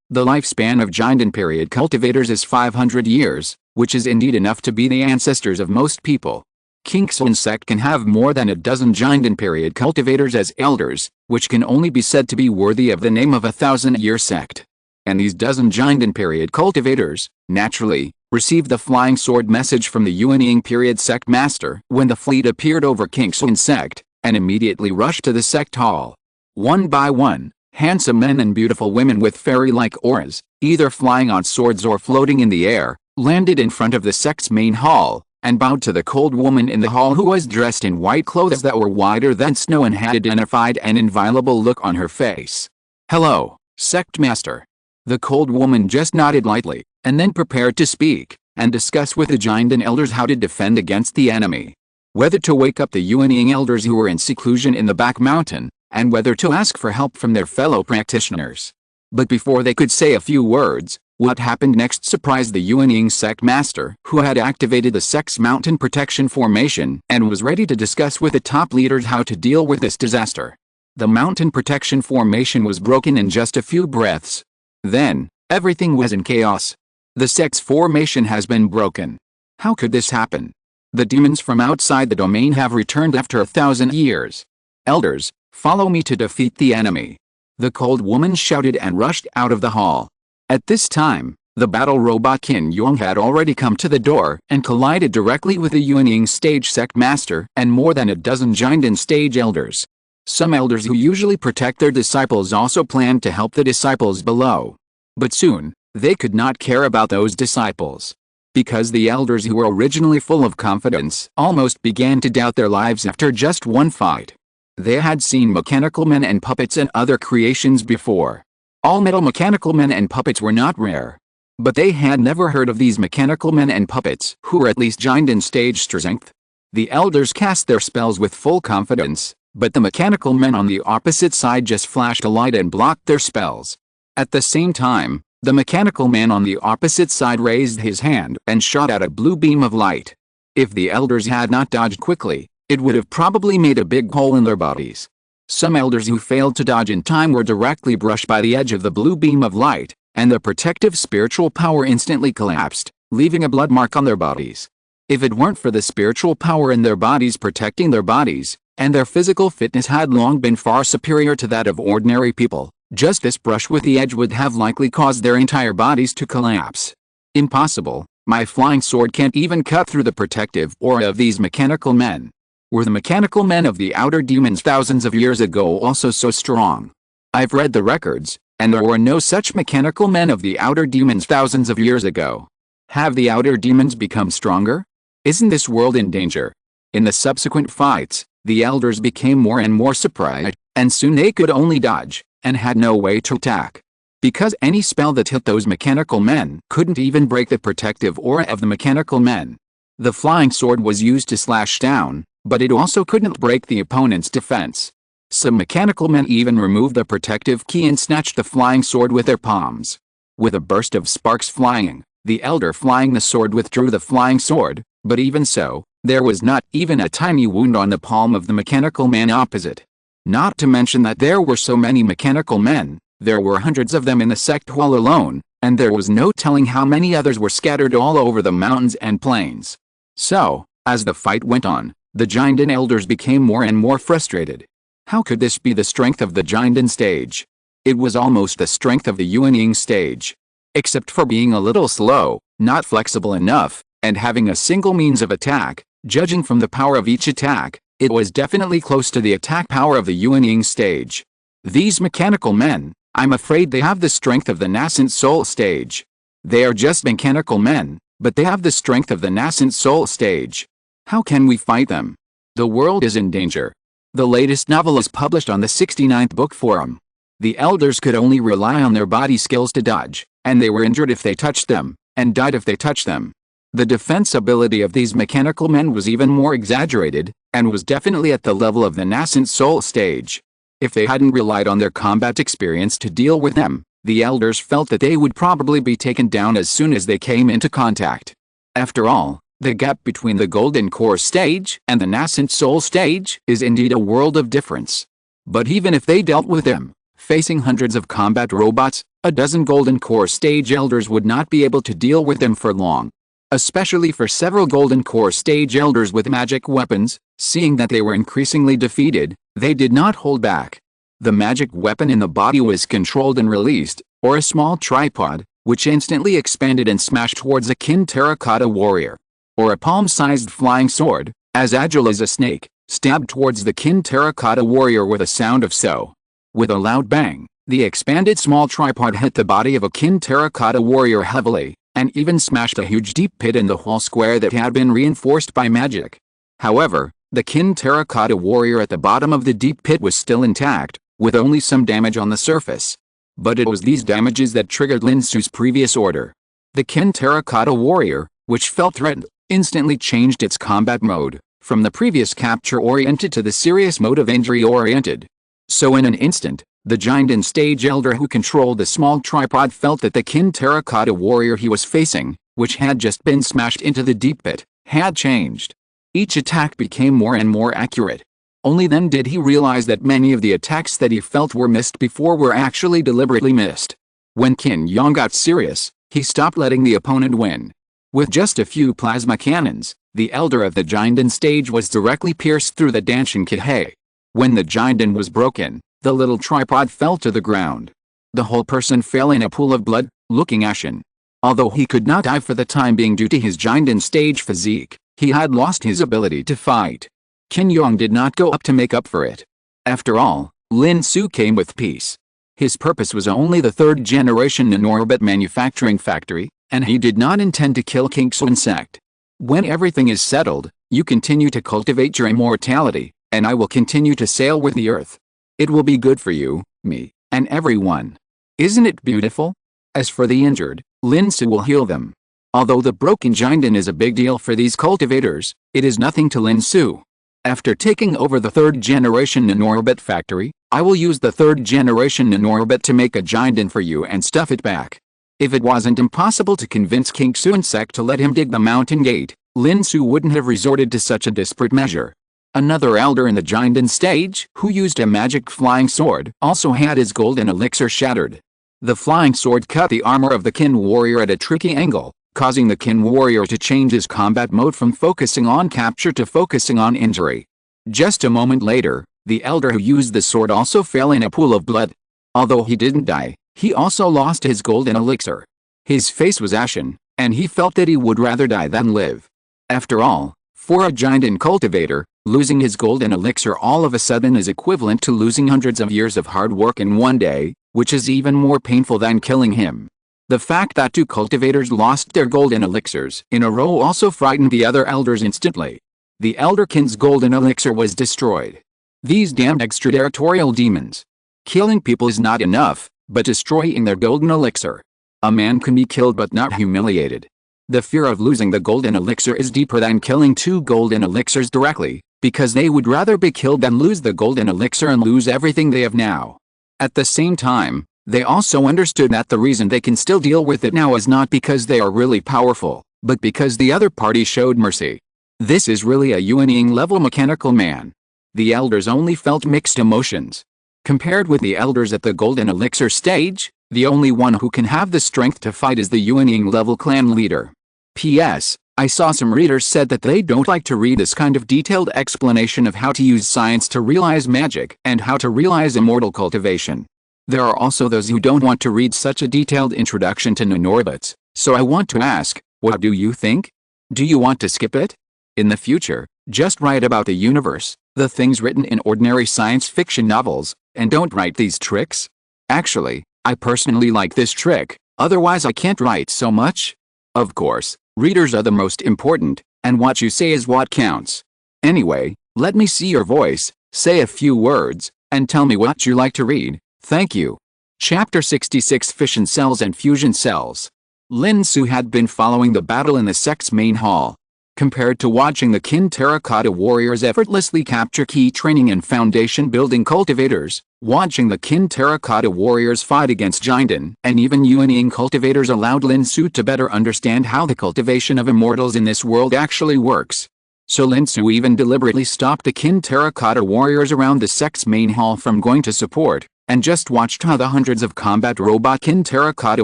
the lifespan of Jinden period cultivators is 500 years, which is indeed enough to be the ancestors of most people. Qingxun sect can have more than a dozen Jinden period cultivators as elders, which can only be said to be worthy of the name of a 1,000-year sect. And these dozen Jinden period cultivators, naturally, received the flying sword message from the yearning period sect master when the fleet appeared over Qingxun sect, and immediately rushed to the sect hall. One by one, handsome men and beautiful women with fairy-like auras, either flying on swords or floating in the air, landed in front of the sect's main hall, and bowed to the cold woman in the hall who was dressed in white clothes that were whiter than snow and had a dignified and inviolable look on her face. "Hello, sect master." The cold woman just nodded lightly, and then prepared to speak, and discuss with the Jinden elders how to defend against the enemy. Whether to wake up the yearning elders who were in seclusion in the back mountain, and whether to ask for help from their fellow practitioners. But before they could say a few words, what happened next surprised the yearning sect master, who had activated the sect's mountain protection formation and was ready to discuss with the top leaders how to deal with this disaster. The mountain protection formation was broken in just a few breaths. Then, everything was in chaos. The sect's formation has been broken. How could this happen? The demons from outside the domain have returned after 1,000 years. Elders, follow me to defeat the enemy. The cold woman shouted and rushed out of the hall. At this time, the battle robot Qin Yuang had already come to the door and collided directly with the yearning stage sect master and more than a dozen Jinden stage elders. Some elders who usually protect their disciples also planned to help the disciples below. But soon, they could not care about those disciples. Because the elders who were originally full of confidence almost began to doubt their lives after just one fight. They had seen mechanical men and puppets and other creations before. All metal mechanical men and puppets were not rare. But they had never heard of these mechanical men and puppets who were at least Jinden stage strength. The elders cast their spells with full confidence, but the mechanical men on the opposite side just flashed a light and blocked their spells. At the same time, the mechanical man on the opposite side raised his hand and shot out a blue beam of light. If the elders had not dodged quickly, it would have probably made a big hole in their bodies. Some elders who failed to dodge in time were directly brushed by the edge of the blue beam of light, and their protective spiritual power instantly collapsed, leaving a blood mark on their bodies. If it weren't for the spiritual power in their bodies protecting their bodies, and their physical fitness had long been far superior to that of ordinary people, just this brush with the edge would have likely caused their entire bodies to collapse. Impossible, my flying sword can't even cut through the protective aura of these mechanical men. Were the mechanical men of the outer demons thousands of years ago also so strong? I've read the records, and there were no such mechanical men of the outer demons thousands of years ago. Have the outer demons become stronger? Isn't this world in danger? In the subsequent fights, the elders became more and more surprised, and soon they could only dodge, and had no way to attack. Because any spell that hit those mechanical men couldn't even break the protective aura of the mechanical men. The flying sword was used to slash down, but it also couldn't break the opponent's defense. Some mechanical men even removed the protective key and snatched the flying sword with their palms. With a burst of sparks flying, the elder flying the sword withdrew the flying sword, but even so, there was not even a tiny wound on the palm of the mechanical man opposite. Not to mention that there were so many mechanical men, there were hundreds of them in the sect hall alone, and there was no telling how many others were scattered all over the mountains and plains. So, as the fight went on, the Jinden elders became more and more frustrated. How could this be the strength of the Jinden stage? It was almost the strength of the yearning stage. Except for being a little slow, not flexible enough, and having a single means of attack, judging from the power of each attack, it was definitely close to the attack power of the yearning stage. These mechanical men, I'm afraid they have the strength of the nascent soul stage. They are just mechanical men, but they have the strength of the nascent soul stage. How can we fight them? The world is in danger. The latest novel is published on the 69th book forum. The elders could only rely on their body skills to dodge, and they were injured if they touched them, and died if they touched them. The defense ability of these mechanical men was even more exaggerated, and was definitely at the level of the nascent soul stage. If they hadn't relied on their combat experience to deal with them, the elders felt that they would probably be taken down as soon as they came into contact. After all, the gap between the golden core stage and the nascent soul stage is indeed a world of difference. But even if they dealt with them, facing hundreds of combat robots, a dozen golden core stage elders would not be able to deal with them for long. Especially for several golden core stage elders with magic weapons, seeing that they were increasingly defeated, they did not hold back. The magic weapon in the body was controlled and released, or a small tripod, which instantly expanded and smashed towards a kin terracotta warrior. Or a palm-sized flying sword, as agile as a snake, stabbed towards the kin terracotta warrior with a sound of so. With a loud bang, the expanded small tripod hit the body of a kin terracotta warrior heavily, and even smashed a huge deep pit in the whole square that had been reinforced by magic. However, the kin terracotta warrior at the bottom of the deep pit was still intact, with only some damage on the surface. But it was these damages that triggered Lin Xu's previous order. The kin terracotta warrior, which felt threatened, instantly changed its combat mode, from the previous capture-oriented to the serious mode of injury-oriented. So in an instant, the giant and stage elder who controlled the small tripod felt that the kin terracotta warrior he was facing, which had just been smashed into the deep pit, had changed. Each attack became more and more accurate. Only then did he realize that many of the attacks that he felt were missed before were actually deliberately missed. When Qin Yang got serious, he stopped letting the opponent win. With just a few plasma cannons, the elder of the Jinden stage was directly pierced through the Danshin Kihei. When the Jinden was broken, the little tripod fell to the ground. The whole person fell in a pool of blood, looking ashen. Although he could not die for the time being due to his Jinden stage physique, he had lost his ability to fight. Qin Yang did not go up to make up for it. After all, Lin Xu came with peace. His purpose was only the third-generation nanorocket manufacturing factory, and he did not intend to kill King Xu insect. When everything is settled, you continue to cultivate your immortality, and I will continue to sail with the earth. It will be good for you, me, and everyone. Isn't it beautiful? As for the injured, Lin Xu will heal them. Although the broken Jinden is a big deal for these cultivators, it is nothing to Lin Xu. After taking over the third-generation nanorocket factory, I will use the third-generation nanorocket to make a Jinden for you and stuff it back. If it wasn't impossible to convince King Xu insect to let him dig the mountain gate, Lin Xu wouldn't have resorted to such a desperate measure. Another elder in the Jinden stage, who used a magic flying sword, also had his golden elixir shattered. The flying sword cut the armor of the Qin warrior at a tricky angle, causing the Qin warrior to change his combat mode from focusing on capture to focusing on injury. Just a moment later, the elder who used the sword also fell in a pool of blood. Although he didn't die, he also lost his golden elixir. His face was ashen, and he felt that he would rather die than live. After all, for a Jinden cultivator, losing his golden elixir all of a sudden is equivalent to losing hundreds of years of hard work in one day, which is even more painful than killing him. The fact that two cultivators lost their golden elixirs in a row also frightened the other elders instantly. The elder Qin's golden elixir was destroyed. These damned extraterritorial demons. Killing people is not enough, but destroying their golden elixir. A man can be killed but not humiliated. The fear of losing the golden elixir is deeper than killing two golden elixirs directly, because they would rather be killed than lose the golden elixir and lose everything they have now. At the same time, they also understood that the reason they can still deal with it now is not because they are really powerful, but because the other party showed mercy. This is really a yearning level mechanical man. The elders only felt mixed emotions. Compared with the elders at the golden elixir stage, the only one who can have the strength to fight is the yearning level clan leader. P.S. I saw some readers said that they don't like to read this kind of detailed explanation of how to use science to realize magic and how to realize immortal cultivation. There are also those who don't want to read such a detailed introduction to nanorobots, so I want to ask, what do you think? Do you want to skip it? In the future, just write about the universe, the things written in ordinary science fiction novels, and don't write these tricks. Actually, I personally like this trick, otherwise I can't write so much. Of course, readers are the most important, and what you say is what counts. Anyway, let me see your voice, say a few words, and tell me what you like to read. Thank you. Chapter 66 Fission Cells and Fusion Cells. Lin Xu had been following the battle in the sect's main hall. Compared to watching the Qin Terracotta warriors effortlessly capture key training and foundation-building cultivators, watching the Qin Terracotta warriors fight against Jinden and even yearning cultivators allowed Lin Xu to better understand how the cultivation of immortals in this world actually works. So Lin Xu even deliberately stopped the Qin Terracotta warriors around the sect's main hall from going to support, and just watched how the hundreds of combat robot Qin Terracotta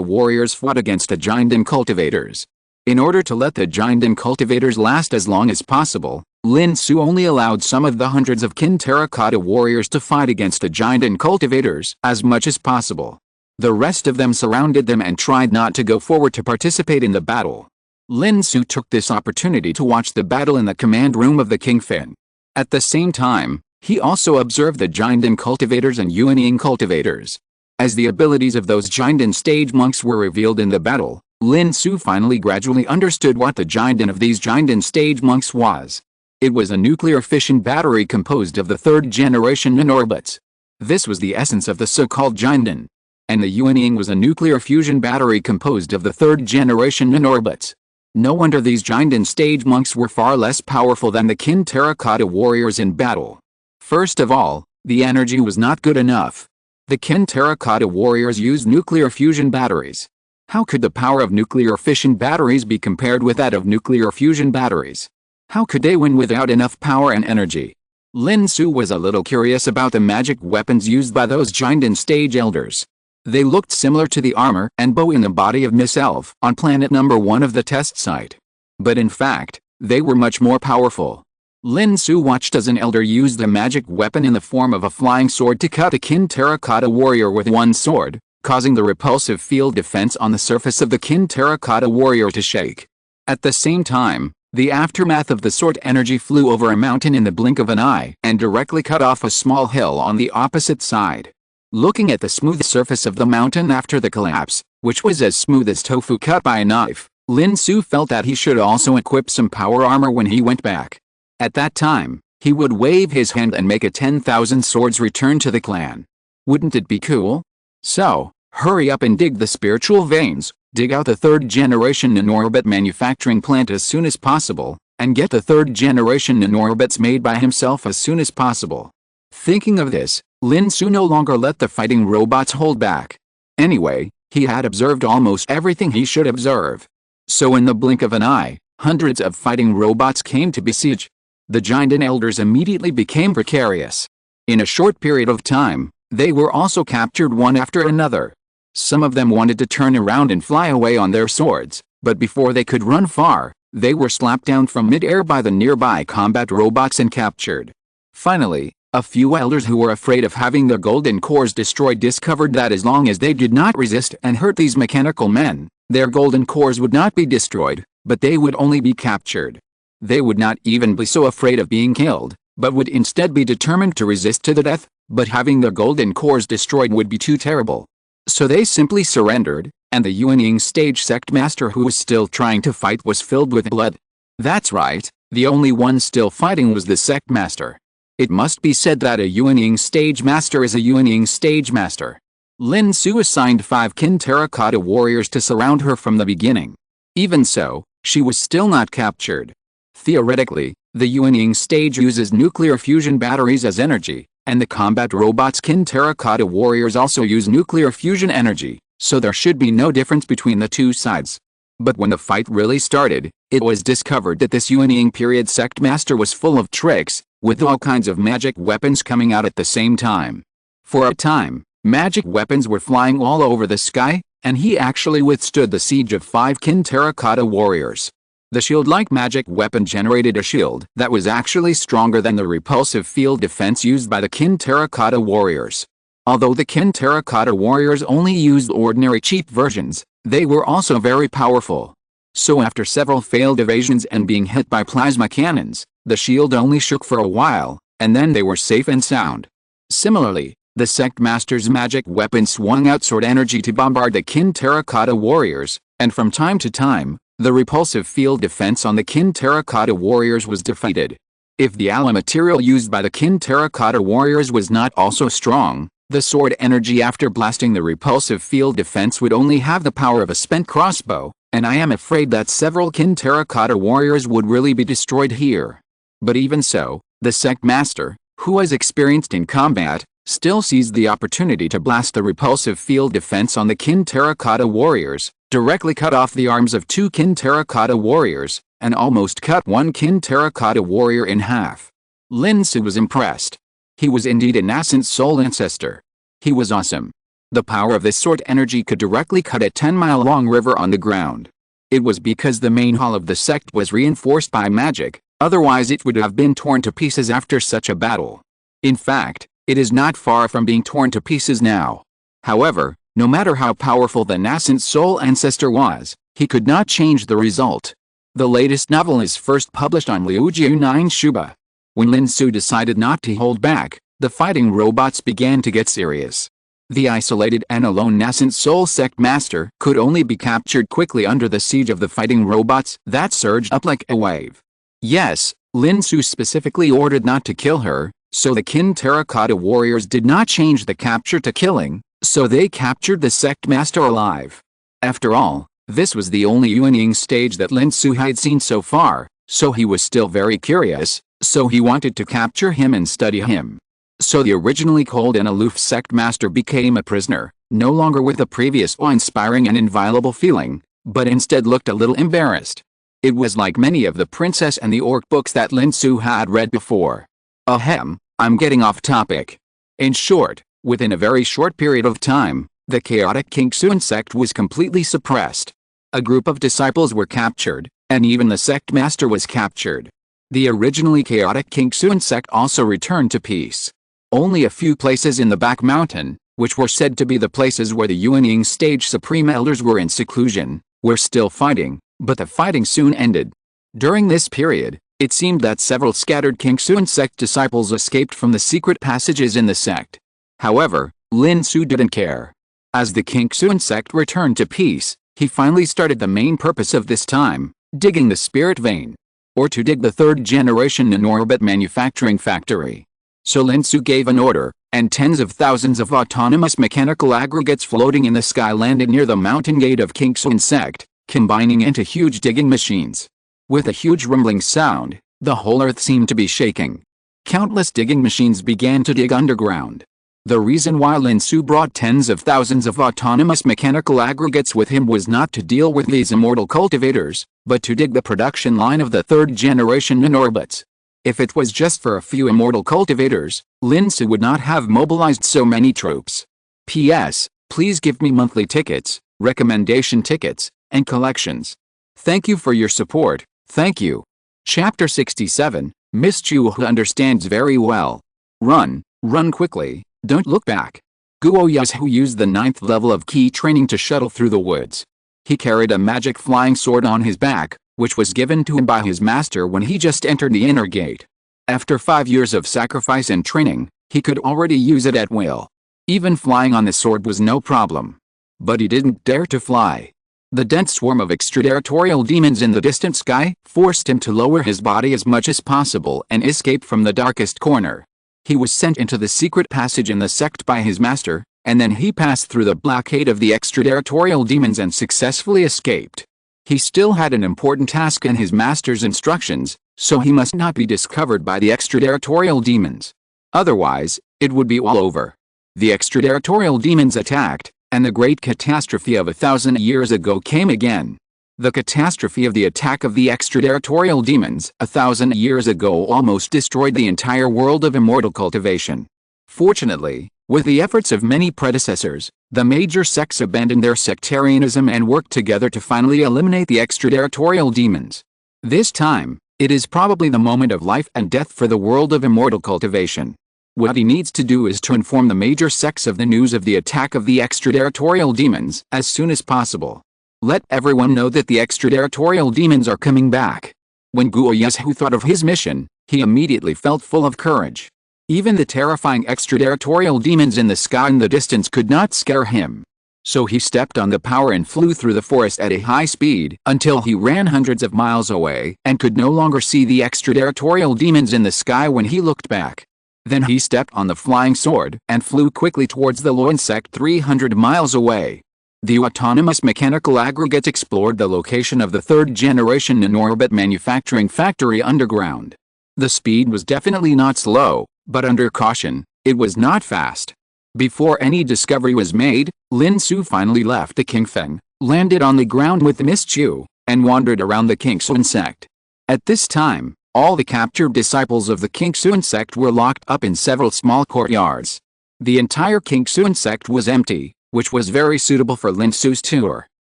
warriors fought against the Jinden cultivators. In order to let the Jinden cultivators last as long as possible, Lin Xu only allowed some of the hundreds of Qin Terracotta warriors to fight against the Jinden cultivators as much as possible. The rest of them surrounded them and tried not to go forward to participate in the battle. Lin Xu took this opportunity to watch the battle in the command room of the Kingfin. At the same time, he also observed the Jinden cultivators and yearning cultivators. As the abilities of those Jinden stage monks were revealed in the battle, Lin Xu finally gradually understood what the Jinden of these Jinden stage monks was. It was a nuclear fission battery composed of the third-generation nanorbits. This was the essence of the so-called Jinden. And the yearning was a nuclear fusion battery composed of the third-generation nanorbits. No wonder these Jinden stage monks were far less powerful than the Qin Terracotta warriors in battle. First of all, the energy was not good enough. The Qin Terracotta warriors used nuclear fusion batteries. How could the power of nuclear fission batteries be compared with that of nuclear fusion batteries? How could they win without enough power and energy? Lin Xu was a little curious about the magic weapons used by those Jinden stage elders. They looked similar to the armor and bow in the body of Miss Elf on planet number 1 of the test site. But in fact, they were much more powerful. Lin Xu watched as an elder used a magic weapon in the form of a flying sword to cut a Qin Terracotta warrior with one sword, causing the repulsive field defense on the surface of the Qin Terracotta warrior to shake. At the same time, the aftermath of the sword energy flew over a mountain in the blink of an eye and directly cut off a small hill on the opposite side. Looking at the smooth surface of the mountain after the collapse, which was as smooth as tofu cut by a knife, Lin Xu felt that he should also equip some power armor when he went back. At that time, he would wave his hand and make a 10,000 swords return to the clan. Wouldn't it be cool? So, hurry up and dig the spiritual veins, dig out the third-generation nanororbit manufacturing plant as soon as possible, and get the third-generation nanorobots made by himself as soon as possible. Thinking of this, Lin Xu no longer let the fighting robots hold back. Anyway, he had observed almost everything he should observe. So in the blink of an eye, hundreds of fighting robots came to besiege. The Jinden elders immediately became precarious. In a short period of time, they were also captured one after another. Some of them wanted to turn around and fly away on their swords, but before they could run far, they were slapped down from mid-air by the nearby combat robots and captured. Finally, a few elders who were afraid of having their golden cores destroyed discovered that as long as they did not resist and hurt these mechanical men, their golden cores would not be destroyed, but they would only be captured. They would not even be so afraid of being killed, but would instead be determined to resist to the death, but having their golden cores destroyed would be too terrible. So they simply surrendered, and the yearning stage sect master who was still trying to fight was filled with blood. That's right, the only one still fighting was the sect master. It must be said that a yearning stage master is a yearning stage master. Lin Xu assigned 5 Qin Terracotta warriors to surround her from the beginning. Even so, she was still not captured. Theoretically, the yearning stage uses nuclear fusion batteries as energy, and the combat robots Qin Terracotta warriors also use nuclear fusion energy, so there should be no difference between the two sides. But when the fight really started, it was discovered that this yearning period sect master was full of tricks, with all kinds of magic weapons coming out at the same time. For a time, magic weapons were flying all over the sky, and he actually withstood the siege of 5 Qin Terracotta warriors. The shield-like magic weapon generated a shield that was actually stronger than the repulsive field defense used by the Qin Terracotta warriors. Although the Qin Terracotta warriors only used ordinary cheap versions, they were also very powerful. So after several failed evasions and being hit by plasma cannons, the shield only shook for a while, and then they were safe and sound. Similarly, the sect master's magic weapon swung out sword energy to bombard the Qin Terracotta warriors, and from time to time, the repulsive field defense on the Qin Terracotta warriors was defeated. If the alloy material used by the Qin Terracotta warriors was not also strong, The sword energy after blasting the repulsive field defense would only have the power of a spent crossbow, and I am afraid that several kin terracotta warriors would really be destroyed here. But even so, the sect master, who was experienced in combat, still seized the opportunity to blast the repulsive field defense on the kin terracotta warriors, directly cut off the arms of 2 kin terracotta warriors, and almost cut 1 kin terracotta warrior in half. Lin Xu was impressed. He was indeed a nascent soul ancestor. He was awesome. The power of this sword energy could directly cut a 10-mile-long river on the ground. It was because the main hall of the sect was reinforced by magic, otherwise it would have been torn to pieces after such a battle. In fact, it is not far from being torn to pieces now. However, no matter how powerful the nascent soul ancestor was, he could not change the result. The latest novel is first published on Liu Jiu 9 Shuba. When Lin Xu decided not to hold back, the fighting robots began to get serious. The isolated and alone nascent soul sect master could only be captured quickly under the siege of the fighting robots that surged up like a wave. Yes, Lin Xu specifically ordered not to kill her, so the kin terracotta warriors did not change the capture to killing, so they captured the sect master alive. After all, this was the only yearning stage that Lin Xu had seen so far, so he was still very curious, so he wanted to capture him and study him. So the originally cold and aloof sect master became a prisoner, no longer with the previous awe-inspiring and inviolable feeling, but instead looked a little embarrassed. It was like many of the princess and the orc books that Lin Xu had read before. Ahem, I'm getting off topic. In short, within a very short period of time, the chaotic King Xun sect was completely suppressed. A group of disciples were captured, and even the sect master was captured. The originally chaotic King Xun sect also returned to peace. Only a few places in the back mountain, which were said to be the places where the yearning stage supreme elders were in seclusion, were still fighting, but the fighting soon ended. During this period, it seemed that several scattered King Xun sect disciples escaped from the secret passages in the sect. However, Lin Xu didn't care. As the King Xun sect returned to peace, he finally started the main purpose of this time, digging the spirit vein, or to dig the 3rd generation in-orbit manufacturing factory. So Lin Xu gave an order, and tens of thousands of autonomous mechanical aggregates floating in the sky landed near the mountain gate of King Xun sect, combining into huge digging machines. With a huge rumbling sound, the whole earth seemed to be shaking. Countless digging machines began to dig underground. The reason why Lin Xu brought tens of thousands of autonomous mechanical aggregates with him was not to deal with these immortal cultivators, but to dig the production line of the 3rd generation in-orbits. If it was just for a few immortal cultivators, Lin Xu would not have mobilized so many troops. P.S. Please give me monthly tickets, recommendation tickets, and collections. Thank you for your support, thank you. Chapter 67, Miss Qiu who understands very well. Run quickly, don't look back. Guo Yuzhu used the 9th level of key training to shuttle through the woods. He carried a magic flying sword on his back, which was given to him by his master when he just entered the inner gate. After 5 years of sacrifice and training, he could already use it at will. Even flying on the sword was no problem. But he didn't dare to fly. The dense swarm of extraterritorial demons in the distant sky forced him to lower his body as much as possible and escape from the darkest corner. He was sent into the secret passage in the sect by his master, and then he passed through the blockade of the extraterritorial demons and successfully escaped. He still had an important task in his master's instructions, so he must not be discovered by the extraterritorial demons. Otherwise, it would be all over. The extraterritorial demons attacked, and the great catastrophe of 1,000 years ago came again. The catastrophe of the attack of the extraterritorial demons 1,000 years ago almost destroyed the entire world of immortal cultivation. Fortunately, with the efforts of many predecessors, the major sects abandoned their sectarianism and worked together to finally eliminate the extraterritorial demons. This time, it is probably the moment of life and death for the world of immortal cultivation. What he needs to do is to inform the major sects of the news of the attack of the extraterritorial demons as soon as possible. Let everyone know that the extraterritorial demons are coming back. When Guo Yuzhu thought of his mission, he immediately felt full of courage. Even the terrifying extraterritorial demons in the sky in the distance could not scare him. So he stepped on the power and flew through the forest at a high speed until he ran hundreds of miles away and could no longer see the extraterritorial demons in the sky when he looked back. Then he stepped on the flying sword and flew quickly towards the low insect 300 miles away. The autonomous mechanical aggregate explored the location of the third-generation in-orbit manufacturing factory underground. The speed was definitely not slow, but under caution, it was not fast. Before any discovery was made, Lin Xu finally left the Kingfeng, landed on the ground with Miss Qiu, and wandered around the Kingsu sect. At this time, all the captured disciples of the Kingsu sect were locked up in several small courtyards. The entire Kingsu sect was empty, which was very suitable for Lin Xu's tour.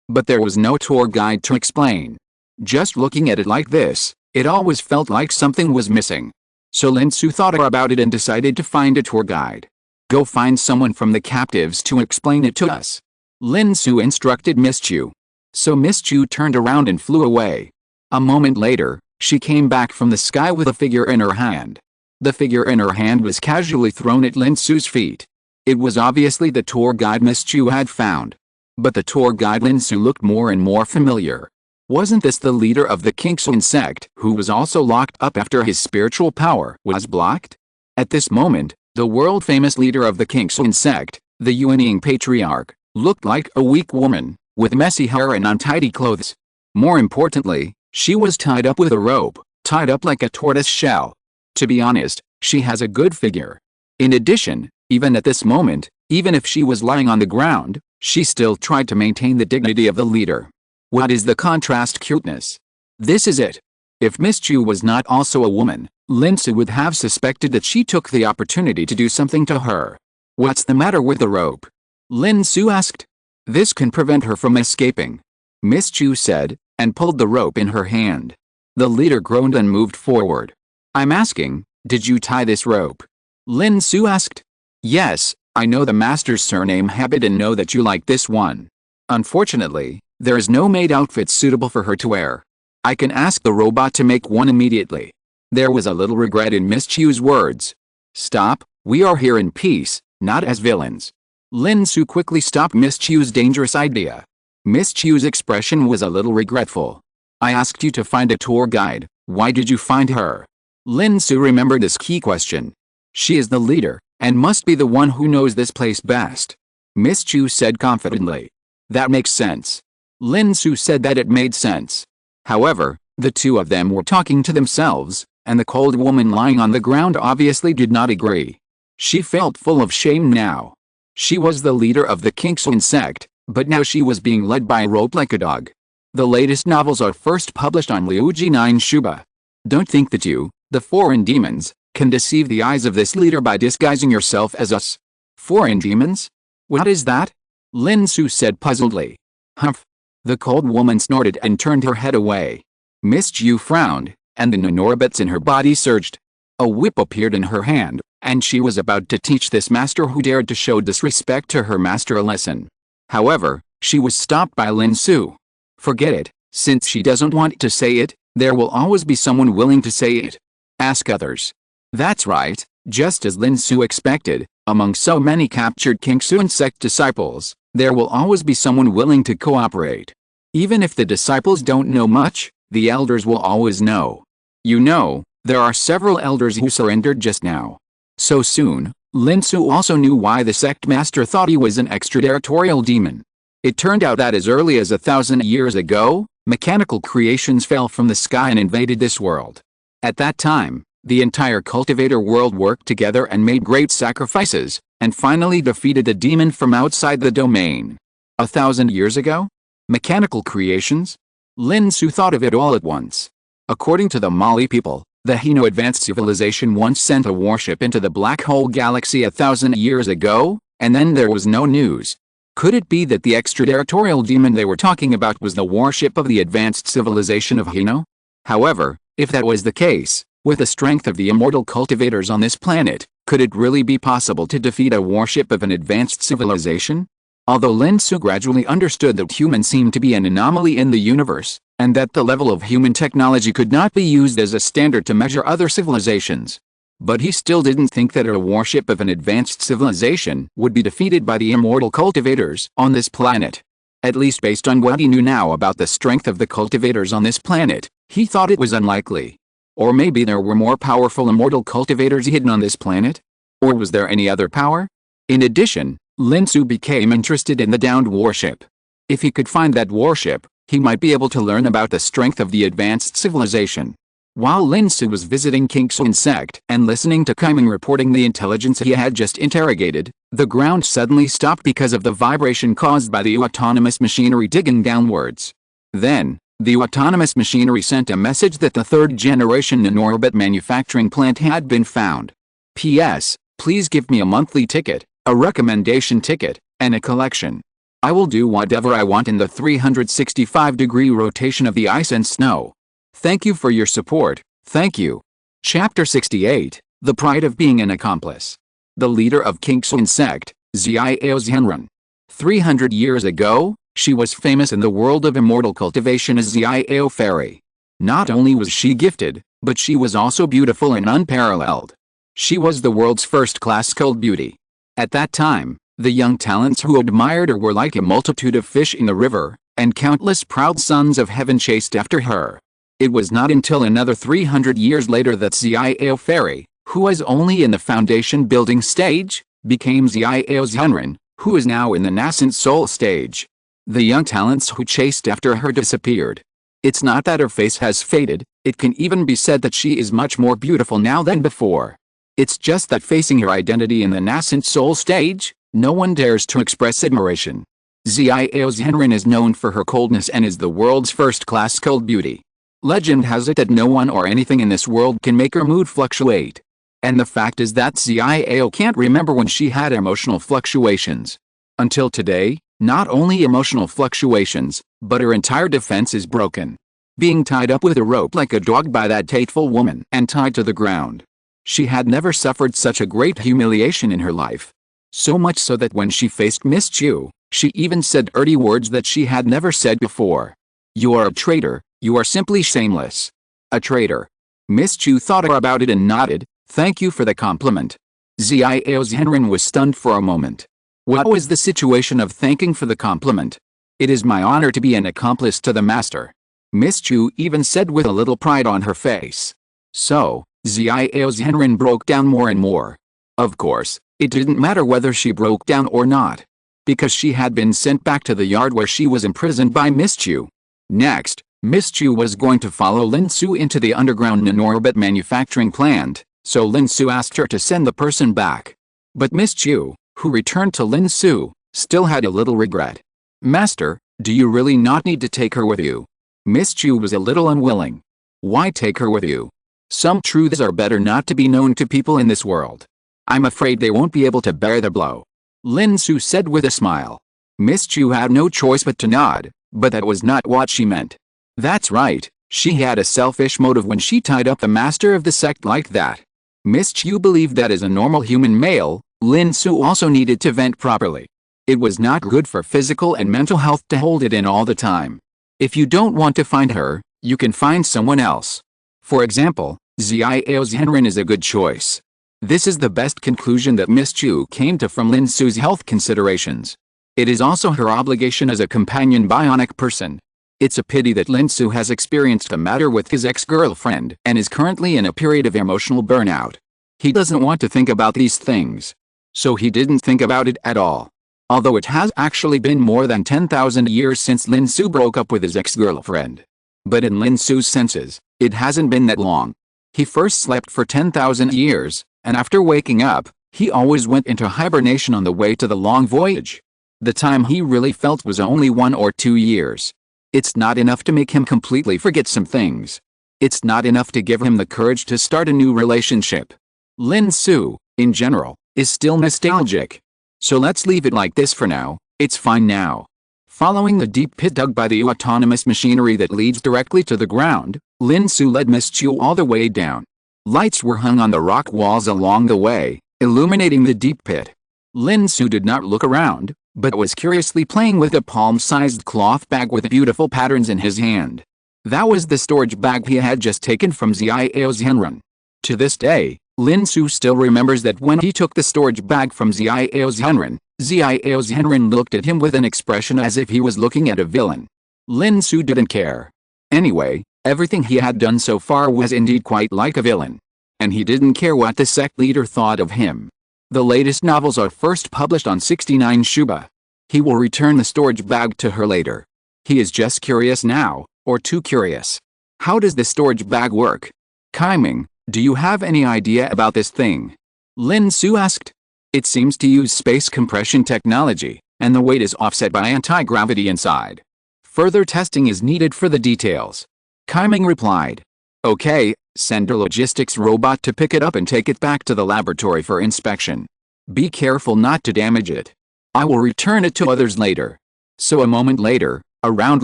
But there was no tour guide to explain. Just looking at it like this, it always felt like something was missing. So Lin Xu thought about it and decided to find a tour guide. Go find someone from the captives to explain it to us, Lin Xu instructed Miss Qiu. So Miss Qiu turned around and flew away. A moment later, she came back from the sky with a figure in her hand. The figure in her hand was casually thrown at Lin Xu's feet. It was obviously the tour guide Miss Qiu had found. But the tour guide Lin Xu looked more and more familiar. Wasn't this the leader of the Kingsu sect who was also locked up after his spiritual power was blocked? At this moment, the world-famous leader of the Kingsu sect, the yearning patriarch, looked like a weak woman, with messy hair and untidy clothes. More importantly, she was tied up with a rope, tied up like a tortoise shell. To be honest, she has a good figure. In addition, even at this moment, even if she was lying on the ground, she still tried to maintain the dignity of the leader. What is the contrast cuteness? This is it. If Miss Qiu was not also a woman, Lin Xu would have suspected that she took the opportunity to do something to her. What's the matter with the rope? Lin Xu asked. This can prevent her from escaping, Miss Qiu said, and pulled the rope in her hand. The leader groaned and moved forward. I'm asking, did you tie this rope? Lin Xu asked. Yes, I know the master's surname habit and know that you like this one. Unfortunately, there is no maid outfit suitable for her to wear. I can ask the robot to make one immediately. There was a little regret in Miss Qiu's words. Stop, we are here in peace, not as villains. Lin Xu quickly stopped Miss Qiu's dangerous idea. Miss Qiu's expression was a little regretful. I asked you to find a tour guide, why did you find her? Lin Xu remembered this key question. She is the leader, and must be the one who knows this place best. Miss Qiu said confidently. That makes sense. Lin Xu said that it made sense. However, the two of them were talking to themselves, and the cold woman lying on the ground obviously did not agree. She felt full of shame now. She was the leader of the Kingsu sect, but now she was being led by a rope like a dog. The latest novels are first published on Liuji 9 Shuba. Don't think that you, the foreign demons, can deceive the eyes of this leader by disguising yourself as us. Foreign demons? What is that? Lin Xu said puzzledly. Humph. The cold woman snorted and turned her head away. Miss Qiu frowned, and the nanorbits in her body surged. A whip appeared in her hand, and she was about to teach this master who dared to show disrespect to her master a lesson. However, she was stopped by Lin Xu. Forget it, since she doesn't want to say it, there will always be someone willing to say it. Ask others. That's right, just as Lin Xu expected, among so many captured Kingsu sect disciples, there will always be someone willing to cooperate. Even if the disciples don't know much, the elders will always know. You know, there are several elders who surrendered just now. So soon, Lin Xu also knew why the sect master thought he was an extraterritorial demon. It turned out that as early as 1,000 years ago, mechanical creations fell from the sky and invaded this world. At that time, the entire cultivator world worked together and made great sacrifices, and finally defeated the demon from outside the domain. 1,000 years ago? Mechanical creations? Lin Xu thought of it all at once. According to the Mali people, the Hino advanced civilization once sent a warship into the black hole galaxy 1,000 years ago, and then there was no news. Could it be that the extraterritorial demon they were talking about was the warship of the advanced civilization of Hino? However, if that was the case, with the strength of the immortal cultivators on this planet, could it really be possible to defeat a warship of an advanced civilization? Although Lin Xu gradually understood that humans seemed to be an anomaly in the universe, and that the level of human technology could not be used as a standard to measure other civilizations. But he still didn't think that a warship of an advanced civilization would be defeated by the immortal cultivators on this planet. At least based on what he knew now about the strength of the cultivators on this planet, he thought it was unlikely. Or maybe there were more powerful immortal cultivators hidden on this planet? Or was there any other power? In addition, Lin Xu became interested in the downed warship. If he could find that warship, he might be able to learn about the strength of the advanced civilization. While Lin Xu was visiting King Xu's sect and listening to Kaiming reporting the intelligence he had just interrogated, the ground suddenly stopped because of the vibration caused by the autonomous machinery digging downwards. Then, the autonomous machinery sent a message that the third-generation in-orbit manufacturing plant had been found. P.S. Please give me a monthly ticket, a recommendation ticket, and a collection. I will do whatever I want in the 365-degree rotation of the ice and snow. Thank you for your support, thank you. Chapter 68, The Pride of Being an Accomplice. The leader of King Xu's sect, Xiao Zhenren. 300 years ago, she was famous in the world of immortal cultivation as Xiao Fairy. Not only was she gifted, but she was also beautiful and unparalleled. She was the world's first-class culled beauty. At that time, the young talents who admired her were like a multitude of fish in the river, and countless proud sons of heaven chased after her. It was not until another 300 years later that Xiao Fairy, who was only in the foundation building stage, became Xiao Zhenren, who is now in the nascent soul stage. The young talents who chased after her disappeared. It's not that her face has faded, it can even be said that she is much more beautiful now than before. It's just that facing her identity in the nascent soul stage, no one dares to express admiration. Xiao Zhenren is known for her coldness and is the world's first-class cold beauty. Legend has it that no one or anything in this world can make her mood fluctuate. And the fact is that Xiao can't remember when she had emotional fluctuations. Until today, not only emotional fluctuations, but her entire defense is broken. Being tied up with a rope like a dog by that hateful woman and tied to the ground. She had never suffered such a great humiliation in her life. So much so that when she faced Miss Qiu, she even said dirty words that she had never said before. You are a traitor, you are simply shameless. A traitor. Miss Qiu thought about it and nodded, thank you for the compliment. Xiao Zhenren was stunned for a moment. What was the situation of thanking for the compliment? It is my honor to be an accomplice to the master. Miss Qiu even said with a little pride on her face. So, Xiao Zhenren broke down more and more. Of course, it didn't matter whether she broke down or not. Because she had been sent back to the yard where she was imprisoned by Miss Qiu. Next, Miss Qiu was going to follow Lin Xu into the underground in-orbit manufacturing plant, so Lin Xu asked her to send the person back. But Miss Qiu, who returned to Lin Xu, still had a little regret. Master, do you really not need to take her with you? Miss Qiu was a little unwilling. Why take her with you? Some truths are better not to be known to people in this world. I'm afraid they won't be able to bear the blow. Lin Xu said with a smile. Miss Qiu had no choice but to nod, but that was not what she meant. That's right, she had a selfish motive when she tied up the master of the sect like that. Miss Qiu believed that as a normal human male, Lin Xu also needed to vent properly. It was not good for physical and mental health to hold it in all the time. If you don't want to find her, you can find someone else. For example, Xiao Zhenren is a good choice. This is the best conclusion that Miss Qiu came to from Lin Xu's health considerations. It is also her obligation as a companion bionic person. It's a pity that Lin Xu has experienced a matter with his ex-girlfriend and is currently in a period of emotional burnout. He doesn't want to think about these things. So he didn't think about it at all. Although it has actually been more than 10,000 years since Lin Xu broke up with his ex-girlfriend. But in Lin Xu's senses, it hasn't been that long. He first slept for 10,000 years, and after waking up, he always went into hibernation on the way to the long voyage. The time he really felt was only 1 or 2 years. It's not enough to make him completely forget some things. It's not enough to give him the courage to start a new relationship. Lin Xu, in general, is still nostalgic. So let's leave it like this for now, it's fine now. Following the deep pit dug by the autonomous machinery that leads directly to the ground, Lin Xu led Miss Qiu all the way down. Lights were hung on the rock walls along the way, illuminating the deep pit. Lin Xu did not look around, but was curiously playing with a palm-sized cloth bag with beautiful patterns in his hand. That was the storage bag he had just taken from Xiao Zhenren. To this day, Lin Xu still remembers that when he took the storage bag from Xiao Zhenren looked at him with an expression as if he was looking at a villain. Lin Xu didn't care. Anyway, Everything he had done so far was indeed quite like a villain. And he didn't care what the sect leader thought of him. The latest novels are first published on 69 Shuba. He will return the storage bag to her later. He is just curious now, or too curious. How does the storage bag work? Kaiming, do you have any idea about this thing? Lin Xu asked. It seems to use space compression technology, and the weight is offset by anti-gravity inside. Further testing is needed for the details. Kaiming replied. Okay, send a logistics robot to pick it up and take it back to the laboratory for inspection. Be careful not to damage it. I will return it to others later. So a moment later, a round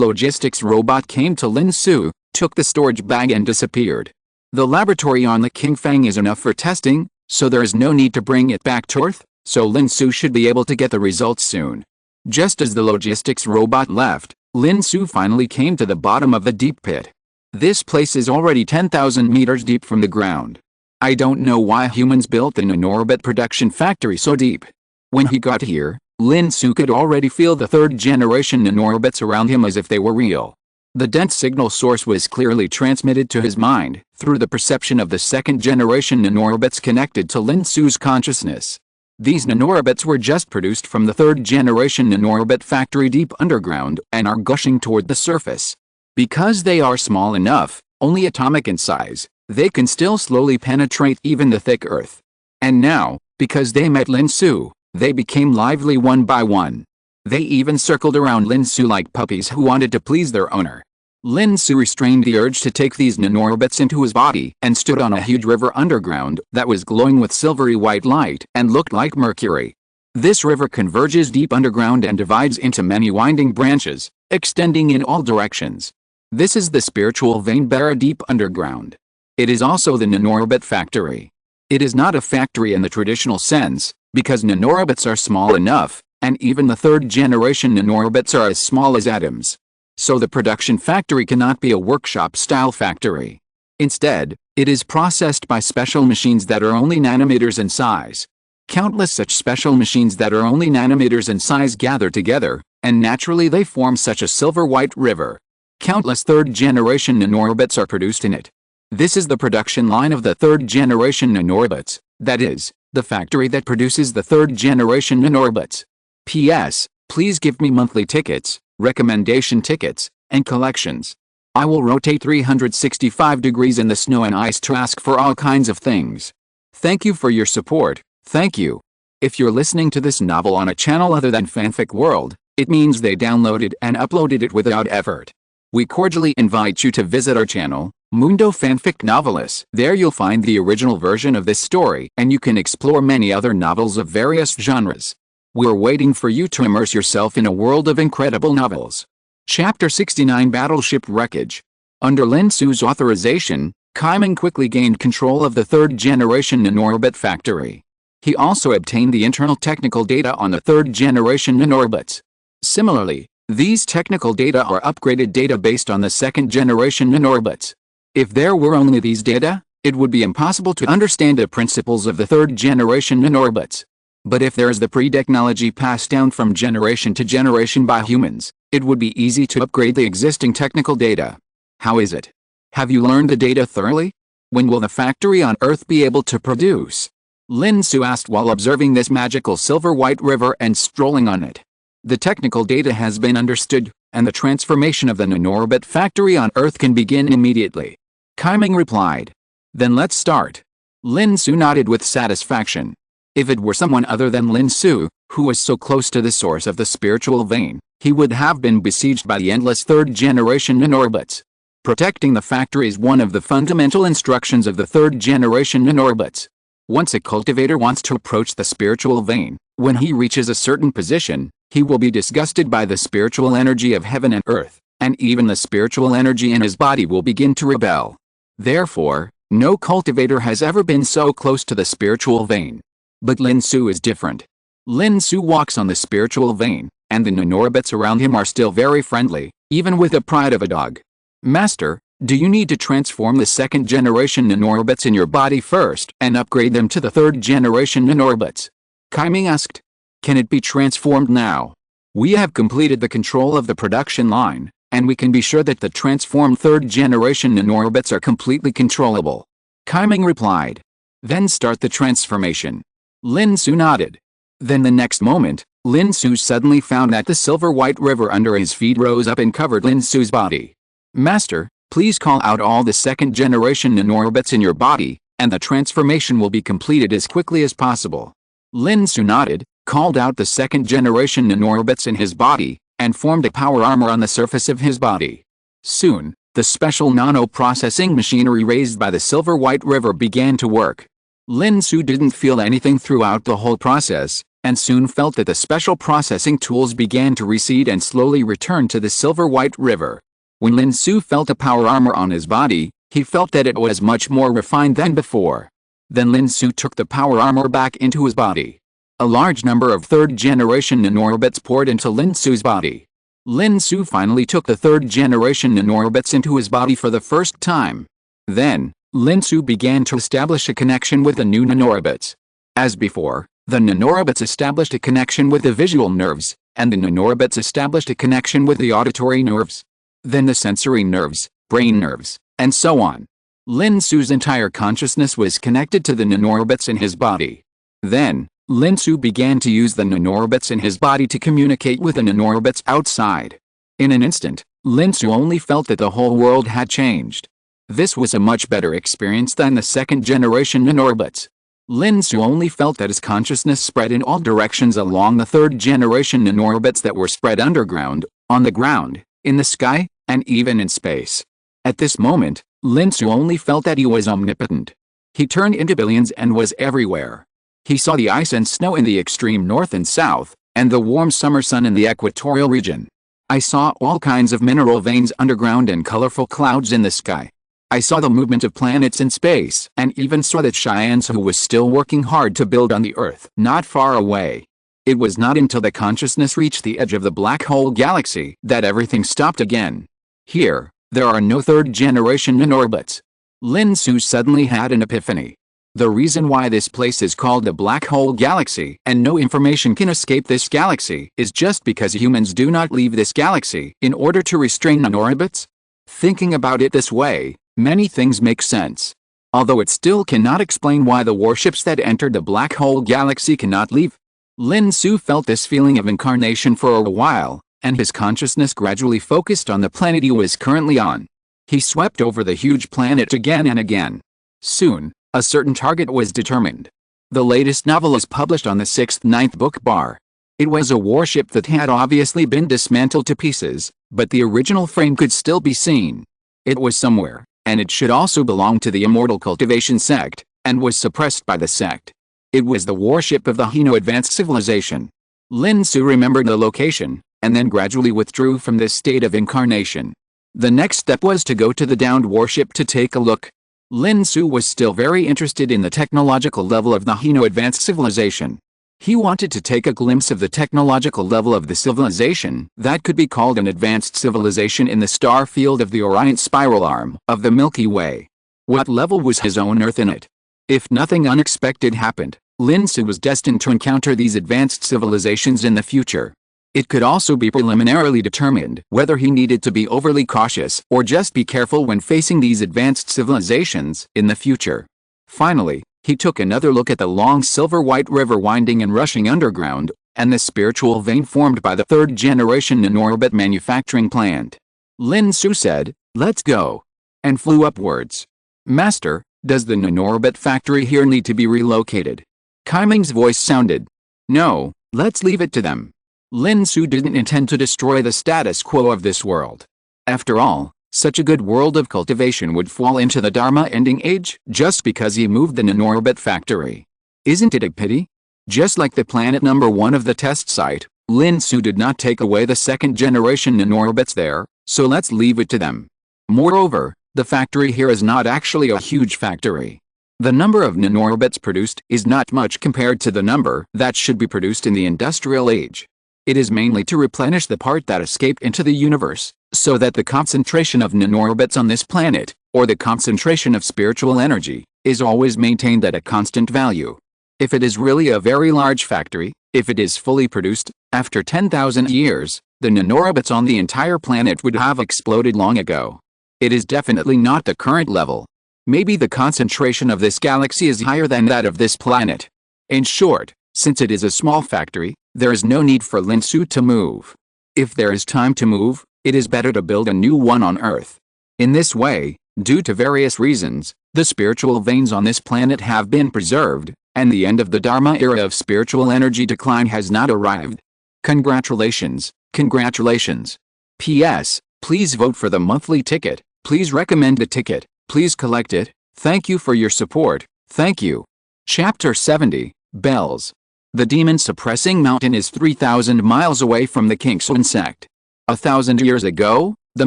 logistics robot came to Lin Xu, took the storage bag and disappeared. The laboratory on the Qingfang is enough for testing, so there is no need to bring it back to Earth, so Lin Xu should be able to get the results soon. Just as the logistics robot left, Lin Xu finally came to the bottom of the deep pit. This place is already 10,000 meters deep from the ground. I don't know why humans built the nanorocket production factory so deep. When he got here, Lin Xu could already feel the third-generation nanorobots around him as if they were real. The dense signal source was clearly transmitted to his mind, through the perception of the second-generation nanorobots connected to Lin Xu's consciousness. These nanorobots were just produced from the third-generation nanorobot factory deep underground and are gushing toward the surface. Because they are small enough, only atomic in size, they can still slowly penetrate even the thick earth. And now, because they met Lin Xu, they became lively one by one. They even circled around Lin Xu like puppies who wanted to please their owner. Lin Xu restrained the urge to take these nanorobots into his body and stood on a huge river underground that was glowing with silvery white light and looked like mercury. This river converges deep underground and divides into many winding branches, extending in all directions. This is the spiritual vein buried deep underground. It is also the nanorobot factory. It is not a factory in the traditional sense, because nanorobots are small enough, and even the third-generation nanorobots are as small as atoms. So the production factory cannot be a workshop-style factory. Instead, it is processed by special machines that are only nanometers in size. Countless such special machines that are only nanometers in size gather together, and naturally they form such a silver-white river. Countless third-generation nanorobots are produced in it. This is the production line of the third-generation nanorobots, that is, the factory that produces the third-generation nanorobots. P.S. Please give me monthly tickets, recommendation tickets, and collections. I will rotate 365 degrees in the snow and ice to ask for all kinds of things. Thank you for your support, thank you. If you're listening to this novel on a channel other than Fanfic World, it means they downloaded and uploaded it without effort. We cordially invite you to visit our channel, Mundo Fanfic Novelis. There you'll find the original version of this story and you can explore many other novels of various genres. We're waiting for you to immerse yourself in a world of incredible novels. Chapter 69 Battleship Wreckage. Under Lin Xu's authorization, Kaiming quickly gained control of the third-generation nanorobot factory. He also obtained the internal technical data on the third-generation nanorobots. Similarly, these technical data are upgraded data based on the second-generation nanorobots. If there were only these data, it would be impossible to understand the principles of the third-generation nanorobots. But if there is the pre-technology passed down from generation to generation by humans, it would be easy to upgrade the existing technical data. How is it? Have you learned the data thoroughly? When will the factory on Earth be able to produce? Lin Xu asked while observing this magical silver-white river and strolling on it. The technical data has been understood, and the transformation of the nanorobot factory on Earth can begin immediately. Kaiming replied. Then let's start. Lin Xu nodded with satisfaction. If it were someone other than Lin Xu, who was so close to the source of the spiritual vein, he would have been besieged by the endless third-generation nanorobots. Protecting the factory is one of the fundamental instructions of the third-generation nanorobots. Once a cultivator wants to approach the spiritual vein, when he reaches a certain position, he will be disgusted by the spiritual energy of heaven and earth, and even the spiritual energy in his body will begin to rebel. Therefore, no cultivator has ever been so close to the spiritual vein. But Lin Xu is different. Lin Xu walks on the spiritual vein, and the nanorobots around him are still very friendly, even with the pride of a dog. Master, do you need to transform the second-generation nanorobots in your body first and upgrade them to the third-generation nanorobots? Kaiming asked. Can it be transformed now? We have completed the control of the production line, and we can be sure that the transformed third-generation nanorobots are completely controllable. Kaiming replied. Then start the transformation. Lin Xu nodded. Then the next moment, Lin Xu suddenly found that the silver-white river under his feet rose up and covered Lin Xu's body. Master, please call out all the second-generation nanorobots in your body, and the transformation will be completed as quickly as possible. Lin Xu nodded, called out the second-generation nanorobots in his body, and formed a power armor on the surface of his body. Soon, the special nano-processing machinery raised by the silver-white river began to work. Lin Xu didn't feel anything throughout the whole process, and soon felt that the special processing tools began to recede and slowly return to the silver-white river. When Lin Xu felt the power armor on his body, he felt that it was much more refined than before. Then Lin Xu took the power armor back into his body. A large number of third-generation nanorobots poured into Lin Xu's body. Lin Xu finally took the third-generation nanorobots into his body for the first time. Then, Lin Xu began to establish a connection with the new nanorobots. As before, the nanorobots established a connection with the visual nerves, and the nanorobots established a connection with the auditory nerves. Then the sensory nerves, brain nerves, and so on. Lin Xu's entire consciousness was connected to the nanorobots in his body. Then, Lin Xu began to use the nanorobots in his body to communicate with the nanorobots outside. In an instant, Lin Xu only felt that the whole world had changed. This was a much better experience than the second-generation nanorobots. Lin Xu only felt that his consciousness spread in all directions along the third-generation nanorobots that were spread underground, on the ground, in the sky, and even in space. At this moment, Lin Xu only felt that he was omnipotent. He turned into billions and was everywhere. He saw the ice and snow in the extreme north and south, and the warm summer sun in the equatorial region. I saw all kinds of mineral veins underground and colorful clouds in the sky. I saw the movement of planets in space, and even saw that Qiu was still working hard to build on the Earth not far away. It was not until the consciousness reached the edge of the black hole galaxy that everything stopped again. Here, there are no third-generation nanorobots. Lin Xu suddenly had an epiphany. The reason why this place is called the black hole galaxy and no information can escape this galaxy is just because humans do not leave this galaxy in order to restrain nanorobots. Thinking about it this way, many things make sense. Although it still cannot explain why the warships that entered the black hole galaxy cannot leave. Lin Xu felt this feeling of incarnation for a while, and his consciousness gradually focused on the planet he was currently on. He swept over the huge planet again and again. Soon, a certain target was determined. The latest novel is published on the 6th-9th book bar. It was a warship that had obviously been dismantled to pieces, but the original frame could still be seen. It was somewhere, and it should also belong to the immortal cultivation sect, and was suppressed by the sect. It was the warship of the Hino advanced civilization. Lin Xu remembered the location, and then gradually withdrew from this state of incarnation. The next step was to go to the downed warship to take a look. Lin Xu was still very interested in the technological level of the Hino advanced civilization. He wanted to take a glimpse of the technological level of the civilization that could be called an advanced civilization in the star field of the Orion spiral arm of the Milky Way. What level was his own Earth in it? If nothing unexpected happened, Lin Xu was destined to encounter these advanced civilizations in the future. It could also be preliminarily determined whether he needed to be overly cautious or just be careful when facing these advanced civilizations in the future. Finally, he took another look at the long silver-white river winding and rushing underground, and the spiritual vein formed by the third-generation nanorobot manufacturing plant. Lin Xu said, "Let's go," and flew upwards. "Master, does the nanorobot factory here need to be relocated?" Kaiming's voice sounded. "No, let's leave it to them." Lin Xu didn't intend to destroy the status quo of this world. After all, such a good world of cultivation would fall into the Dharma ending age just because he moved the nanorobot factory. Isn't it a pity? Just like the planet number 1 of the test site, Lin Xu did not take away the second-generation nanorobots there, so let's leave it to them. Moreover, the factory here is not actually a huge factory. The number of nanorobots produced is not much compared to the number that should be produced in the industrial age. It is mainly to replenish the part that escaped into the universe, so that the concentration of nanorobots on this planet, or the concentration of spiritual energy, is always maintained at a constant value. If it is really a very large factory, if it is fully produced, after 10,000 years, the nanorobots on the entire planet would have exploded long ago. It is definitely not the current level. Maybe the concentration of this galaxy is higher than that of this planet. In short, since it is a small factory, there is no need for Lin Xu to move. If there is time to move, it is better to build a new one on Earth. In this way, due to various reasons, the spiritual veins on this planet have been preserved, and the end of the Dharma era of spiritual energy decline has not arrived. Congratulations, congratulations. P.S. Please vote for the monthly ticket, please recommend the ticket, please collect it, thank you for your support, thank you. Chapter 70, Bells. The demon-suppressing mountain is 3,000 miles away from the King Xu sect. 1,000 years ago, the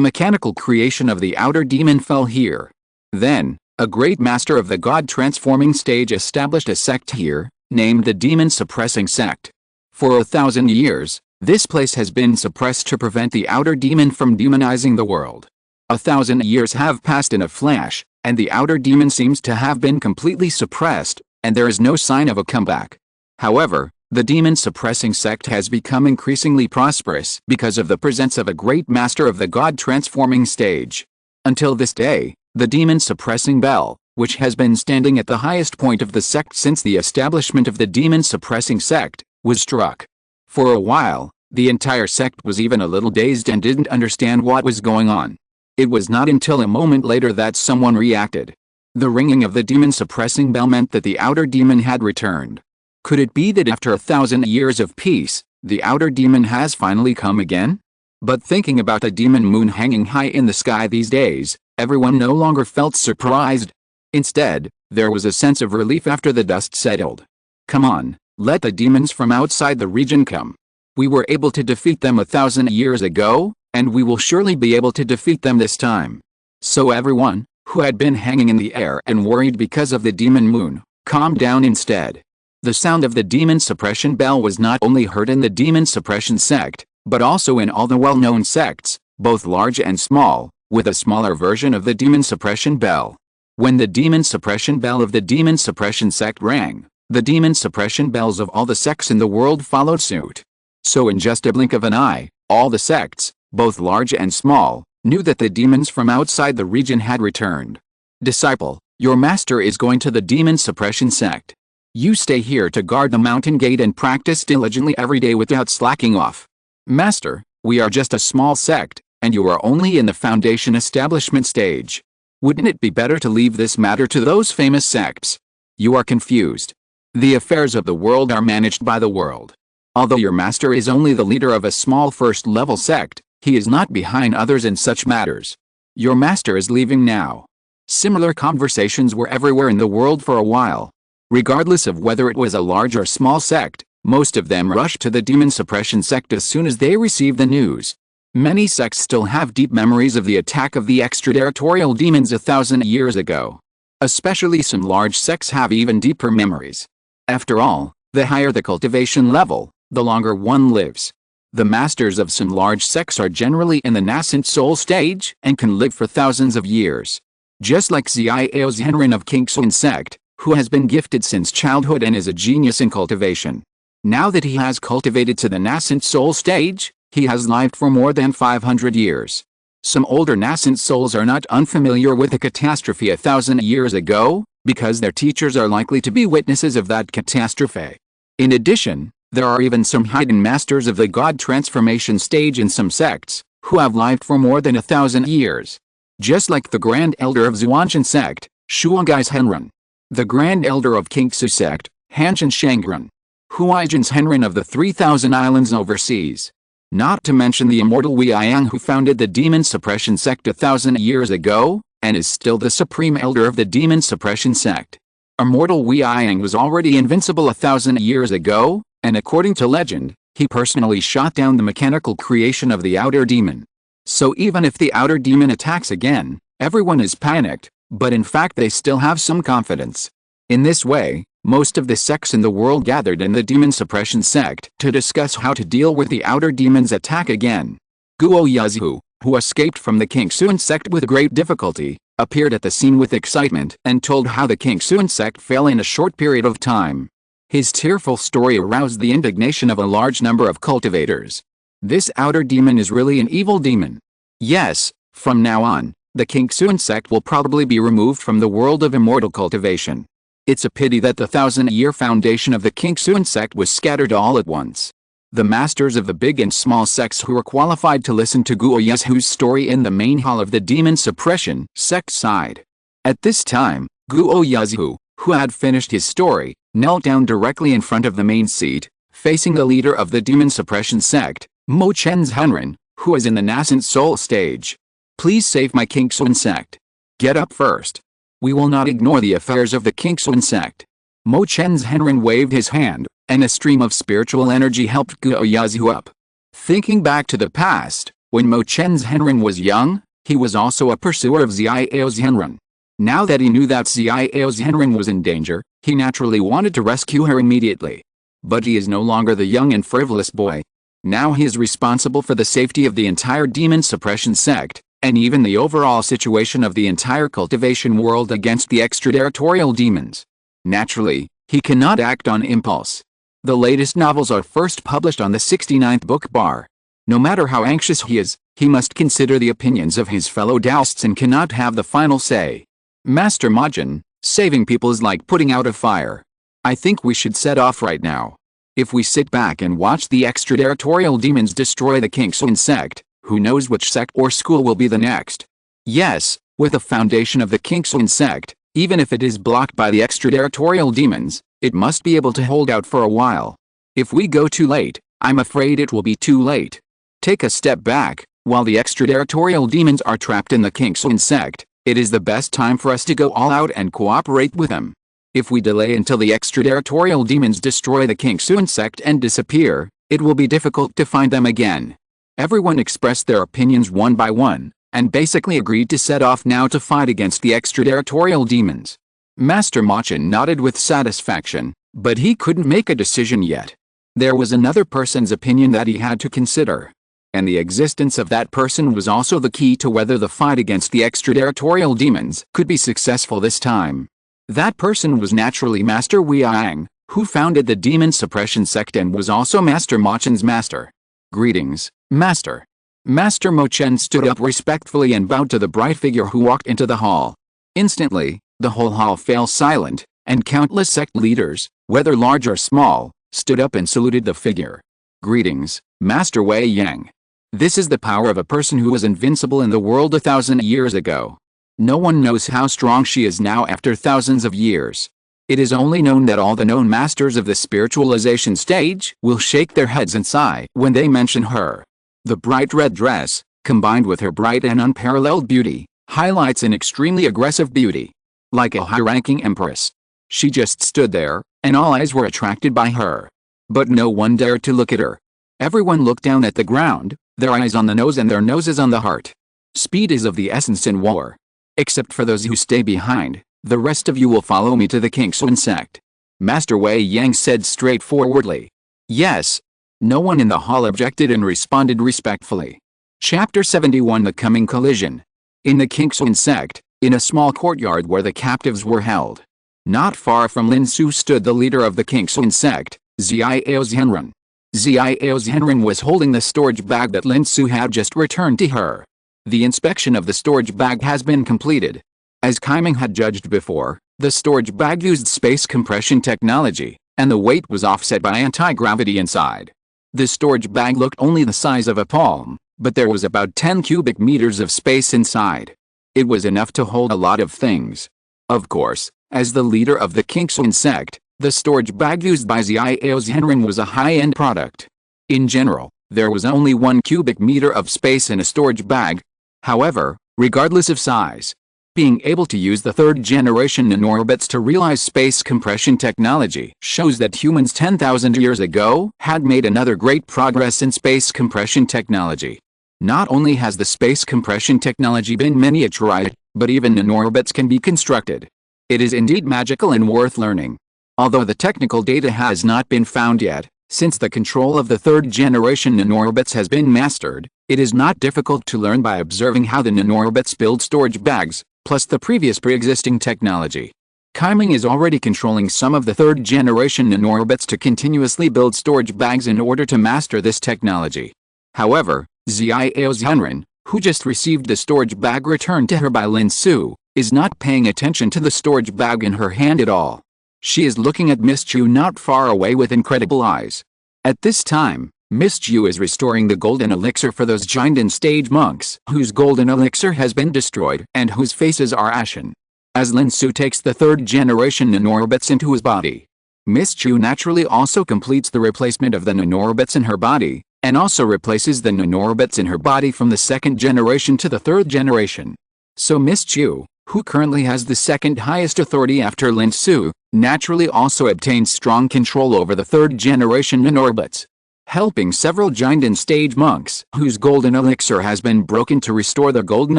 mechanical creation of the outer demon fell here. Then, a great master of the god-transforming stage established a sect here, named the demon-suppressing sect. For 1,000 years, this place has been suppressed to prevent the outer demon from demonizing the world. 1,000 years have passed in a flash, and the outer demon seems to have been completely suppressed, and there is no sign of a comeback. However, the demon-suppressing sect has become increasingly prosperous because of the presence of a great master of the god-transforming stage. Until this day, the demon-suppressing bell, which has been standing at the highest point of the sect since the establishment of the demon-suppressing sect, was struck. For a while, the entire sect was even a little dazed and didn't understand what was going on. It was not until a moment later that someone reacted. The ringing of the demon-suppressing bell meant that the outer demon had returned. Could it be that after 1,000 years of peace, the outer demon has finally come again? But thinking about the demon moon hanging high in the sky these days, everyone no longer felt surprised. Instead, there was a sense of relief after the dust settled. Come on, let the demons from outside the region come. We were able to defeat them 1,000 years ago, and we will surely be able to defeat them this time. So everyone, who had been hanging in the air and worried because of the demon moon, calmed down instead. The sound of the demon suppression bell was not only heard in the demon suppression sect, but also in all the well-known sects, both large and small, with a smaller version of the demon suppression bell. When the demon suppression bell of the demon suppression sect rang, the demon suppression bells of all the sects in the world followed suit. So in just a blink of an eye, all the sects, both large and small, knew that the demons from outside the region had returned. Disciple, your master is going to the demon suppression sect. You stay here to guard the mountain gate and practice diligently every day without slacking off. Master, we are just a small sect, and you are only in the foundation establishment stage. Wouldn't it be better to leave this matter to those famous sects? You are confused. The affairs of the world are managed by the world. Although your master is only the leader of a small first-level sect, he is not behind others in such matters. Your master is leaving now. Similar conversations were everywhere in the world for a while. Regardless of whether it was a large or small sect, most of them rushed to the demon suppression sect as soon as they received the news. Many sects still have deep memories of the attack of the extraterritorial demons 1,000 years ago. Especially some large sects have even deeper memories. After all, the higher the cultivation level, the longer one lives. The masters of some large sects are generally in the nascent soul stage and can live for thousands of years. Just like Xiao Zhenren of King Xu sect, who has been gifted since childhood and is a genius in cultivation. Now that he has cultivated to the nascent soul stage, he has lived for more than 500 years. Some older nascent souls are not unfamiliar with the catastrophe 1,000 years ago, because their teachers are likely to be witnesses of that catastrophe. In addition, there are even some hidden masters of the god transformation stage in some sects, who have lived for more than 1,000 years. Just like the Grand Elder of Zhuangzhen sect, Shuangai's Henren. The Grand Elder of King Xu sect, Hanshan Shangren. Huaijin's Henren of the 3,000 Islands overseas. Not to mention the immortal Wei Yang who founded the Demon Suppression sect 1,000 years ago, and is still the Supreme Elder of the Demon Suppression sect. Immortal Wei Yang was already invincible 1,000 years ago, and according to legend, he personally shot down the mechanical creation of the outer demon. So even if the outer demon attacks again, everyone is panicked, but in fact they still have some confidence. In this way, most of the sects in the world gathered in the demon suppression sect to discuss how to deal with the outer demon's attack again. Guo Yazhu, who escaped from the King Xu sect with great difficulty, appeared at the scene with excitement and told how the King Xu sect fell in a short period of time. His tearful story aroused the indignation of a large number of cultivators. This outer demon is really an evil demon. Yes, from now on, the King Xu sect will probably be removed from the world of immortal cultivation. It's a pity that the 1,000-year foundation of the King Xu sect was scattered all at once. The masters of the big and small sects who were qualified to listen to Guo Yazhu's story in the main hall of the demon suppression sect sighed. At this time, Guo Yazhu, who had finished his story, knelt down directly in front of the main seat, facing the leader of the demon suppression sect, Mo Chen's Henren, who is in the nascent soul stage. Please save my King Xu sect. Get up first. We will not ignore the affairs of the King Xu sect. Mo Chen's Henren waved his hand, and a stream of spiritual energy helped Guo Yazhu up. Thinking back to the past, when Mo Chen's Henren was young, he was also a pursuer of Xiao's Henren. Now that he knew that Xiao's Henren was in danger, he naturally wanted to rescue her immediately. But he is no longer the young and frivolous boy. Now he is responsible for the safety of the entire demon suppression sect, and even the overall situation of the entire cultivation world against the extraterritorial demons. Naturally, he cannot act on impulse. The latest novels are first published on the 69th book bar. No matter how anxious he is, he must consider the opinions of his fellow Taoists and cannot have the final say. Master Majin, saving people is like putting out a fire. I think we should set off right now. If we sit back and watch the extraterritorial demons destroy the King Xu sect, who knows which sect or school will be the next? Yes, with the foundation of the King Xu sect, even if it is blocked by the extraterritorial demons, it must be able to hold out for a while. If we go too late, I'm afraid it will be too late. Take a step back. While the extraterritorial demons are trapped in the King Xu sect, it is the best time for us to go all out and cooperate with them. If we delay until the extraterritorial demons destroy the King Xu sect and disappear, it will be difficult to find them again. Everyone expressed their opinions one by one, and basically agreed to set off now to fight against the extraterritorial demons. Master Machin nodded with satisfaction, but he couldn't make a decision yet. There was another person's opinion that he had to consider. And the existence of that person was also the key to whether the fight against the extraterritorial demons could be successful this time. That person was naturally Master Weiyang, who founded the demon suppression sect and was also Master Machin's master. Greetings, Master. Master Mo Chen stood up respectfully and bowed to the bright figure who walked into the hall. Instantly, the whole hall fell silent, and countless sect leaders, whether large or small, stood up and saluted the figure. Greetings, Master Weiyang. This is the power of a person who was invincible in the world 1,000 years ago. No one knows how strong she is now after thousands of years. It is only known that all the known masters of the spiritualization stage will shake their heads and sigh when they mention her. The bright red dress, combined with her bright and unparalleled beauty, highlights an extremely aggressive beauty. Like a high-ranking empress. She just stood there, and all eyes were attracted by her. But no one dared to look at her. Everyone looked down at the ground, their eyes on the nose and their noses on the heart. Speed is of the essence in war. Except for those who stay behind, the rest of you will follow me to the King Xu sect. Master Weiyang said straightforwardly. Yes. No one in the hall objected and responded respectfully. Chapter 71 The Coming Collision. In the King Xu sect, in a small courtyard where the captives were held. Not far from Lin Xu stood the leader of the King Xu sect, Xiao's Henren. Xiao's Henren was holding the storage bag that Lin Xu had just returned to her. The inspection of the storage bag has been completed. As Kaiming had judged before, the storage bag used space compression technology, and the weight was offset by anti-gravity inside. The storage bag looked only the size of a palm, but there was about 10 cubic meters of space inside. It was enough to hold a lot of things. Of course, as the leader of the King Xu sect, the storage bag used by Xiao's Henren was a high-end product. In general, there was only 1 cubic meter of space in a storage bag. However, regardless of size, being able to use the third-generation nanorobots to realize space compression technology shows that humans 10,000 years ago had made another great progress in space compression technology. Not only has the space compression technology been miniaturized, but even nanorobots can be constructed. It is indeed magical and worth learning. Although the technical data has not been found yet, since the control of the third-generation nanorobots has been mastered, it is not difficult to learn by observing how the nanorobots build storage bags, plus the previous pre-existing technology. Kaiming is already controlling some of the third-generation nanorobots to continuously build storage bags in order to master this technology. However, Xiao Zhenren, who just received the storage bag returned to her by Lin Xu, is not paying attention to the storage bag in her hand at all. She is looking at Miss Qiu not far away with incredible eyes. At this time, Miss Qiu is restoring the golden elixir for those giant stage monks whose golden elixir has been destroyed and whose faces are ashen. As Lin Xu takes the third generation nanorobots into his body, Miss Qiu naturally also completes the replacement of the nanorobots in her body, and also replaces the nanorobots in her body from the second generation to the third generation. So Miss Qiu, who currently has the second highest authority after Lin Xu, naturally also obtains strong control over the third generation nanorobots. Helping several giant stage monks whose golden elixir has been broken to restore the golden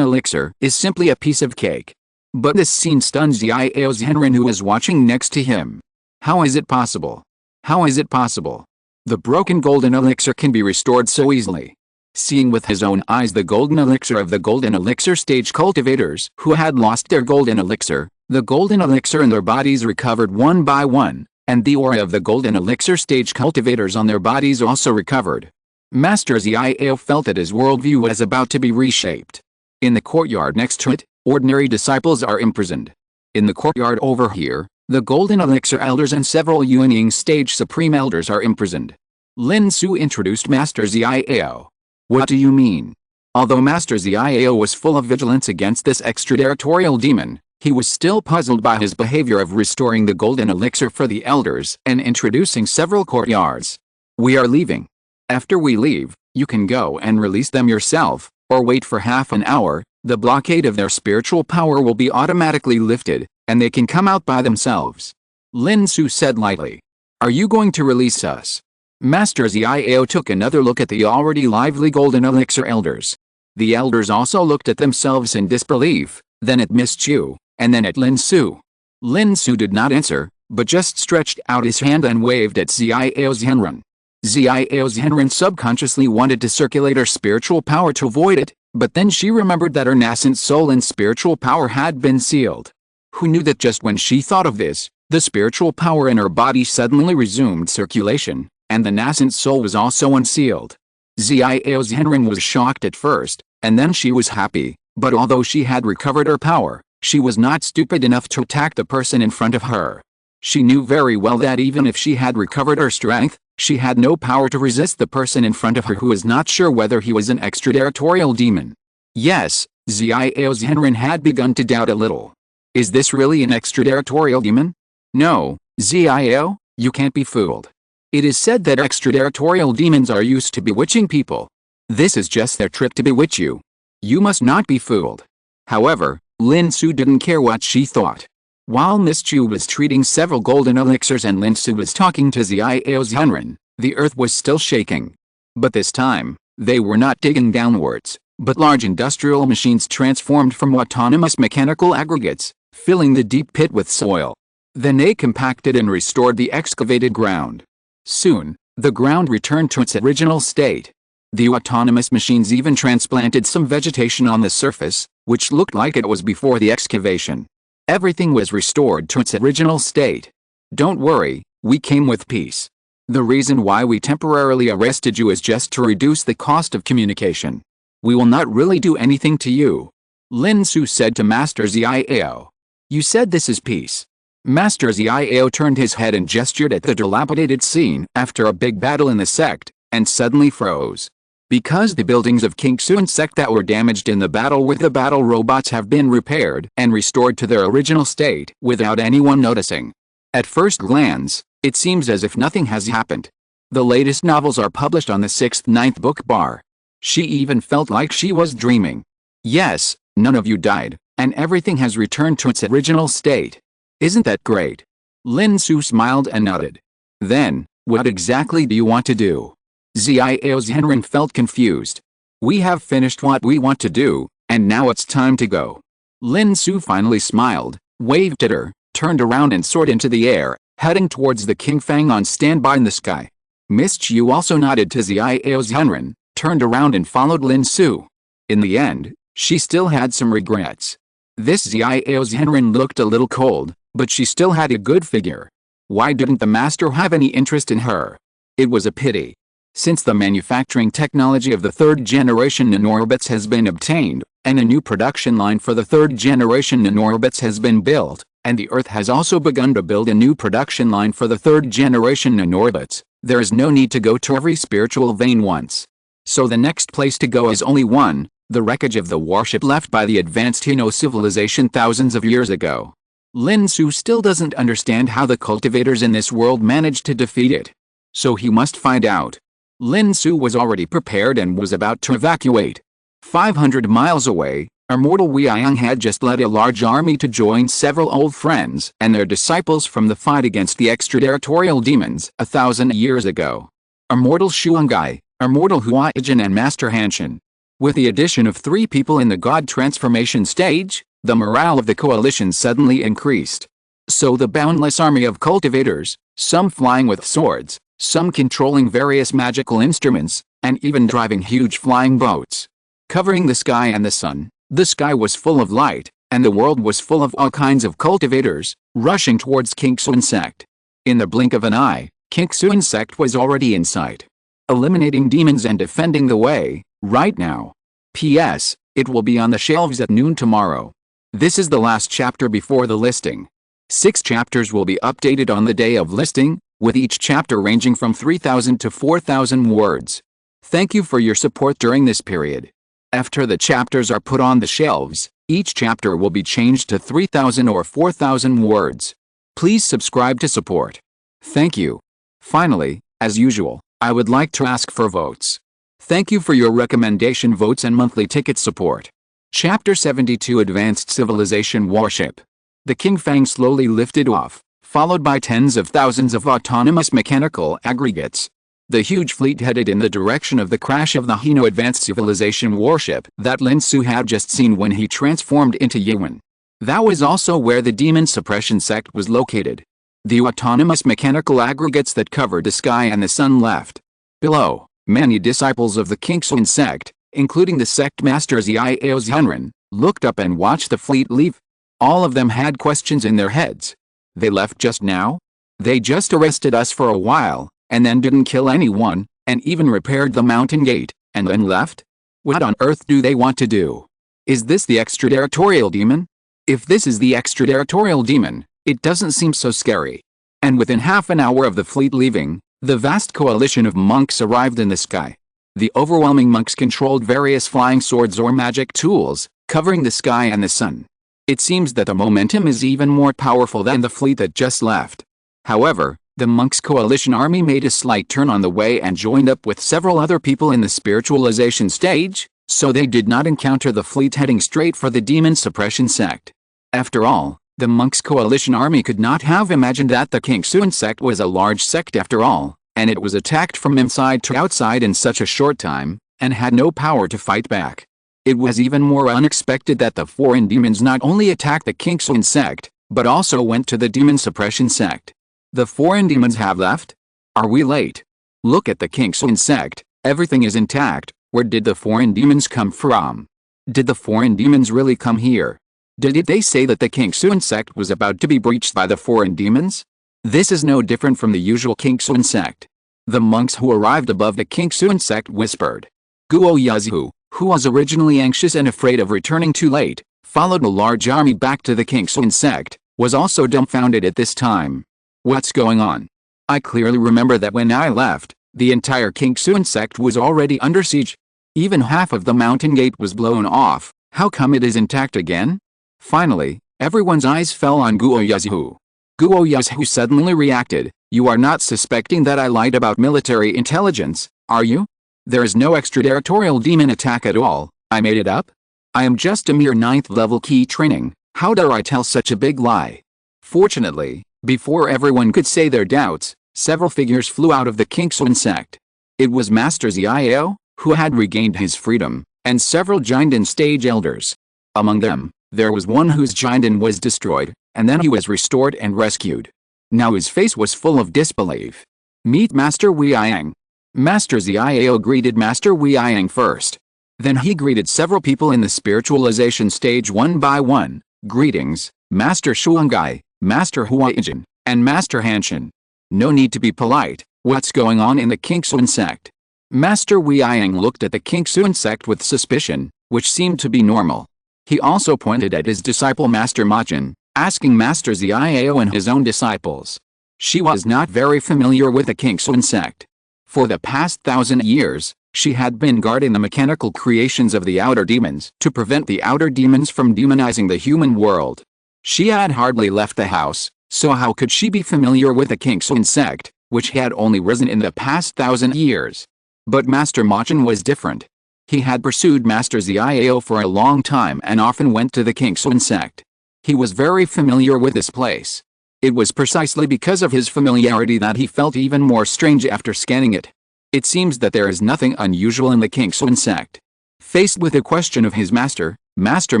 elixir is simply a piece of cake. But this scene stuns Xiao Zhenren, who is watching next to him. How is it possible? How is it possible? The broken golden elixir can be restored so easily. Seeing with his own eyes the golden elixir of the golden elixir stage cultivators who had lost their golden elixir, the golden elixir in their bodies recovered one by one, and the aura of the golden elixir stage cultivators on their bodies also recovered. Master Xiao felt that his worldview was about to be reshaped. In the courtyard next to it, ordinary disciples are imprisoned. In the courtyard over here, the golden elixir elders and several yearning stage supreme elders are imprisoned. Lin Xu introduced Master Xiao. What do you mean? Although Master Xiao was full of vigilance against this extraterritorial demon, he was still puzzled by his behavior of restoring the golden elixir for the elders and introducing several courtyards. We are leaving. After we leave, you can go and release them yourself, or wait for half an hour. The blockade of their spiritual power will be automatically lifted, and they can come out by themselves. Lin Xu said lightly. Are you going to release us? Master Xiao took another look at the already lively golden elixir elders. The elders also looked at themselves in disbelief, then at Miss Qiu, and then at Lin Xu. Lin Xu did not answer, but just stretched out his hand and waved at Xiao Zhenren. Xiao Zhenren subconsciously wanted to circulate her spiritual power to avoid it, but then she remembered that her nascent soul and spiritual power had been sealed. Who knew that just when she thought of this, the spiritual power in her body suddenly resumed circulation, and the nascent soul was also unsealed. Xiao Zhenren was shocked at first, and then she was happy, but although she had recovered her power, she was not stupid enough to attack the person in front of her. She knew very well that even if she had recovered her strength, she had no power to resist the person in front of her who was not sure whether he was an extraterritorial demon. Yes, Xiao Zhenren had begun to doubt a little. Is this really an extraterritorial demon? No, Xiao, you can't be fooled. It is said that extraterritorial demons are used to bewitching people. This is just their trick to bewitch you. You must not be fooled. However, Lin Xu didn't care what she thought. While Miss Qiu was treating several golden elixirs and Lin Xu was talking to Xiao Zhenren, the earth was still shaking. But this time, they were not digging downwards, but large industrial machines transformed from autonomous mechanical aggregates, filling the deep pit with soil. Then they compacted and restored the excavated ground. Soon, the ground returned to its original state. The autonomous machines even transplanted some vegetation on the surface, which looked like it was before the excavation. Everything was restored to its original state. Don't worry, we came with peace. The reason why we temporarily arrested you is just to reduce the cost of communication. We will not really do anything to you. Lin Xu said to Master Xiao. You said this is peace. Master Xiao turned his head and gestured at the dilapidated scene after a big battle in the sect, and suddenly froze. Because the buildings of King Xu and sect that were damaged in the battle with the battle robots have been repaired and restored to their original state without anyone noticing. At first glance, it seems as if nothing has happened. The latest novels are published on the 6th-9th book bar. She even felt like she was dreaming. Yes, none of you died, and everything has returned to its original state. Isn't that great? Lin Xu smiled and nodded. Then, what exactly do you want to do? Xiao Zhenren felt confused. We have finished what we want to do, and now it's time to go. Lin Xu finally smiled, waved at her, turned around and soared into the air, heading towards the King Fang on standby in the sky. Miss Qiu also nodded to Xiao Zhenren, turned around and followed Lin Xu. In the end, she still had some regrets. This Xiao Zhenren looked a little cold, but she still had a good figure. Why didn't the master have any interest in her? It was a pity. Since the manufacturing technology of the third-generation nanorobots has been obtained, and a new production line for the third-generation nanorobots has been built, and the Earth has also begun to build a new production line for the third-generation nanorobots, there is no need to go to every spiritual vein once. So the next place to go is only one, the wreckage of the warship left by the advanced Hino civilization thousands of years ago. Lin Xu still doesn't understand how the cultivators in this world managed to defeat it. So he must find out. Lin Xu was already prepared and was about to evacuate. 500 miles away, immortal Weiyang had just led a large army to join several old friends and their disciples from the fight against the extraterritorial demons 1,000 years ago. Immortal Xuangai, immortal Huaijin and Master Hanshin. With the addition of 3 people in the god transformation stage, the morale of the coalition suddenly increased. So the boundless army of cultivators, some flying with swords, some controlling various magical instruments, and even driving huge flying boats, covering the sky and the sun. The sky was full of light, and the world was full of all kinds of cultivators, rushing towards King Xuan sect. In the blink of an eye, King Xuan sect was already in sight, eliminating demons and defending the way, right now. P.S. It will be on the shelves at noon tomorrow. This is the last chapter before the listing. 6 chapters will be updated on the day of listing, with each chapter ranging from 3,000 to 4,000 words. Thank you for your support during this period. After the chapters are put on the shelves, each chapter will be changed to 3,000 or 4,000 words. Please subscribe to support. Thank you. Finally, as usual, I would like to ask for votes. Thank you for your recommendation votes and monthly ticket support. Chapter 72 Advanced Civilization Warship. The King Fang slowly lifted off, followed by tens of thousands of autonomous mechanical aggregates. The huge fleet headed in the direction of the crash of the Hino Advanced Civilization Warship that Lin Xu had just seen when he transformed into Yuan. That was also where the Demon Suppression Sect was located. The autonomous mechanical aggregates that covered the sky and the sun left. Below, many disciples of the Kingxuan sect, including the sect master Xiao Zhenren, looked up and watched the fleet leave. All of them had questions in their heads. They left just now? They just arrested us for a while, and then didn't kill anyone, and even repaired the mountain gate, and then left? What on earth do they want to do? Is this the extraterritorial demon? If this is the extraterritorial demon, it doesn't seem so scary. And within half an hour of the fleet leaving, the vast coalition of monks arrived in the sky. The overwhelming monks controlled various flying swords or magic tools, covering the sky and the sun. It seems that the momentum is even more powerful than the fleet that just left. However, the monks' coalition army made a slight turn on the way and joined up with several other people in the spiritualization stage, so they did not encounter the fleet heading straight for the demon suppression sect. After all, the monks' coalition army could not have imagined that the Kingxuan sect was a large sect after all, and it was attacked from inside to outside in such a short time, and had no power to fight back. It was even more unexpected that the foreign demons not only attacked the Kingxuan sect, but also went to the demon suppression sect. The foreign demons have left? Are we late? Look at the Kingxuan sect, everything is intact. Where did the foreign demons come from? Did the foreign demons really come here? Did they say that the Kingxuan sect was about to be breached by the foreign demons? This is no different from the usual Kingxuan sect. The monks who arrived above the Kingxuan sect whispered. Guo Yazhu, who was originally anxious and afraid of returning too late, followed a large army back to the Kingxuan sect, was also dumbfounded at this time. What's going on? I clearly remember that when I left, the entire Kingxuan sect was already under siege. Even half of the mountain gate was blown off. How come it is intact again? Finally, everyone's eyes fell on Guo Yazhu. Guo Yazhu suddenly reacted. You are not suspecting that I lied about military intelligence, are you? There is no extraterritorial demon attack at all. I made it up? I am just a mere 9th level key training. How dare I tell such a big lie? Fortunately, before everyone could say their doubts, several figures flew out of the Kingxuan sect. It was Master Xiao, who had regained his freedom, and several Jinden stage elders. Among them, there was one whose Jinden was destroyed, and then he was restored and rescued. Now his face was full of disbelief. Meet Master Weiyang. Master Xiao greeted Master Weiyang first. Then he greeted several people in the spiritualization stage one by one. Greetings, Master Xuangai, Master Huaijin, and Master Hanshin. No need to be polite. What's going on in the Kingxuan sect? Master Weiyang looked at the Kingsu insect with suspicion, which seemed to be normal. He also pointed at his disciple Master Machin, asking Master Xiao and his own disciples. She was not very familiar with the Kingsu insect. For the past 1,000 years, she had been guarding the mechanical creations of the outer demons to prevent the outer demons from demonizing the human world. She had hardly left the house, so how could she be familiar with the Kingsu insect, which had only risen in the past 1,000 years? But Master Machin was different. He had pursued Master Xiao for a long time and often went to the Kingsu insect. He was very familiar with this place. It was precisely because of his familiarity that he felt even more strange after scanning it. It seems that there is nothing unusual in the Kingsu insect. Faced with the question of his master, Master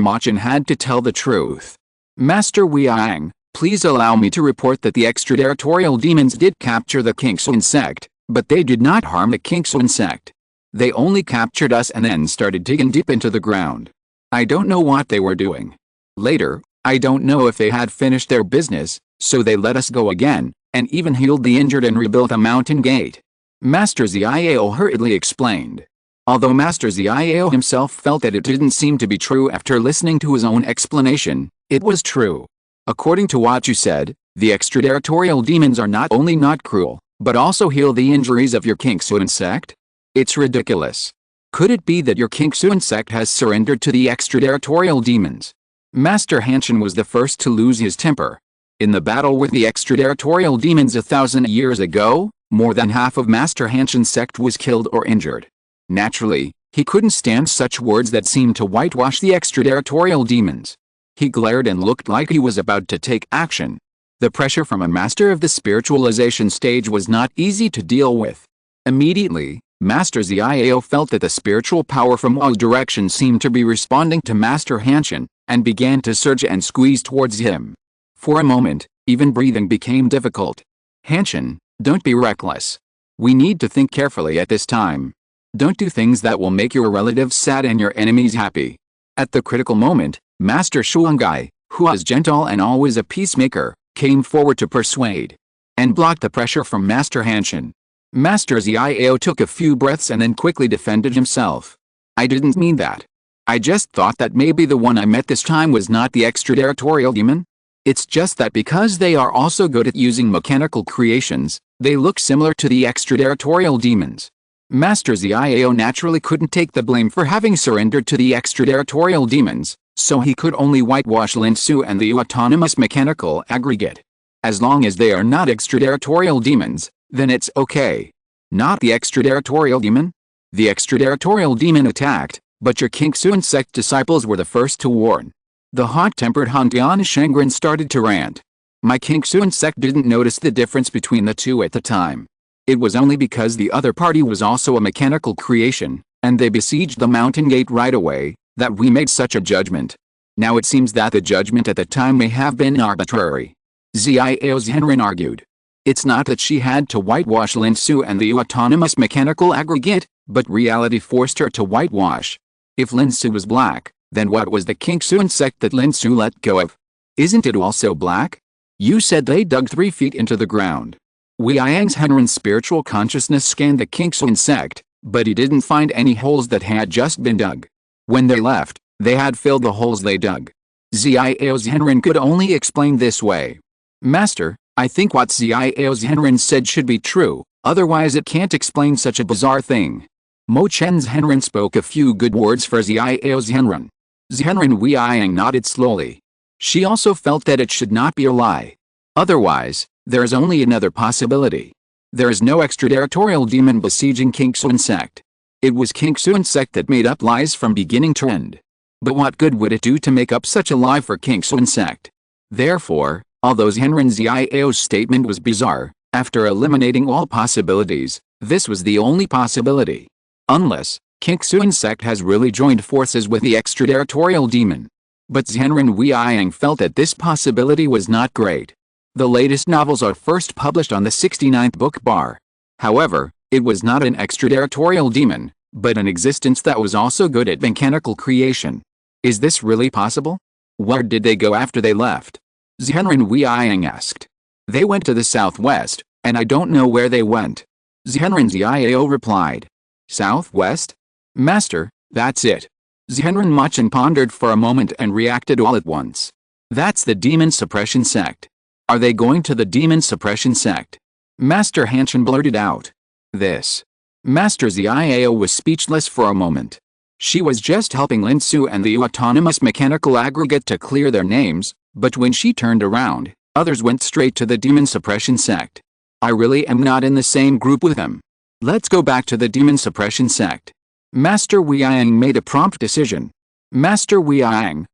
Machin had to tell the truth. Master Weiyang, please allow me to report that the extraterritorial demons did capture the Kingsu insect, but they did not harm the Kingsu insect. They only captured us and then started digging deep into the ground. I don't know what they were doing. Later, I don't know if they had finished their business, so they let us go again, and even healed the injured and rebuilt a mountain gate. Master Xiao hurriedly explained. Although Master Xiao himself felt that it didn't seem to be true after listening to his own explanation, it was true. According to what you said, the extraterritorial demons are not only not cruel, but also heal the injuries of your Kingsu insect? It's ridiculous. Could it be that your Kingsu insect has surrendered to the extraterritorial demons? Master Hanshin was the first to lose his temper. In the battle with the extraterritorial demons 1,000 years ago, more than half of Master Hanshin's sect was killed or injured. Naturally, he couldn't stand such words that seemed to whitewash the extraterritorial demons. He glared and looked like he was about to take action. The pressure from a master of the spiritualization stage was not easy to deal with. Immediately, Master Xiao felt that the spiritual power from all directions seemed to be responding to Master Hanshin, and began to surge and squeeze towards him. For a moment, even breathing became difficult. Hanshin, don't be reckless. We need to think carefully at this time. Don't do things that will make your relatives sad and your enemies happy. At the critical moment, Master Shuangai, who was gentle and always a peacemaker, came forward to persuade and block the pressure from Master Hanshin. Master Xiao took a few breaths and then quickly defended himself. I didn't mean that. I just thought that maybe the one I met this time was not the extraterritorial demon. It's just that because they are also good at using mechanical creations, they look similar to the extraterritorial demons. Master Xiao naturally couldn't take the blame for having surrendered to the extraterritorial demons, so he could only whitewash Lin Xu and the autonomous mechanical aggregate. As long as they are not extraterritorial demons, then it's okay. Not the extraterritorial demon? The extraterritorial demon attacked, but your Kingsu insect disciples were the first to warn. The hot-tempered Hantian Shengren started to rant. My Kingsu insect didn't notice the difference between the two at the time. It was only because the other party was also a mechanical creation, and they besieged the mountain gate right away, that we made such a judgment. Now it seems that the judgment at the time may have been arbitrary. Xiao Zhenren argued. It's not that she had to whitewash Lin Xu and the autonomous mechanical aggregate, but reality forced her to whitewash. If Lin Xu was black, then what was the Kingsu insect that Lin Xu let go of? Isn't it also black? You said they dug 3 feet into the ground. Weiyang's Henren's spiritual consciousness scanned the Kingsu insect, but he didn't find any holes that had just been dug. When they left, they had filled the holes they dug. Xiao's Henren could only explain this way. Master, I think what Xiao's Henren said should be true, otherwise it can't explain such a bizarre thing. Mo Chen's Henren spoke a few good words for Xiao's Henren. Zhenren Weiyang nodded slowly. She also felt that it should not be a lie. Otherwise, there is only another possibility. There is no extraterritorial demon besieging Kingsu insect. It was Kingsu insect that made up lies from beginning to end. But what good would it do to make up such a lie for Kingsu insect? Therefore, although Zhenren Xiao's statement was bizarre, after eliminating all possibilities, this was the only possibility. Unless, Kingsu insect has really joined forces with the extraterritorial demon. But Zhenren Weiyang felt that this possibility was not great. The latest novels are first published on the 69th book bar. However, it was not an extraterritorial demon, but an existence that was also good at mechanical creation. Is this really possible? Where did they go after they left? Zhenren Weiyang asked. They went to the southwest, and I don't know where they went. Zhenren Xiao replied. Southwest? Master, that's it. Zhenren Machin pondered for a moment and reacted all at once. That's the demon suppression sect. Are they going to the demon suppression sect? Master Hanshin blurted out. This. Master Xiao was speechless for a moment. She was just helping Lin Xu and the autonomous mechanical aggregate to clear their names, but when she turned around, others went straight to the demon suppression sect. I really am not in the same group with them. Let's go back to the demon suppression sect. Master Weiang made a prompt decision. Master Weiang,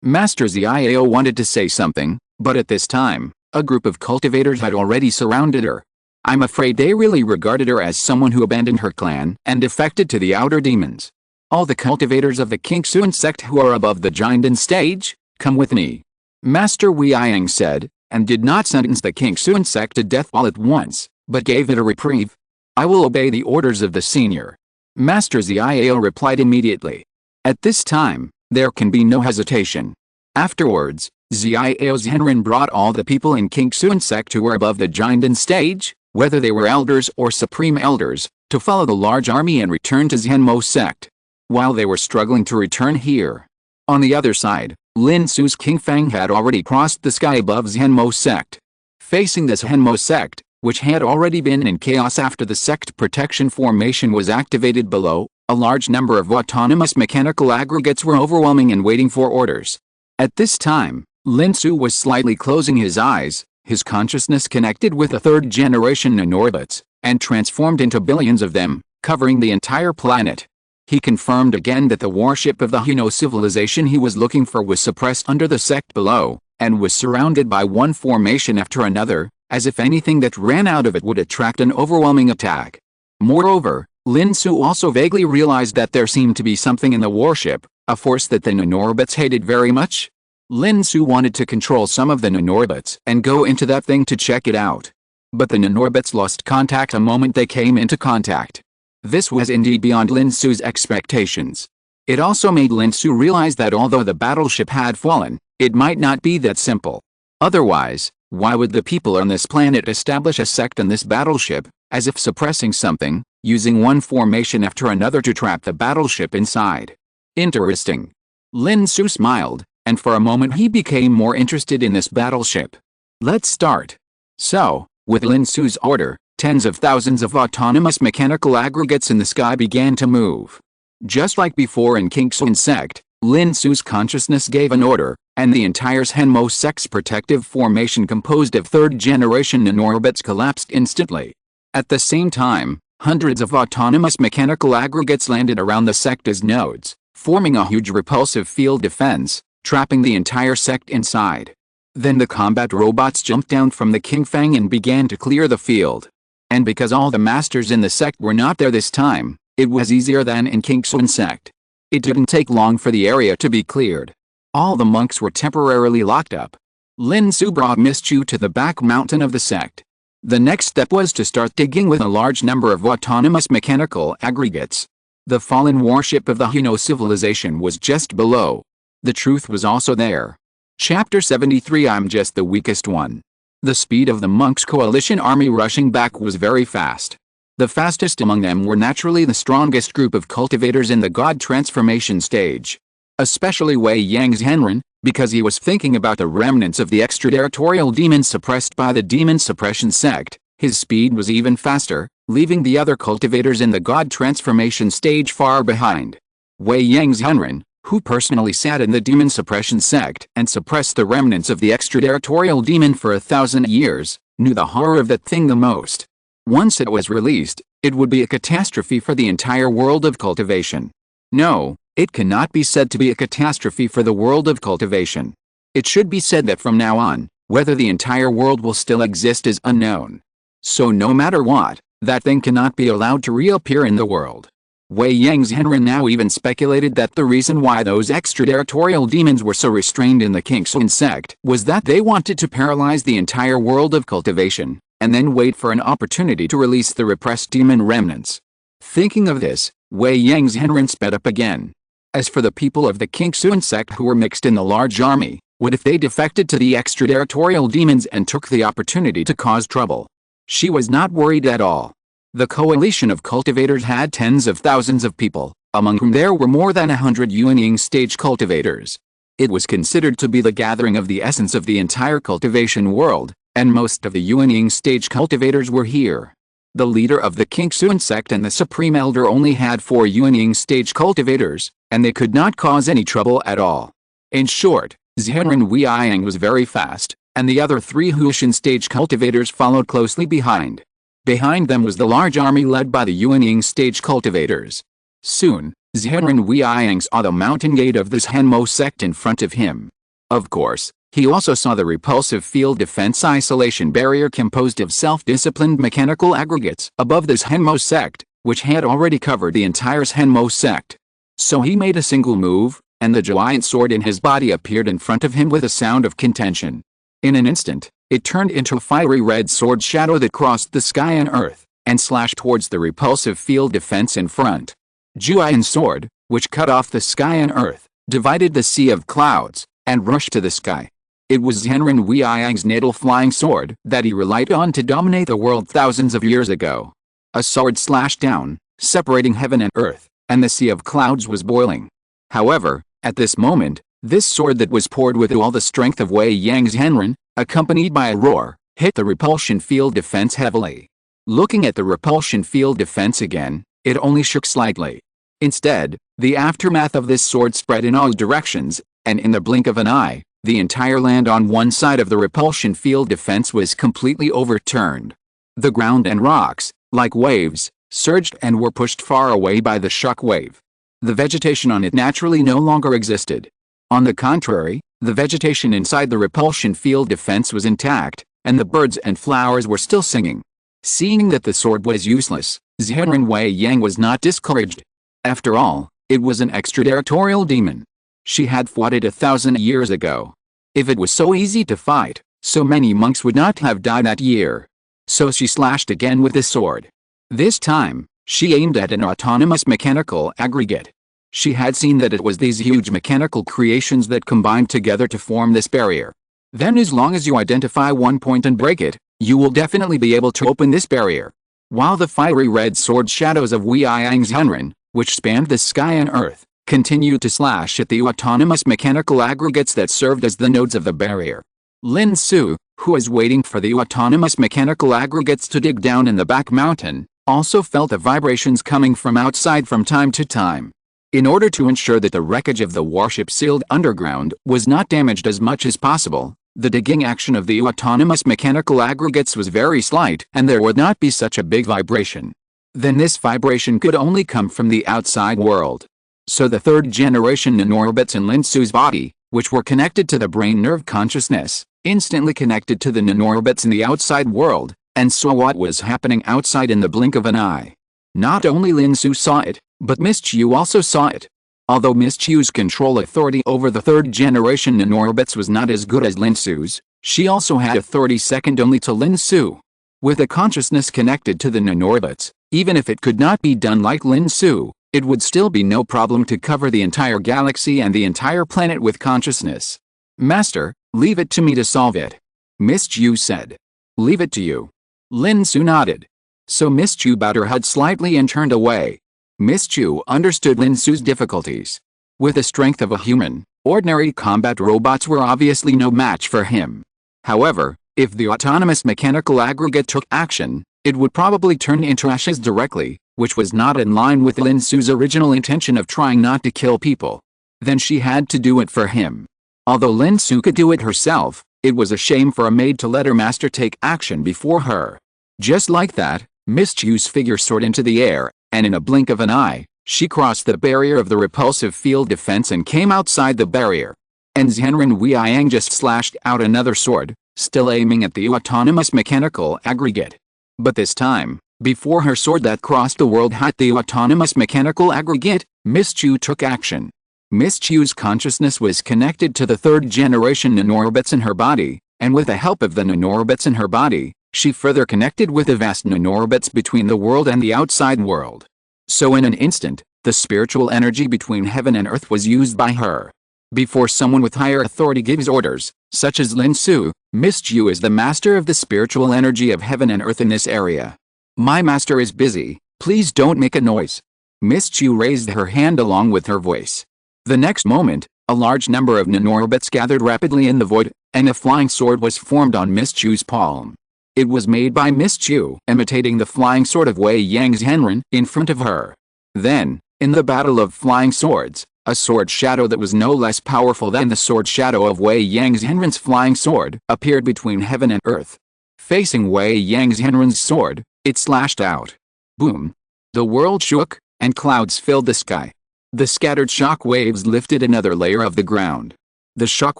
Master Xiao wanted to say something, but at this time, a group of cultivators had already surrounded her. I'm afraid they really regarded her as someone who abandoned her clan and defected to the outer demons. All the cultivators of the Qingxuan sect who are above the Jinden stage, come with me. Master Weiang said, and did not sentence the Qingxuan sect to death all at once, but gave it a reprieve. I will obey the orders of the senior. Master Xiao replied immediately. At this time, there can be no hesitation. Afterwards, Xiao Zhenren brought all the people in Qingxuan sect who were above the Jinden stage, whether they were elders or supreme elders, to follow the large army and return to Zhenmo sect. While they were struggling to return here. On the other side, Lin Xu's Qingfang had already crossed the sky above Zhenmo sect. Facing the Zhenmo sect, which had already been in chaos after the sect protection formation was activated below, a large number of autonomous mechanical aggregates were overwhelming and waiting for orders. At this time, Lin Xu was slightly closing his eyes, his consciousness connected with the third-generation nanorbits, and transformed into billions of them, covering the entire planet. He confirmed again that the warship of the Hino civilization he was looking for was suppressed under the sect below, and was surrounded by one formation after another, as if anything that ran out of it would attract an overwhelming attack. Moreover, Lin Xu also vaguely realized that there seemed to be something in the warship, a force that the nanorbits hated very much. Lin Xu wanted to control some of the nanorbits and go into that thing to check it out. But the nanorbits lost contact the moment they came into contact. This was indeed beyond Lin Xu's expectations. It also made Lin Xu realize that although the battleship had fallen, it might not be that simple. Otherwise, why would the people on this planet establish a sect on this battleship, as if suppressing something, using one formation after another to trap the battleship inside? Interesting. Lin Xu smiled, and for a moment he became more interested in this battleship. Let's start. So, with Lin Xu's order, tens of thousands of autonomous mechanical aggregates in the sky began to move. Just like before in Qingxuan sect, Lin Xu's consciousness gave an order, and the entire Zhenmo sect's protective formation composed of third-generation nanorbits collapsed instantly. At the same time, hundreds of autonomous mechanical aggregates landed around the sect as nodes, forming a huge repulsive field defense, trapping the entire sect inside. Then the combat robots jumped down from the Qingfang and began to clear the field. And because all the masters in the sect were not there this time, it was easier than in Qingxuan sect. It didn't take long for the area to be cleared. All the monks were temporarily locked up. Lin Xu brought Miss Qiu to the back mountain of the sect. The next step was to start digging with a large number of autonomous mechanical aggregates. The fallen warship of the Hino civilization was just below. The truth was also there. Chapter 73 I'm just the weakest one. The speed of the monks' coalition army rushing back was very fast. The fastest among them were naturally the strongest group of cultivators in the god transformation stage. Especially Wei Yang's Henren, because he was thinking about the remnants of the extraterritorial demons suppressed by the demon suppression sect. His speed was even faster, leaving the other cultivators in the god transformation stage far behind. Wei Yang's Henren, who personally sat in the demon suppression sect and suppressed the remnants of the extraterritorial demon for 1,000 years, knew the horror of that thing the most. Once it was released, it would be a catastrophe for the entire world of cultivation. No, it cannot be said to be a catastrophe for the world of cultivation. It should be said that from now on, whether the entire world will still exist is unknown. So no matter what, that thing cannot be allowed to reappear in the world. Wei Yang's Henren now even speculated that the reason why those extraterritorial demons were so restrained in the Qingxuan sect was that they wanted to paralyze the entire world of cultivation, and then wait for an opportunity to release the repressed demon remnants. Thinking of this, Wei Yang's Henren sped up again. As for the people of the Qingxuan sect who were mixed in the large army, what if they defected to the extraterritorial demons and took the opportunity to cause trouble? She was not worried at all. The coalition of cultivators had tens of thousands of people, among whom there were more than 100 yearning stage cultivators. It was considered to be the gathering of the essence of the entire cultivation world, and most of the yearning stage cultivators were here. The leader of the Lin Xu sect and the Supreme Elder only had 4 yearning stage cultivators, and they could not cause any trouble at all. In short, Zhenren Weiyang was very fast, and the other 3 Hushan stage cultivators followed closely behind. Behind them was the large army led by the yearning stage cultivators. Soon, Zhenren Weiyang saw the mountain gate of the Zhenmo sect in front of him. Of course, he also saw the repulsive field defense isolation barrier composed of self-disciplined mechanical aggregates above the Zhenmo sect, which had already covered the entire Zhenmo sect. So he made a single move, and the giant sword in his body appeared in front of him with a sound of contention. In an instant, it turned into a fiery red sword shadow that crossed the sky and earth, and slashed towards the repulsive field defense in front. Juyan's sword, which cut off the sky and earth, divided the sea of clouds, and rushed to the sky. It was Zhenren Weiyang's natal flying sword that he relied on to dominate the world thousands of years ago. A sword slashed down, separating heaven and earth, and the sea of clouds was boiling. However, at this moment, this sword that was poured with all the strength of Wei Yang's Zhenren, accompanied by a roar, hit the repulsion field defense heavily. Looking at the repulsion field defense again, it only shook slightly. Instead, the aftermath of this sword spread in all directions, and in the blink of an eye, the entire land on one side of the repulsion field defense was completely overturned. The ground and rocks, like waves, surged and were pushed far away by the shock wave. The vegetation on it naturally no longer existed. On the contrary, the vegetation inside the repulsion field defense was intact, and the birds and flowers were still singing. Seeing that the sword was useless, Zhenren Weiyang was not discouraged. After all, it was an extraterritorial demon. She had fought it 1,000 years ago. If it was so easy to fight, so many monks would not have died that year. So she slashed again with the sword. This time, she aimed at an autonomous mechanical aggregate. She had seen that it was these huge mechanical creations that combined together to form this barrier. Then as long as you identify one point and break it, you will definitely be able to open this barrier. While the fiery red sword shadows of Weiyang's Zhenren, which spanned the sky and earth, continued to slash at the autonomous mechanical aggregates that served as the nodes of the barrier. Lin Xu, who was waiting for the autonomous mechanical aggregates to dig down in the back mountain, also felt the vibrations coming from outside from time to time. In order to ensure that the wreckage of the warship sealed underground was not damaged as much as possible, the digging action of the autonomous mechanical aggregates was very slight and there would not be such a big vibration. Then this vibration could only come from the outside world. So the third generation nanorobots in Lin Xu's body, which were connected to the brain nerve consciousness, instantly connected to the nanorobots in the outside world, and saw what was happening outside in the blink of an eye. Not only Lin Xu saw it, but Miss Qiu also saw it. Although Miss Qiu's control authority over the third generation nanorobots was not as good as Lin Xu's, she also had authority second only to Lin Xu. With a consciousness connected to the nanorobots, even if it could not be done like Lin Xu, it would still be no problem to cover the entire galaxy and the entire planet with consciousness. Master, leave it to me to solve it. Miss Qiu said. Leave it to you. Lin Xu nodded. So Miss Qiu bowed her head slightly and turned away. Miss Qiu understood Lin Xu's difficulties. With the strength of a human, ordinary combat robots were obviously no match for him. However, if the autonomous mechanical aggregate took action, it would probably turn into ashes directly, which was not in line with Lin Xu's original intention of trying not to kill people. Then she had to do it for him. Although Lin Xu could do it herself, it was a shame for a maid to let her master take action before her. Just like that, Miss Qiu's figure soared into the air, and in a blink of an eye, she crossed the barrier of the repulsive field defense and came outside the barrier. And Zhenren Weiyang just slashed out another sword, still aiming at the autonomous mechanical aggregate. But this time, before her sword that crossed the world hit the autonomous mechanical aggregate, Miss Qiu took action. Miss Qiu's consciousness was connected to the third generation nanorobots in her body, and with the help of the nanorobots in her body, she further connected with the vast nanorobots between the world and the outside world. So in an instant, the spiritual energy between heaven and earth was used by her. Before someone with higher authority gives orders, such as Lin Xu, Miss Qiu is the master of the spiritual energy of heaven and earth in this area. My master is busy, please don't make a noise. Miss Qiu raised her hand along with her voice. The next moment, a large number of nanorobots gathered rapidly in the void, and a flying sword was formed on Miss Qiu's palm. It was made by Miss Qiu, imitating the flying sword of Wei Yang's Henren, in front of her. Then, in the battle of flying swords, a sword shadow that was no less powerful than the sword shadow of Wei Yang's Henren's flying sword appeared between heaven and earth. Facing Wei Yang's Henren's sword, it slashed out. Boom! The world shook, and clouds filled the sky. The scattered shock waves lifted another layer of the ground. The shock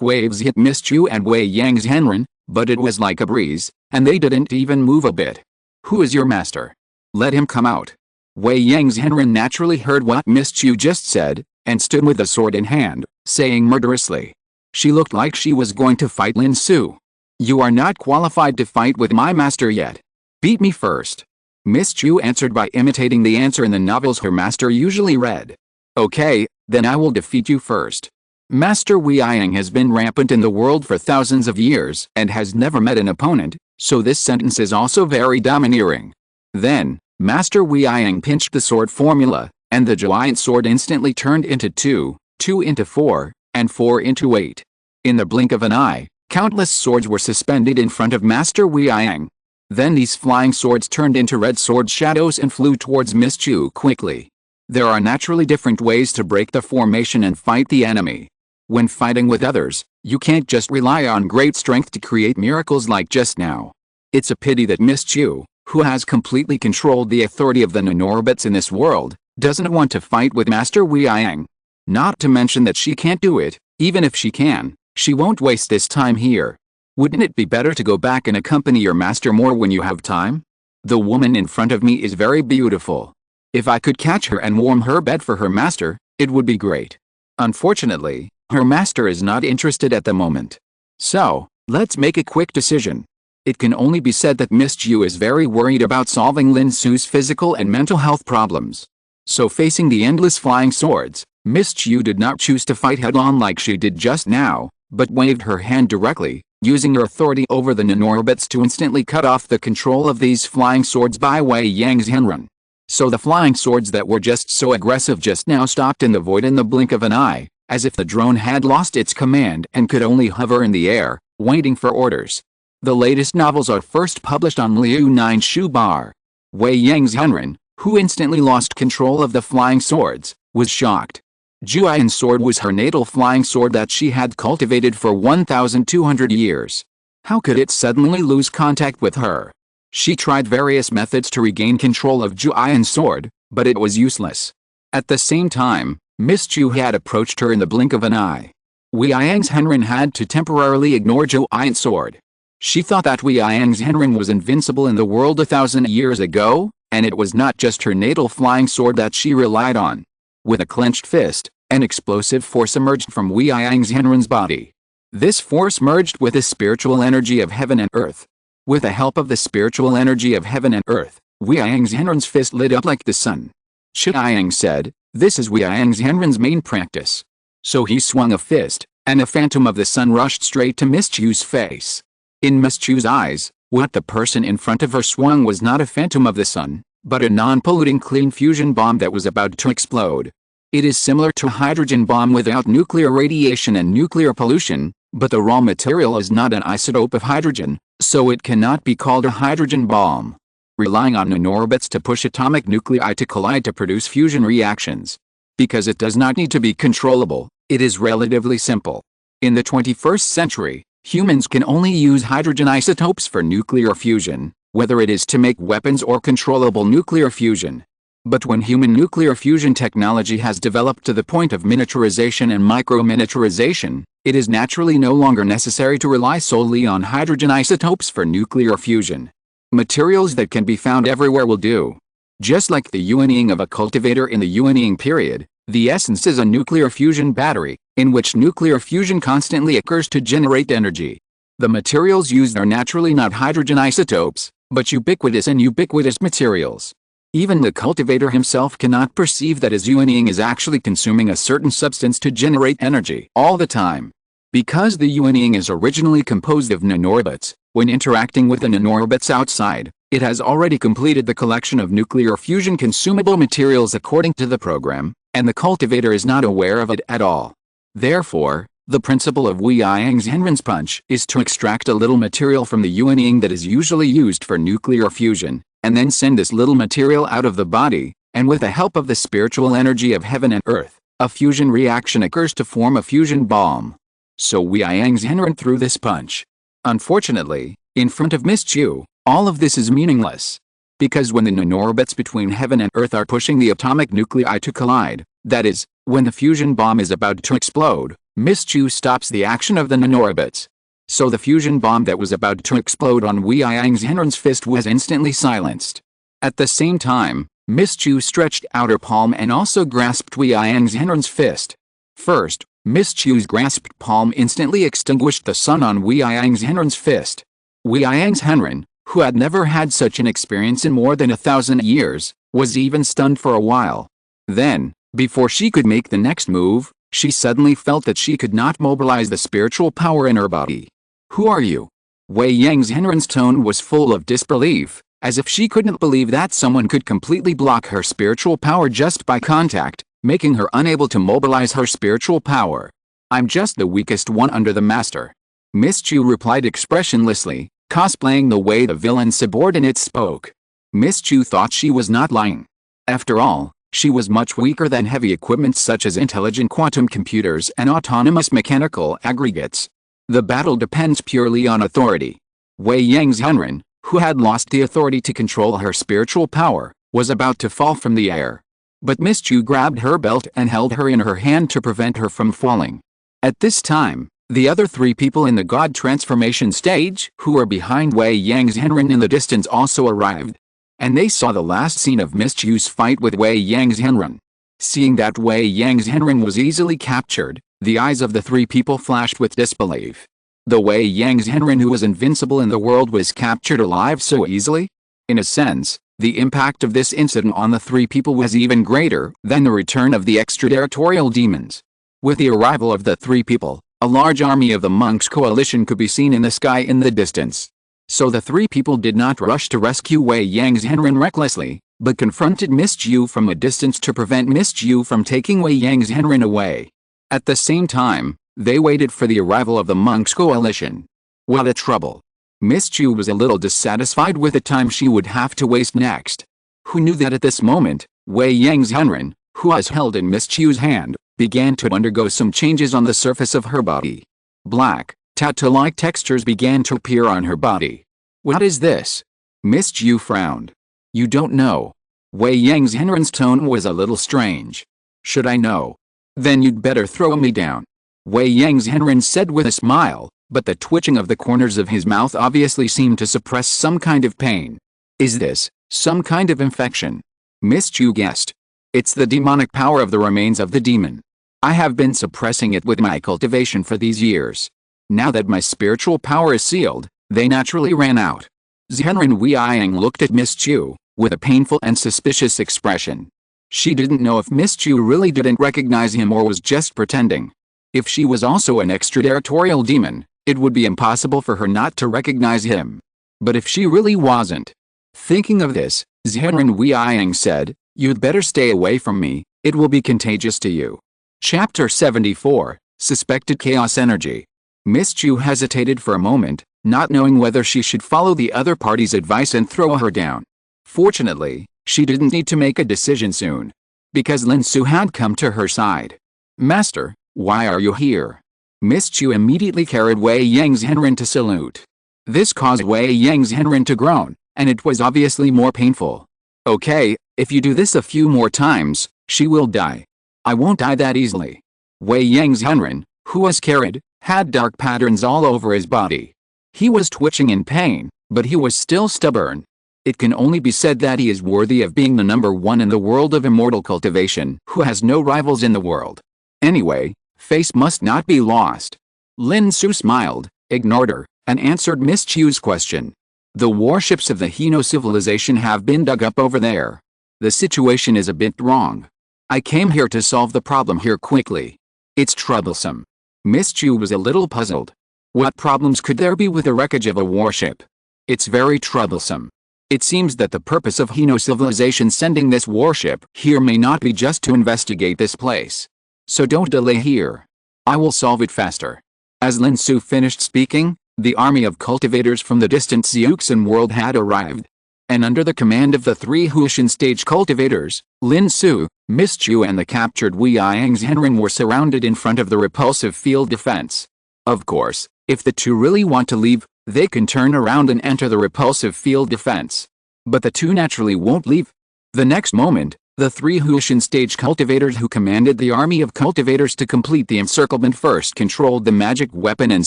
waves hit Miss Qiu and Wei Yang's Henren, but it was like a breeze, and they didn't even move a bit. Who is your master? Let him come out. Wei Yang's Henren naturally heard what Miss Qiu just said, and stood with the sword in hand, saying murderously. She looked like she was going to fight Lin Xu. You are not qualified to fight with my master yet. Beat me first. Miss Qiu answered by imitating the answer in the novels her master usually read. Okay, then I will defeat you first. Master Yearning has been rampant in the world for thousands of years and has never met an opponent, so this sentence is also very domineering. Then, Master Yearning pinched the sword formula, and the giant sword instantly turned into 2, 2 into 4, and 4 into 8. In the blink of an eye, countless swords were suspended in front of Master Yearning. Then these flying swords turned into red sword shadows and flew towards Miss Qiu quickly. There are naturally different ways to break the formation and fight the enemy. When fighting with others, you can't just rely on great strength to create miracles like just now. It's a pity that Miss Qiu, who has completely controlled the authority of the nanorobots in this world, doesn't want to fight with Master Yearning. Not to mention that she can't do it. Even if she can, she won't waste this time here. Wouldn't it be better to go back and accompany your master more when you have time? The woman in front of me is very beautiful. If I could catch her and warm her bed for her master, it would be great. Unfortunately, her master is not interested at the moment. So, let's make a quick decision. It can only be said that Miss Qiu is very worried about solving Lin Xu's physical and mental health problems. So facing the endless flying swords, Miss Qiu did not choose to fight head-on like she did just now, but waved her hand directly, using her authority over the nanorobots to instantly cut off the control of these flying swords by Wei Yang's Henren. So the flying swords that were just so aggressive just now stopped in the void in the blink of an eye, as if the drone had lost its command and could only hover in the air, waiting for orders. The latest novels are first published on Liu 9 Shu Bar. Wei Yang's Henren, who instantly lost control of the flying swords, was shocked. Juyan's sword was her natal flying sword that she had cultivated for 1,200 years. How could it suddenly lose contact with her? She tried various methods to regain control of Juyan's sword, but it was useless. At the same time, Miss Qiu had approached her in the blink of an eye. Wei Yang's Henren had to temporarily ignore Juyan's sword. She thought that Wei Yang's Henren was invincible in the world 1,000 years ago, and it was not just her natal flying sword that she relied on. With a clenched fist, an explosive force emerged from Wei Yang's Henren's body. This force merged with the spiritual energy of heaven and earth. With the help of the spiritual energy of heaven and earth, Wei Yang's Henren's fist lit up like the sun. Taiyin said, "This is Wei Yang's Henren's main practice." So he swung a fist, and a phantom of the sun rushed straight to Miss Qiu's face. In Miss Qiu's eyes, what the person in front of her swung was not a phantom of the sun, but a non-polluting clean fusion bomb that was about to explode. It is similar to a hydrogen bomb without nuclear radiation and nuclear pollution, but the raw material is not an isotope of hydrogen, so it cannot be called a hydrogen bomb. Relying on nanorobots to push atomic nuclei to collide to produce fusion reactions. Because it does not need to be controllable, it is relatively simple. In the 21st century, humans can only use hydrogen isotopes for nuclear fusion, whether it is to make weapons or controllable nuclear fusion. But when human nuclear fusion technology has developed to the point of miniaturization and micro-miniaturization, it is naturally no longer necessary to rely solely on hydrogen isotopes for nuclear fusion. Materials that can be found everywhere will do. Just like the yearning of a cultivator in the yearning period, the essence is a nuclear fusion battery, in which nuclear fusion constantly occurs to generate energy. The materials used are naturally not hydrogen isotopes, but ubiquitous and ubiquitous materials. Even the cultivator himself cannot perceive that his yearning is actually consuming a certain substance to generate energy all the time. Because the yearning is originally composed of nanorbits, when interacting with the nanorbits outside, it has already completed the collection of nuclear fusion consumable materials according to the program, and the cultivator is not aware of it at all. Therefore, the principle of Wei Yang's Henren's punch is to extract a little material from the yearning that is usually used for nuclear fusion, and then send this little material out of the body, and with the help of the spiritual energy of heaven and earth, a fusion reaction occurs to form a fusion bomb. So Wei Yang's Henren threw this punch. Unfortunately, in front of Miss Qiu, all of this is meaningless. Because when the nanorbits between heaven and earth are pushing the atomic nuclei to collide, that is, when the fusion bomb is about to explode, Miss Qiu stops the action of the nanorbits. So the fusion bomb that was about to explode on Wei Yang's Henren's fist was instantly silenced. At the same time, Miss Qiu stretched out her palm and also grasped Wei Yang's Henren's fist. First, Miss Qiu's grasped palm instantly extinguished the sun on Wei Yang's Henren's fist. Wei Yang's Henren, who had never had such an experience in more than 1,000 years, was even stunned for a while. Then, before she could make the next move, she suddenly felt that she could not mobilize the spiritual power in her body. "Who are you?" Wei Yang's Henren's tone was full of disbelief, as if she couldn't believe that someone could completely block her spiritual power just by contact, making her unable to mobilize her spiritual power. "I'm just the weakest one under the master." Miss Qiu replied expressionlessly, cosplaying the way the villain subordinate spoke. Miss Qiu thought she was not lying. After all, she was much weaker than heavy equipment such as intelligent quantum computers and autonomous mechanical aggregates. The battle depends purely on authority. Wei Yang's Henren, who had lost the authority to control her spiritual power, was about to fall from the air. But Miss Qiu grabbed her belt and held her in her hand to prevent her from falling. At this time, the other three people in the God transformation stage who were behind Wei Yang's Henren in the distance also arrived. And they saw the last scene of Miss Qiu's fight with Wei Yang's Henren. Seeing that Wei Yang's Henren was easily captured, the eyes of the three people flashed with disbelief. The Wei Yang's Henren who was invincible in the world was captured alive so easily? In a sense, the impact of this incident on the three people was even greater than the return of the extraterritorial demons. With the arrival of the three people, a large army of the monks' coalition could be seen in the sky in the distance. So the three people did not rush to rescue Wei Yang's Henren recklessly, but confronted Miss Qiu from a distance to prevent Miss Qiu from taking Wei Yang's Henren away. At the same time, they waited for the arrival of the monks' coalition. What a trouble! Miss Qiu was a little dissatisfied with the time she would have to waste next. Who knew that at this moment, Wei Yang's Henren, who was held in Miss Qiu's hand, began to undergo some changes on the surface of her body. Black, tattoo-like textures began to appear on her body. What is this? Miss Qiu frowned. You don't know. Wei Yang's Henren's tone was a little strange. Should I know? Then you'd better throw me down. Wei Yang's Henren said with a smile, but the twitching of the corners of his mouth obviously seemed to suppress some kind of pain. Is this some kind of infection? Miss Qiu guessed. It's the demonic power of the remains of the demon. I have been suppressing it with my cultivation for these years. Now that my spiritual power is sealed, they naturally ran out. Zhenren Weiyang looked at Miss Qiu with a painful and suspicious expression. She didn't know if Miss Qiu really didn't recognize him or was just pretending. If she was also an extraterritorial demon, it would be impossible for her not to recognize him. But if she really wasn't. Thinking of this, Zhenren Weiyang said, "You'd better stay away from me, it will be contagious to you." Chapter 74, Suspected Chaos Energy. Miss Qiu hesitated for a moment, not knowing whether she should follow the other party's advice and throw her down. Fortunately, she didn't need to make a decision soon, because Lin Xu had come to her side. "Master, why are you here?" Miss Qiu immediately carried Wei Yang's Henren to salute. This caused Wei Yang's Henren to groan, and it was obviously more painful. "Okay, if you do this a few more times, she will die." "I won't die that easily." Wei Yang's Henren, who was carried, had dark patterns all over his body. He was twitching in pain, but he was still stubborn. It can only be said that he is worthy of being the number one in the world of immortal cultivation, who has no rivals in the world. Anyway, face must not be lost. Lin Xu smiled, ignored her, and answered Miss Qiu's question. "The warships of the Hino civilization have been dug up over there. The situation is a bit wrong. I came here to solve the problem here quickly. It's troublesome." Miss Qiu was a little puzzled. What problems could there be with the wreckage of a warship? It's very troublesome. It seems that the purpose of Hino civilization sending this warship here may not be just to investigate this place. So don't delay here. I will solve it faster. As Lin Xu finished speaking, the army of cultivators from the distant Xiuxin world had arrived. And under the command of the 3 Huishan stage cultivators, Lin Xu, Miss Qiu and the captured Wei Yang's Henren were surrounded in front of the repulsive field defense. Of course, if the two really want to leave, they can turn around and enter the repulsive field defense. But the two naturally won't leave. The next moment, the 3 Huishan stage cultivators who commanded the army of cultivators to complete the encirclement first controlled the magic weapon and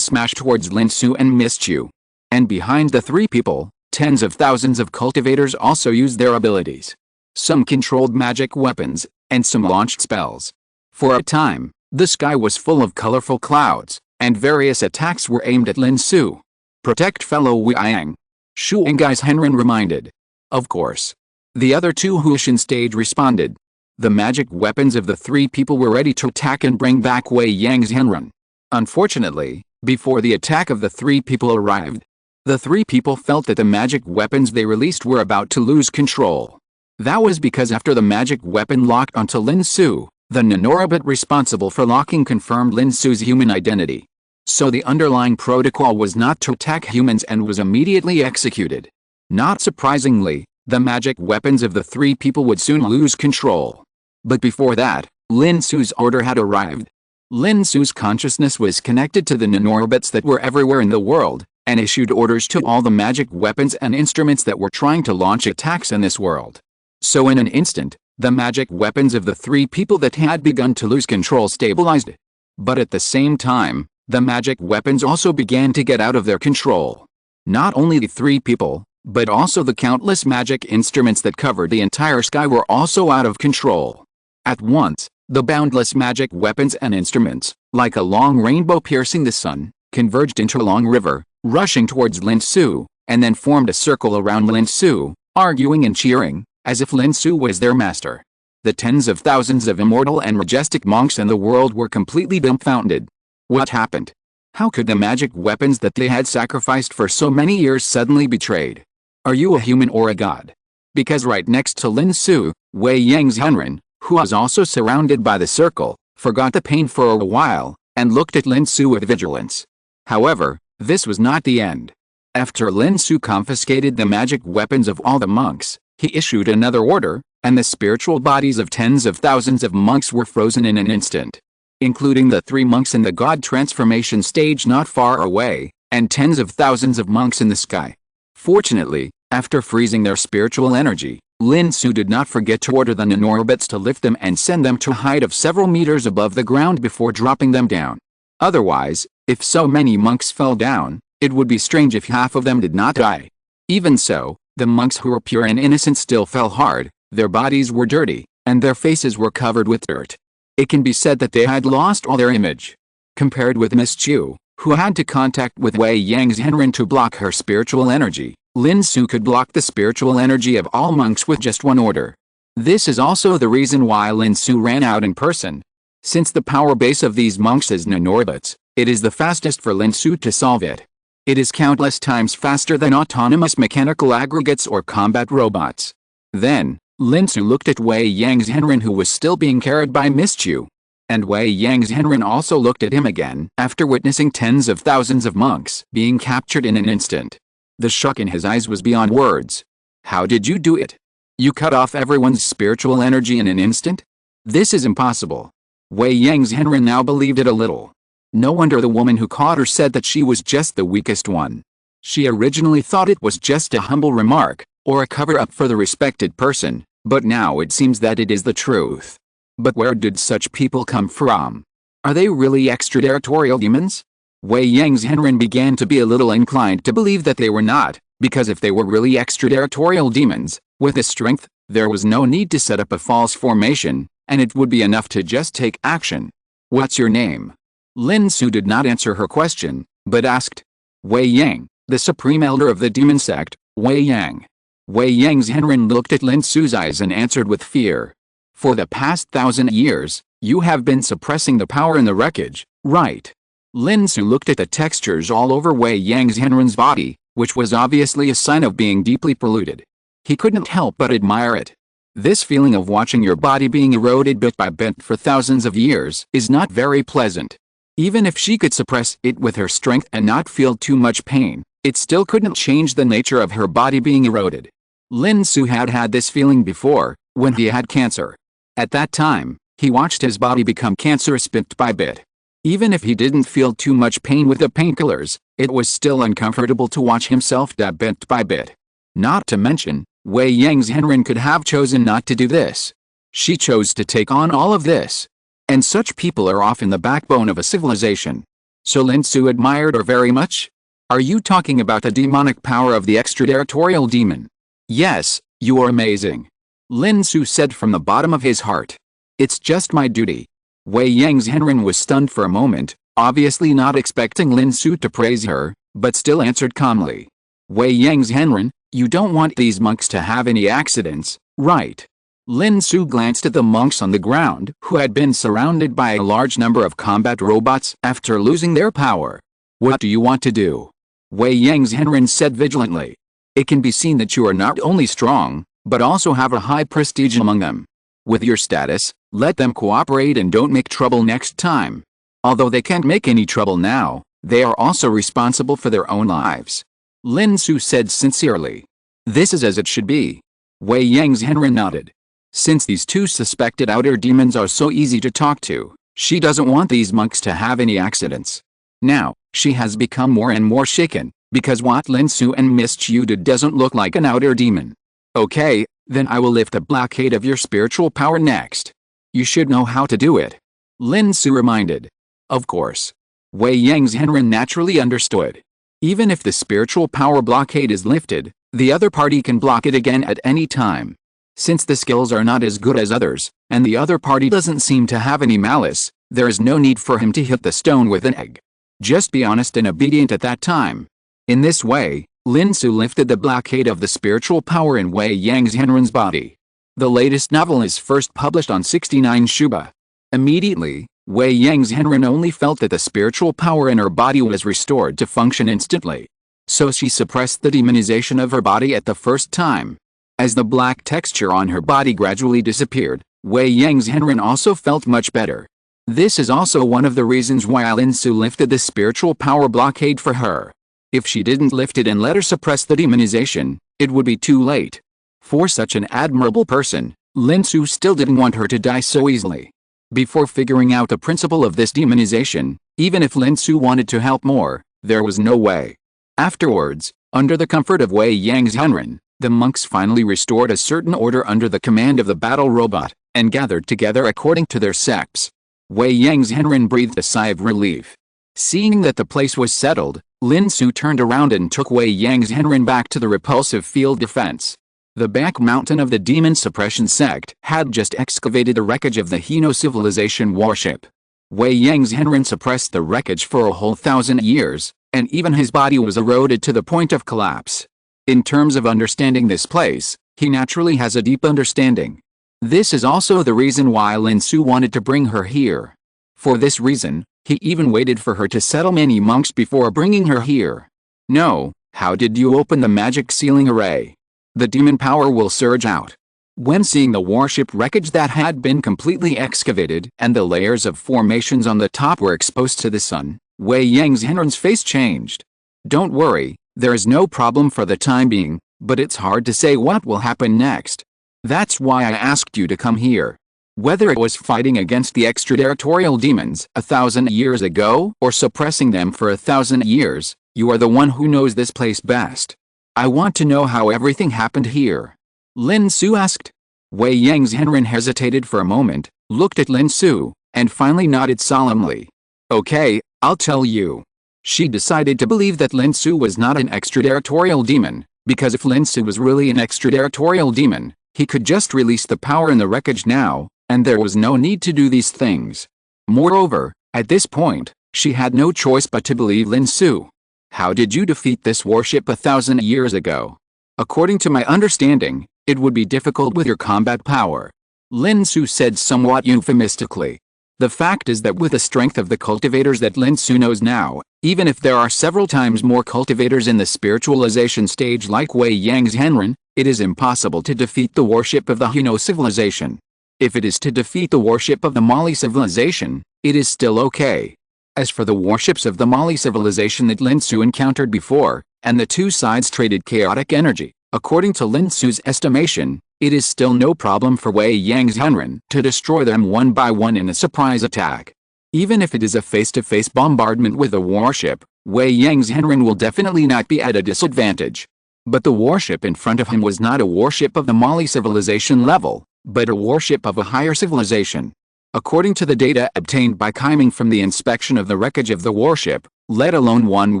smashed towards Lin Xu and Miss Qiu. And behind the 3 people, tens of thousands of cultivators also used their abilities. Some controlled magic weapons, and some launched spells. For a time, the sky was full of colorful clouds, and various attacks were aimed at Lin Xu. Protect fellow Wei Yang. Shu Engai's Henren reminded. Of course. The other 2 Huishan stage responded. The magic weapons of the 3 people were ready to attack and bring back Wei Yang's Henren. Unfortunately, before the attack of the 3 people arrived, the 3 people felt that the magic weapons they released were about to lose control. That was because after the magic weapon locked onto Lin Xu, the nanorobot responsible for locking confirmed Lin Xu's human identity. So the underlying protocol was not to attack humans and was immediately executed. Not surprisingly, the magic weapons of the 3 people would soon lose control. But before that, Lin Xu's order had arrived. Lin Xu's consciousness was connected to the nanorobots that were everywhere in the world, and issued orders to all the magic weapons and instruments that were trying to launch attacks in this world. So in an instant, the magic weapons of the 3 people that had begun to lose control stabilized. But at the same time, the magic weapons also began to get out of their control. Not only the 3 people, but also the countless magic instruments that covered the entire sky were also out of control. At once, the boundless magic weapons and instruments, like a long rainbow piercing the sun, converged into a long river, rushing towards Lin Xu, and then formed a circle around Lin Xu, arguing and cheering, as if Lin Xu was their master. The tens of thousands of immortal and majestic monks in the world were completely dumbfounded. What happened? How could the magic weapons that they had sacrificed for so many years suddenly betrayed? Are you a human or a god? Because right next to Lin Xu, Wei Yang's Henren, who was also surrounded by the circle, forgot the pain for a while, and looked at Lin Xu with vigilance. However, this was not the end. After Lin Xu confiscated the magic weapons of all the monks, he issued another order, and the spiritual bodies of tens of thousands of monks were frozen in an instant. Including the 3 monks in the god transformation stage not far away, and tens of thousands of monks in the sky. Fortunately, after freezing their spiritual energy, Lin Xu did not forget to order the nanorobots to lift them and send them to a height of several meters above the ground before dropping them down. Otherwise, if so many monks fell down, it would be strange if half of them did not die. Even so, the monks who were pure and innocent still fell hard, their bodies were dirty, and their faces were covered with dirt. It can be said that they had lost all their image. Compared with Miss Qiu, who had to contact with Wei Yang's Henren to block her spiritual energy, Lin Xu could block the spiritual energy of all monks with just one order. This is also the reason why Lin Xu ran out in person. Since the power base of these monks is nanorobots, it is the fastest for Lin Xu to solve it. It is countless times faster than autonomous mechanical aggregates or combat robots. Then, Lin Xu looked at Wei Yang's Henren who was still being carried by Miss Qiu. And Wei Yang's Henren also looked at him again after witnessing tens of thousands of monks being captured in an instant. The shock in his eyes was beyond words. How did you do it? You cut off everyone's spiritual energy in an instant? This is impossible. Wei Yang's Henren now believed it a little. No wonder the woman who caught her said that she was just the weakest one. She originally thought it was just a humble remark, or a cover-up for the respected person, but now it seems that it is the truth. But where did such people come from? Are they really extraterritorial demons? Wei Yang's Henren began to be a little inclined to believe that they were not, because if they were really extraterritorial demons, with his strength, there was no need to set up a false formation, and it would be enough to just take action. What's your name? Lin Xu did not answer her question, but asked. Wei Yang, the supreme elder of the demon sect, Wei Yang. Wei Yang's Henren looked at Lin Xu's eyes and answered with fear. For the past 1,000 years, you have been suppressing the power in the wreckage, right? Lin Xu looked at the textures all over Wei Yang's Henren's body, which was obviously a sign of being deeply polluted. He couldn't help but admire it. This feeling of watching your body being eroded bit by bit for thousands of years is not very pleasant. Even if she could suppress it with her strength and not feel too much pain, it still couldn't change the nature of her body being eroded. Lin Xu had had this feeling before, when he had cancer. At that time, he watched his body become cancerous bit by bit. Even if he didn't feel too much pain with the painkillers, it was still uncomfortable to watch himself die bit by bit. Not to mention, Wei Yang's Henren could have chosen not to do this. She chose to take on all of this. And such people are often the backbone of a civilization. So Lin Xu admired her very much? Are you talking about the demonic power of the extraterritorial demon? Yes, you are amazing. Lin Xu said from the bottom of his heart. It's just my duty. Wei Yang's Henren was stunned for a moment, obviously not expecting Lin Xu to praise her, but still answered calmly. Wei Yang's Henren, you don't want these monks to have any accidents, right? Lin Xu glanced at the monks on the ground who had been surrounded by a large number of combat robots after losing their power. What do you want to do? Wei Yang's Henren said vigilantly. It can be seen that you are not only strong, but also have a high prestige among them. With your status, let them cooperate and don't make trouble next time. Although they can't make any trouble now, they are also responsible for their own lives. Lin Xu said sincerely. This is as it should be. Wei Yang's Henren nodded. Since these two suspected outer demons are so easy to talk to, she doesn't want these monks to have any accidents. Now, she has become more and more shaken, because what Lin Xu and Miss Qiu did doesn't look like an outer demon. Okay, then I will lift the blockade of your spiritual power next. You should know how to do it. Lin Xu reminded. Of course. Wei Yang's Henren naturally understood. Even if the spiritual power blockade is lifted, the other party can block it again at any time. Since the skills are not as good as others, and the other party doesn't seem to have any malice, there is no need for him to hit the stone with an egg. Just be honest and obedient at that time. In this way, Lin Xu lifted the blockade of the spiritual power in Wei Yang's Henren's body. The latest novel is first published on 69 Shuba. Immediately, Wei Yang's Henren only felt that the spiritual power in her body was restored to function instantly. So she suppressed the demonization of her body at the first time. As the black texture on her body gradually disappeared, Wei Yang's Henren also felt much better. This is also one of the reasons why Lin Xu lifted the spiritual power blockade for her. If she didn't lift it and let her suppress the demonization, it would be too late. For such an admirable person, Lin Xu still didn't want her to die so easily. Before figuring out the principle of this demonization, even if Lin Xu wanted to help more, there was no way. Afterwards, under the comfort of Wei Yang's Henren, the monks finally restored a certain order under the command of the battle robot, and gathered together according to their sects. Wei Yang's Henren breathed a sigh of relief. Seeing that the place was settled, Lin Xu turned around and took Wei Yang's Henren back to the repulsive field defense. The back mountain of the demon suppression sect had just excavated the wreckage of the Hino civilization warship. Wei Yang's Henren suppressed the wreckage for a whole 1,000 years, and even his body was eroded to the point of collapse. In terms of understanding this place, he naturally has a deep understanding. This is also the reason why Lin Xu wanted to bring her here. For this reason, he even waited for her to settle many monks before bringing her here. No, how did you open the magic sealing array? The demon power will surge out. When seeing the warship wreckage that had been completely excavated and the layers of formations on the top were exposed to the sun, Wei Yang's Henren's face changed. Don't worry, there is no problem for the time being, but it's hard to say what will happen next. That's why I asked you to come here. Whether it was fighting against the extraterritorial demons 1,000 years ago or suppressing them for 1,000 years, you are the one who knows this place best. I want to know how everything happened here. Lin Xu asked. Wei Yang's Henren hesitated for a moment, looked at Lin Xu, and finally nodded solemnly. Okay, I'll tell you. She decided to believe that Lin Xu was not an extraterritorial demon, because if Lin Xu was really an extraterritorial demon, he could just release the power in the wreckage now, and there was no need to do these things. Moreover, at this point, she had no choice but to believe Lin Xu. How did you defeat this warship 1,000 years ago? According to my understanding, it would be difficult with your combat power. Lin Xu said somewhat euphemistically. The fact is that with the strength of the cultivators that Lin Xu knows now, even if there are several times more cultivators in the spiritualization stage like Wei Yang's Henren, it is impossible to defeat the worship of the Hino civilization. If it is to defeat the worship of the Mali civilization, it is still okay. As for the warships of the Mali civilization that Lin Xu encountered before, and the two sides traded chaotic energy, according to Lin Xu's estimation, it is still no problem for Wei Yang's Henren to destroy them one by one in a surprise attack. Even if it is a face-to-face bombardment with a warship, Wei Yang's Henren will definitely not be at a disadvantage. But the warship in front of him was not a warship of the Mali civilization level, but a warship of a higher civilization. According to the data obtained by Kaiming from the inspection of the wreckage of the warship, let alone one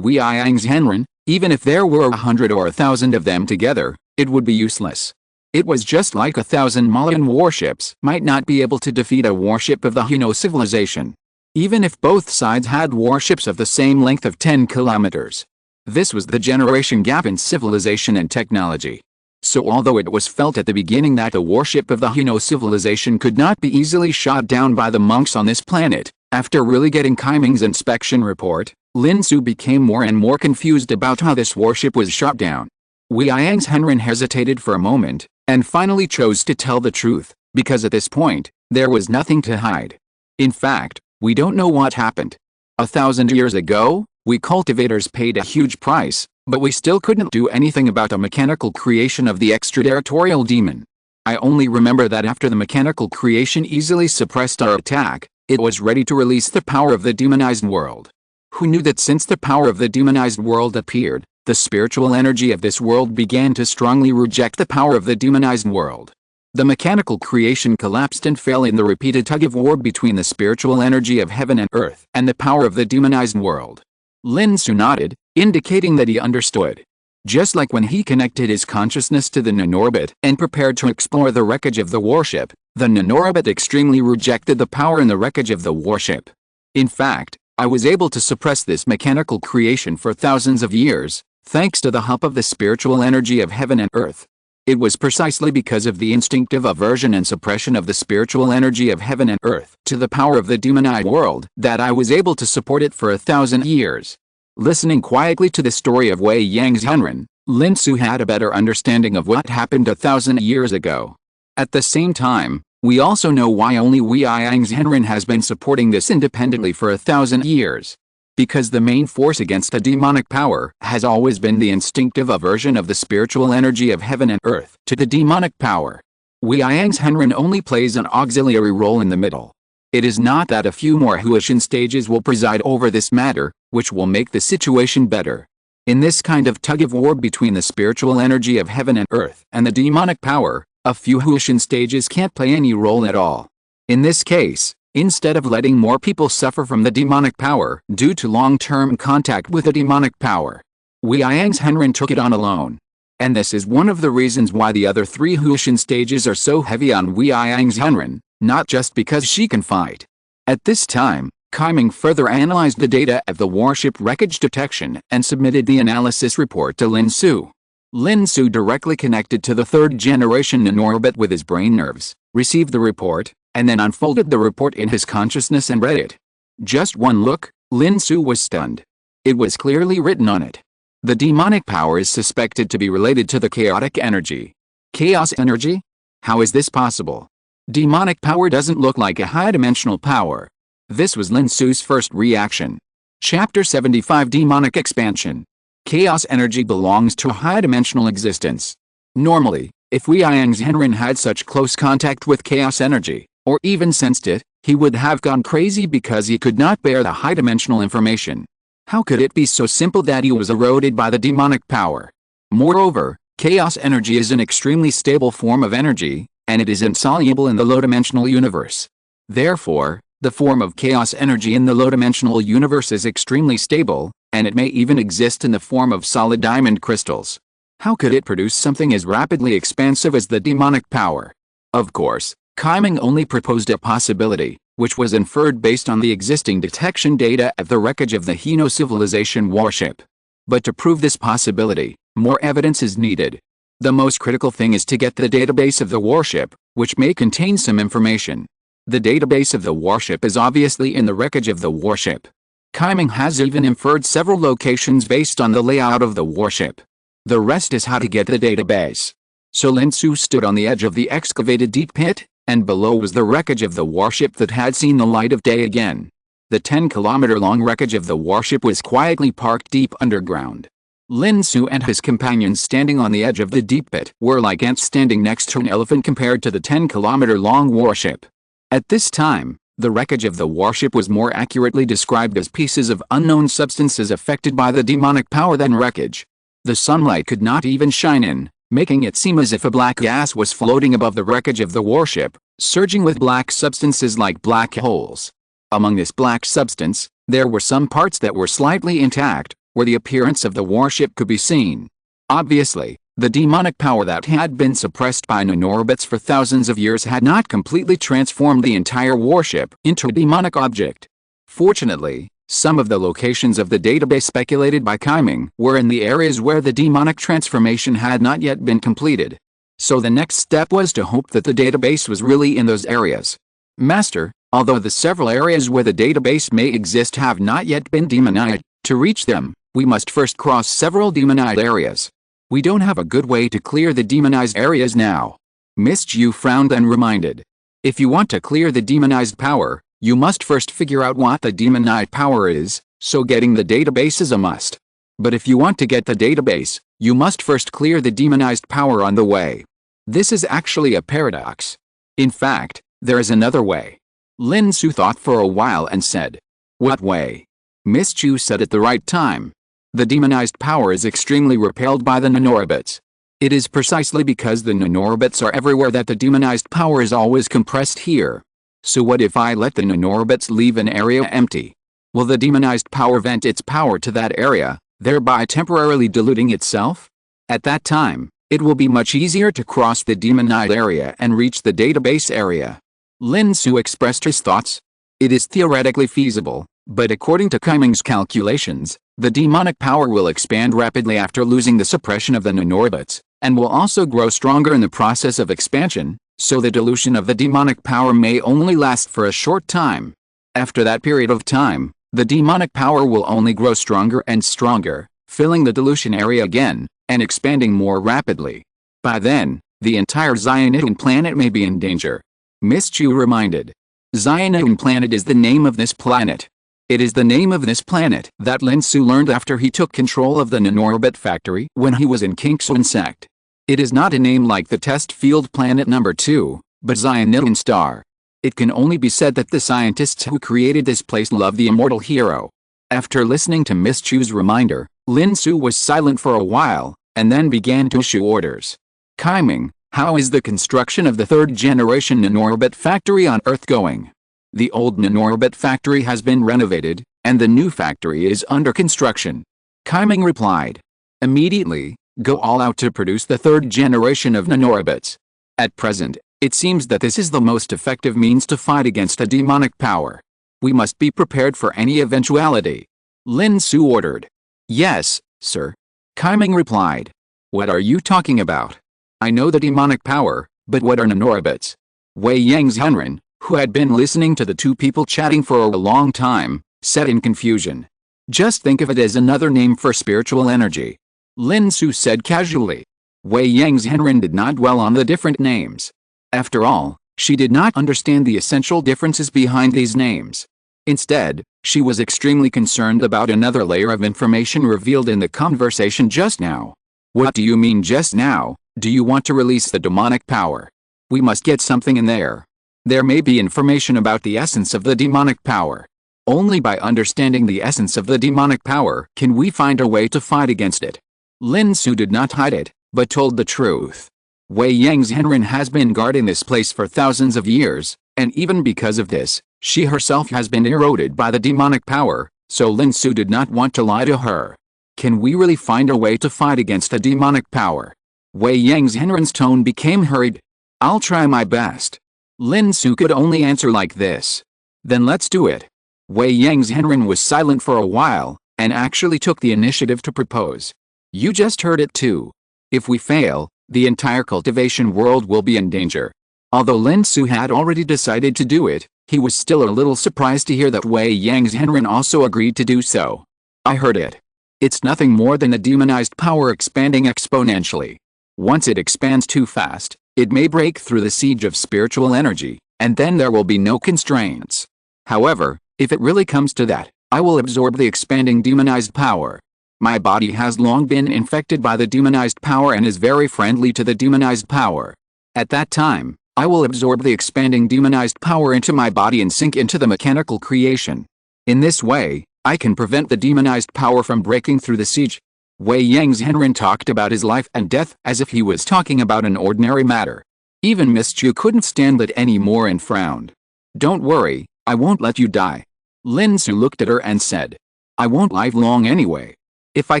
Wei Yang's Henren, even if there were 100 or 1,000 of them together, it would be useless. It was just like 1,000 Malian warships might not be able to defeat a warship of the Hino civilization. Even if both sides had warships of the same length of 10 kilometers. This was the generation gap in civilization and technology. So although it was felt at the beginning that a warship of the Hino civilization could not be easily shot down by the monks on this planet, after really getting Kaiming's inspection report, Lin Xu became more and more confused about how this warship was shot down. Wei Yang's Henren hesitated for a moment, and finally chose to tell the truth, because at this point, there was nothing to hide. In fact, we don't know what happened. 1,000 years ago, we cultivators paid a huge price, but we still couldn't do anything about the mechanical creation of the extraterritorial demon. I only remember that after the mechanical creation easily suppressed our attack, it was ready to release the power of the demonized world. Who knew that since the power of the demonized world appeared, the spiritual energy of this world began to strongly reject the power of the demonized world. The mechanical creation collapsed and fell in the repeated tug-of-war between the spiritual energy of heaven and earth and the power of the demonized world. Lin Xu nodded, indicating that he understood. Just like when he connected his consciousness to the nanorocket and prepared to explore the wreckage of the warship, the nanorocket extremely rejected the power in the wreckage of the warship. In fact, I was able to suppress this mechanical creation for thousands of years, thanks to the help of the spiritual energy of heaven and earth. It was precisely because of the instinctive aversion and suppression of the spiritual energy of heaven and earth to the power of the demonized world that I was able to support it for 1,000 years. Listening quietly to the story of Wei Yang's Henren, Lin Xu had a better understanding of what happened 1,000 years ago. At the same time, we also know why only Wei Yang's Henren has been supporting this independently for 1,000 years. Because the main force against a demonic power has always been the instinctive aversion of the spiritual energy of heaven and earth to the demonic power. Wei Yang's Henren only plays an auxiliary role in the middle. It is not that a few more Huishan stages will preside over this matter, which will make the situation better. In this kind of tug-of-war between the spiritual energy of heaven and earth and the demonic power, a few Huishan stages can't play any role at all. In this case, instead of letting more people suffer from the demonic power due to long-term contact with the demonic power, Wei Yang's Henren took it on alone. And this is one of the reasons why the other three Huishan stages are so heavy on Wei Yang's Henren, not just because she can fight. At this time, Kaiming further analyzed the data of the warship wreckage detection and submitted the analysis report to Lin Xu. Lin Xu directly connected to the third-generation nanorocket with his brain nerves, received the report, and then unfolded the report in his consciousness and read it. Just one look, Lin Xu was stunned. It was clearly written on it. The demonic power is suspected to be related to the chaotic energy. Chaos energy? How is this possible? Demonic power doesn't look like a high-dimensional power. This was Lin Xu's first reaction. Chapter 75 Demonic Expansion. Chaos energy belongs to a high-dimensional existence. Normally, if Wei Yang's Henren had such close contact with chaos energy, or even sensed it, he would have gone crazy because he could not bear the high-dimensional information. How could it be so simple that he was eroded by the demonic power? Moreover, chaos energy is an extremely stable form of energy, and it is insoluble in the low-dimensional universe. Therefore, the form of chaos energy in the low-dimensional universe is extremely stable, and it may even exist in the form of solid diamond crystals. How could it produce something as rapidly expansive as the demonic power? Of course, Kaiming only proposed a possibility, which was inferred based on the existing detection data of the wreckage of the Hino civilization warship. But to prove this possibility, more evidence is needed. The most critical thing is to get the database of the warship, which may contain some information. The database of the warship is obviously in the wreckage of the warship. Kaiming has even inferred several locations based on the layout of the warship. The rest is how to get the database. So Lin Xu stood on the edge of the excavated deep pit, and below was the wreckage of the warship that had seen the light of day again. The 10-kilometer-long wreckage of the warship was quietly parked deep underground. Lin Xu and his companions standing on the edge of the deep pit were like ants standing next to an elephant compared to the 10-kilometer-long warship. At this time, the wreckage of the warship was more accurately described as pieces of unknown substances affected by the demonic power than wreckage. The sunlight could not even shine in, making it seem as if a black gas was floating above the wreckage of the warship, surging with black substances like black holes. Among this black substance, there were some parts that were slightly intact, where the appearance of the warship could be seen. Obviously, the demonic power that had been suppressed by nanorobots for thousands of years had not completely transformed the entire warship into a demonic object. Fortunately, some of the locations of the database speculated by Kaiming were in the areas where the demonic transformation had not yet been completed. So the next step was to hope that the database was really in those areas. Master, although the several areas where the database may exist have not yet been demonized, to reach them, we must first cross several demonized areas. We don't have a good way to clear the demonized areas now. Miss Qiu frowned and reminded. If you want to clear the demonized power, you must first figure out what the demonized power is, so getting the database is a must. But if you want to get the database, you must first clear the demonized power on the way. This is actually a paradox. In fact, there is another way. Lin Xu thought for a while and said, "What way?" Miss Qiu said at the right time. The demonized power is extremely repelled by the nanorobots. It is precisely because the nanorobots are everywhere that the demonized power is always compressed here. So what if I let the nanorobots leave an area empty? Will the demonized power vent its power to that area, thereby temporarily diluting itself? At that time, it will be much easier to cross the demonized area and reach the database area. Lin Xu expressed his thoughts. It is theoretically feasible, but according to Kaiming's calculations, the demonic power will expand rapidly after losing the suppression of the nanorobots, and will also grow stronger in the process of expansion, so the dilution of the demonic power may only last for a short time. After that period of time, the demonic power will only grow stronger and stronger, filling the dilution area again, and expanding more rapidly. By then, the entire Xionidan planet may be in danger. Miss Qiu reminded. Xionidan planet is the name of this planet. It is the name of this planet that Lin Xu learned after he took control of the nanorobot factory when he was in Kingxun sect. It is not a name like the test field planet number 2, but Xionidan star. It can only be said that the scientists who created this place love the immortal hero. After listening to Miss Qiu's reminder, Lin Xu was silent for a while, and then began to issue orders. Kaiming, how is the construction of the third-generation nanorobot factory on Earth going? The old nanorobot factory has been renovated, and the new factory is under construction. Kaiming replied. Immediately, go all out to produce the third generation of nanorobots. At present, it seems that this is the most effective means to fight against a demonic power. We must be prepared for any eventuality. Lin Xu ordered. Yes, sir. Kaiming replied. What are you talking about? I know the demonic power, but what are nanorobots? Wei Yang's Henren, who had been listening to the two people chatting for a long time, said in confusion. Just think of it as another name for spiritual energy. Lin Xu said casually. Wei Yang's Henren did not dwell on the different names. After all, she did not understand the essential differences behind these names. Instead, she was extremely concerned about another layer of information revealed in the conversation just now. What do you mean just now? Do you want to release the demonic power? We must get something in there. There may be information about the essence of the demonic power. Only by understanding the essence of the demonic power can we find a way to fight against it. Lin Xu did not hide it, but told the truth. Wei Yang's Henren has been guarding this place for thousands of years, and even because of this, she herself has been eroded by the demonic power, so Lin Xu did not want to lie to her. Can we really find a way to fight against a demonic power? Wei Yang's Henren's tone became hurried. I'll try my best. Lin Xu could only answer like this. Then let's do it. Wei Yang's Henren was silent for a while, and actually took the initiative to propose. You just heard it too. If we fail, the entire cultivation world will be in danger. Although Lin Xu had already decided to do it, he was still a little surprised to hear that Wei Yang's Henren also agreed to do so. I heard it. It's nothing more than the demonized power expanding exponentially. Once it expands too fast, it may break through the siege of spiritual energy, and then there will be no constraints. However, if it really comes to that, I will absorb the expanding demonized power. My body has long been infected by the demonized power and is very friendly to the demonized power. At that time, I will absorb the expanding demonized power into my body and sink into the mechanical creation. In this way, I can prevent the demonized power from breaking through the siege. Wei Yang's Henren talked about his life and death as if he was talking about an ordinary matter. Even Miss Qiu couldn't stand it any more and frowned. Don't worry, I won't let you die. Lin Xu looked at her and said, I won't live long anyway. If I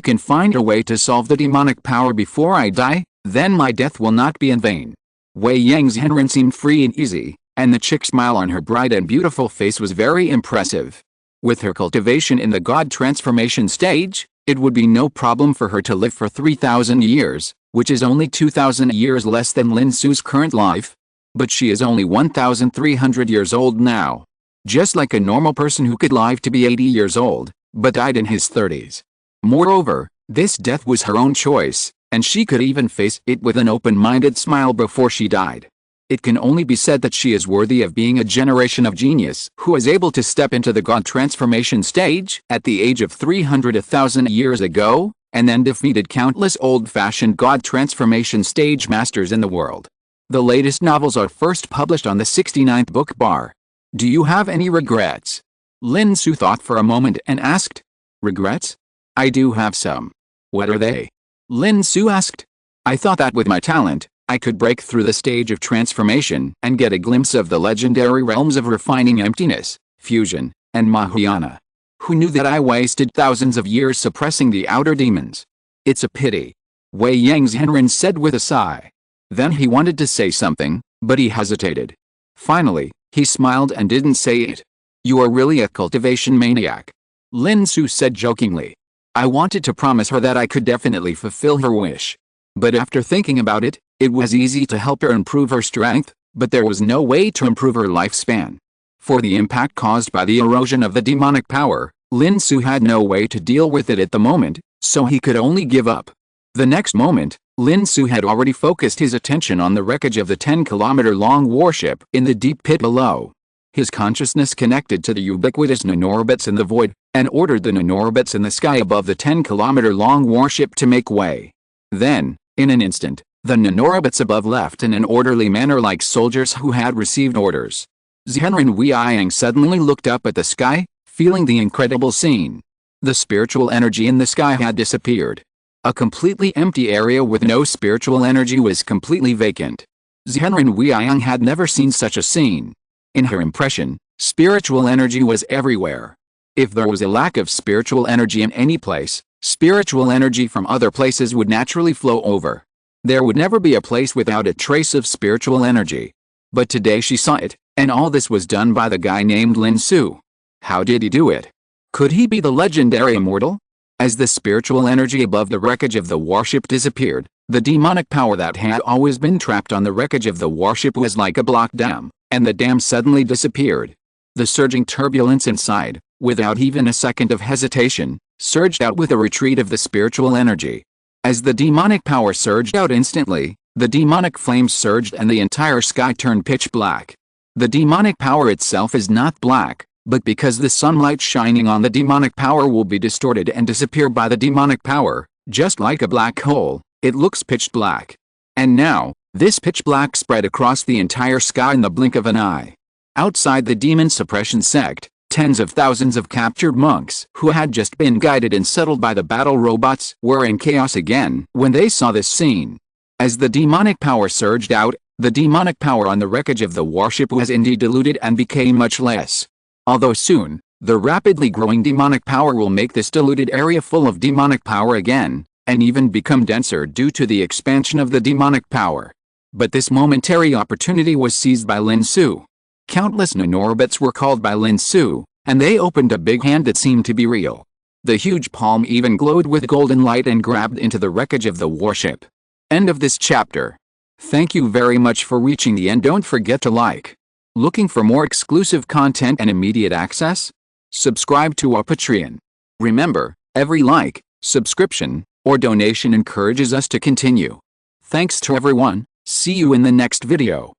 can find a way to solve the demonic power before I die, then my death will not be in vain. Wei Yang's Henren seemed free and easy, and the chick smile on her bright and beautiful face was very impressive. With her cultivation in the God transformation stage, it would be no problem for her to live for 3,000 years, which is only 2,000 years less than Lin Xu's current life. But she is only 1,300 years old now. Just like a normal person who could live to be 80 years old, but died in his 30s. Moreover, this death was her own choice, and she could even face it with an open-minded smile before she died. It can only be said that she is worthy of being a generation of genius who is able to step into the God transformation stage at the age of 300,000 years ago, and then defeated countless old-fashioned God transformation stage masters in the world. The latest novels are first published on the 69th book bar. Do you have any regrets? Lin Xu thought for a moment and asked. Regrets? I do have some. What are they? Lin Xu asked. I thought that with my talent, I could break through the stage of transformation and get a glimpse of the legendary realms of refining emptiness, fusion, and Mahayana. Who knew that I wasted thousands of years suppressing the outer demons? It's a pity. Wei Yang's Henren said with a sigh. Then he wanted to say something, but he hesitated. Finally, he smiled and didn't say it. You are really a cultivation maniac. Lin Xu said jokingly. I wanted to promise her that I could definitely fulfill her wish. But after thinking about it, it was easy to help her improve her strength, but there was no way to improve her lifespan. For the impact caused by the erosion of the demonic power, Lin Xu had no way to deal with it at the moment, so he could only give up. The next moment, Lin Xu had already focused his attention on the wreckage of the 10-kilometer-long warship in the deep pit below. His consciousness connected to the ubiquitous nanorobots in the void, and ordered the nanorobots in the sky above the 10-kilometer-long warship to make way. Then, in an instant, the nanorobots above left in an orderly manner like soldiers who had received orders. Zhenren Weiyang suddenly looked up at the sky, feeling the incredible scene. The spiritual energy in the sky had disappeared. A completely empty area with no spiritual energy was completely vacant. Zhenren Weiyang had never seen such a scene. In her impression, spiritual energy was everywhere. If there was a lack of spiritual energy in any place, spiritual energy from other places would naturally flow over. There would never be a place without a trace of spiritual energy. But today she saw it, and all this was done by the guy named Lin Xu. How did he do it? Could he be the legendary immortal? As the spiritual energy above the wreckage of the warship disappeared, the demonic power that had always been trapped on the wreckage of the warship was like a blocked dam, and the dam suddenly disappeared. The surging turbulence inside, without even a second of hesitation, surged out with a retreat of the spiritual energy. As the demonic power surged out instantly, the demonic flames surged and the entire sky turned pitch black. The demonic power itself is not black, but because the sunlight shining on the demonic power will be distorted and disappear by the demonic power, just like a black hole, it looks pitch black. And now, this pitch black spread across the entire sky in the blink of an eye. Outside the demon suppression sect, tens of thousands of captured monks who had just been guided and settled by the battle robots were in chaos again when they saw this scene. As the demonic power surged out, the demonic power on the wreckage of the warship was indeed diluted and became much less. Although soon, the rapidly growing demonic power will make this diluted area full of demonic power again, and even become denser due to the expansion of the demonic power. But this momentary opportunity was seized by Lin Xu. Countless nanorobots were called by Lin Xu, and they opened a big hand that seemed to be real. The huge palm even glowed with golden light and grabbed into the wreckage of the warship. End of this chapter. Thank you very much for reaching the end. Don't forget to like. Looking for more exclusive content and immediate access? Subscribe to our Patreon. Remember, every like, subscription, or donation encourages us to continue. Thanks to everyone. See you in the next video.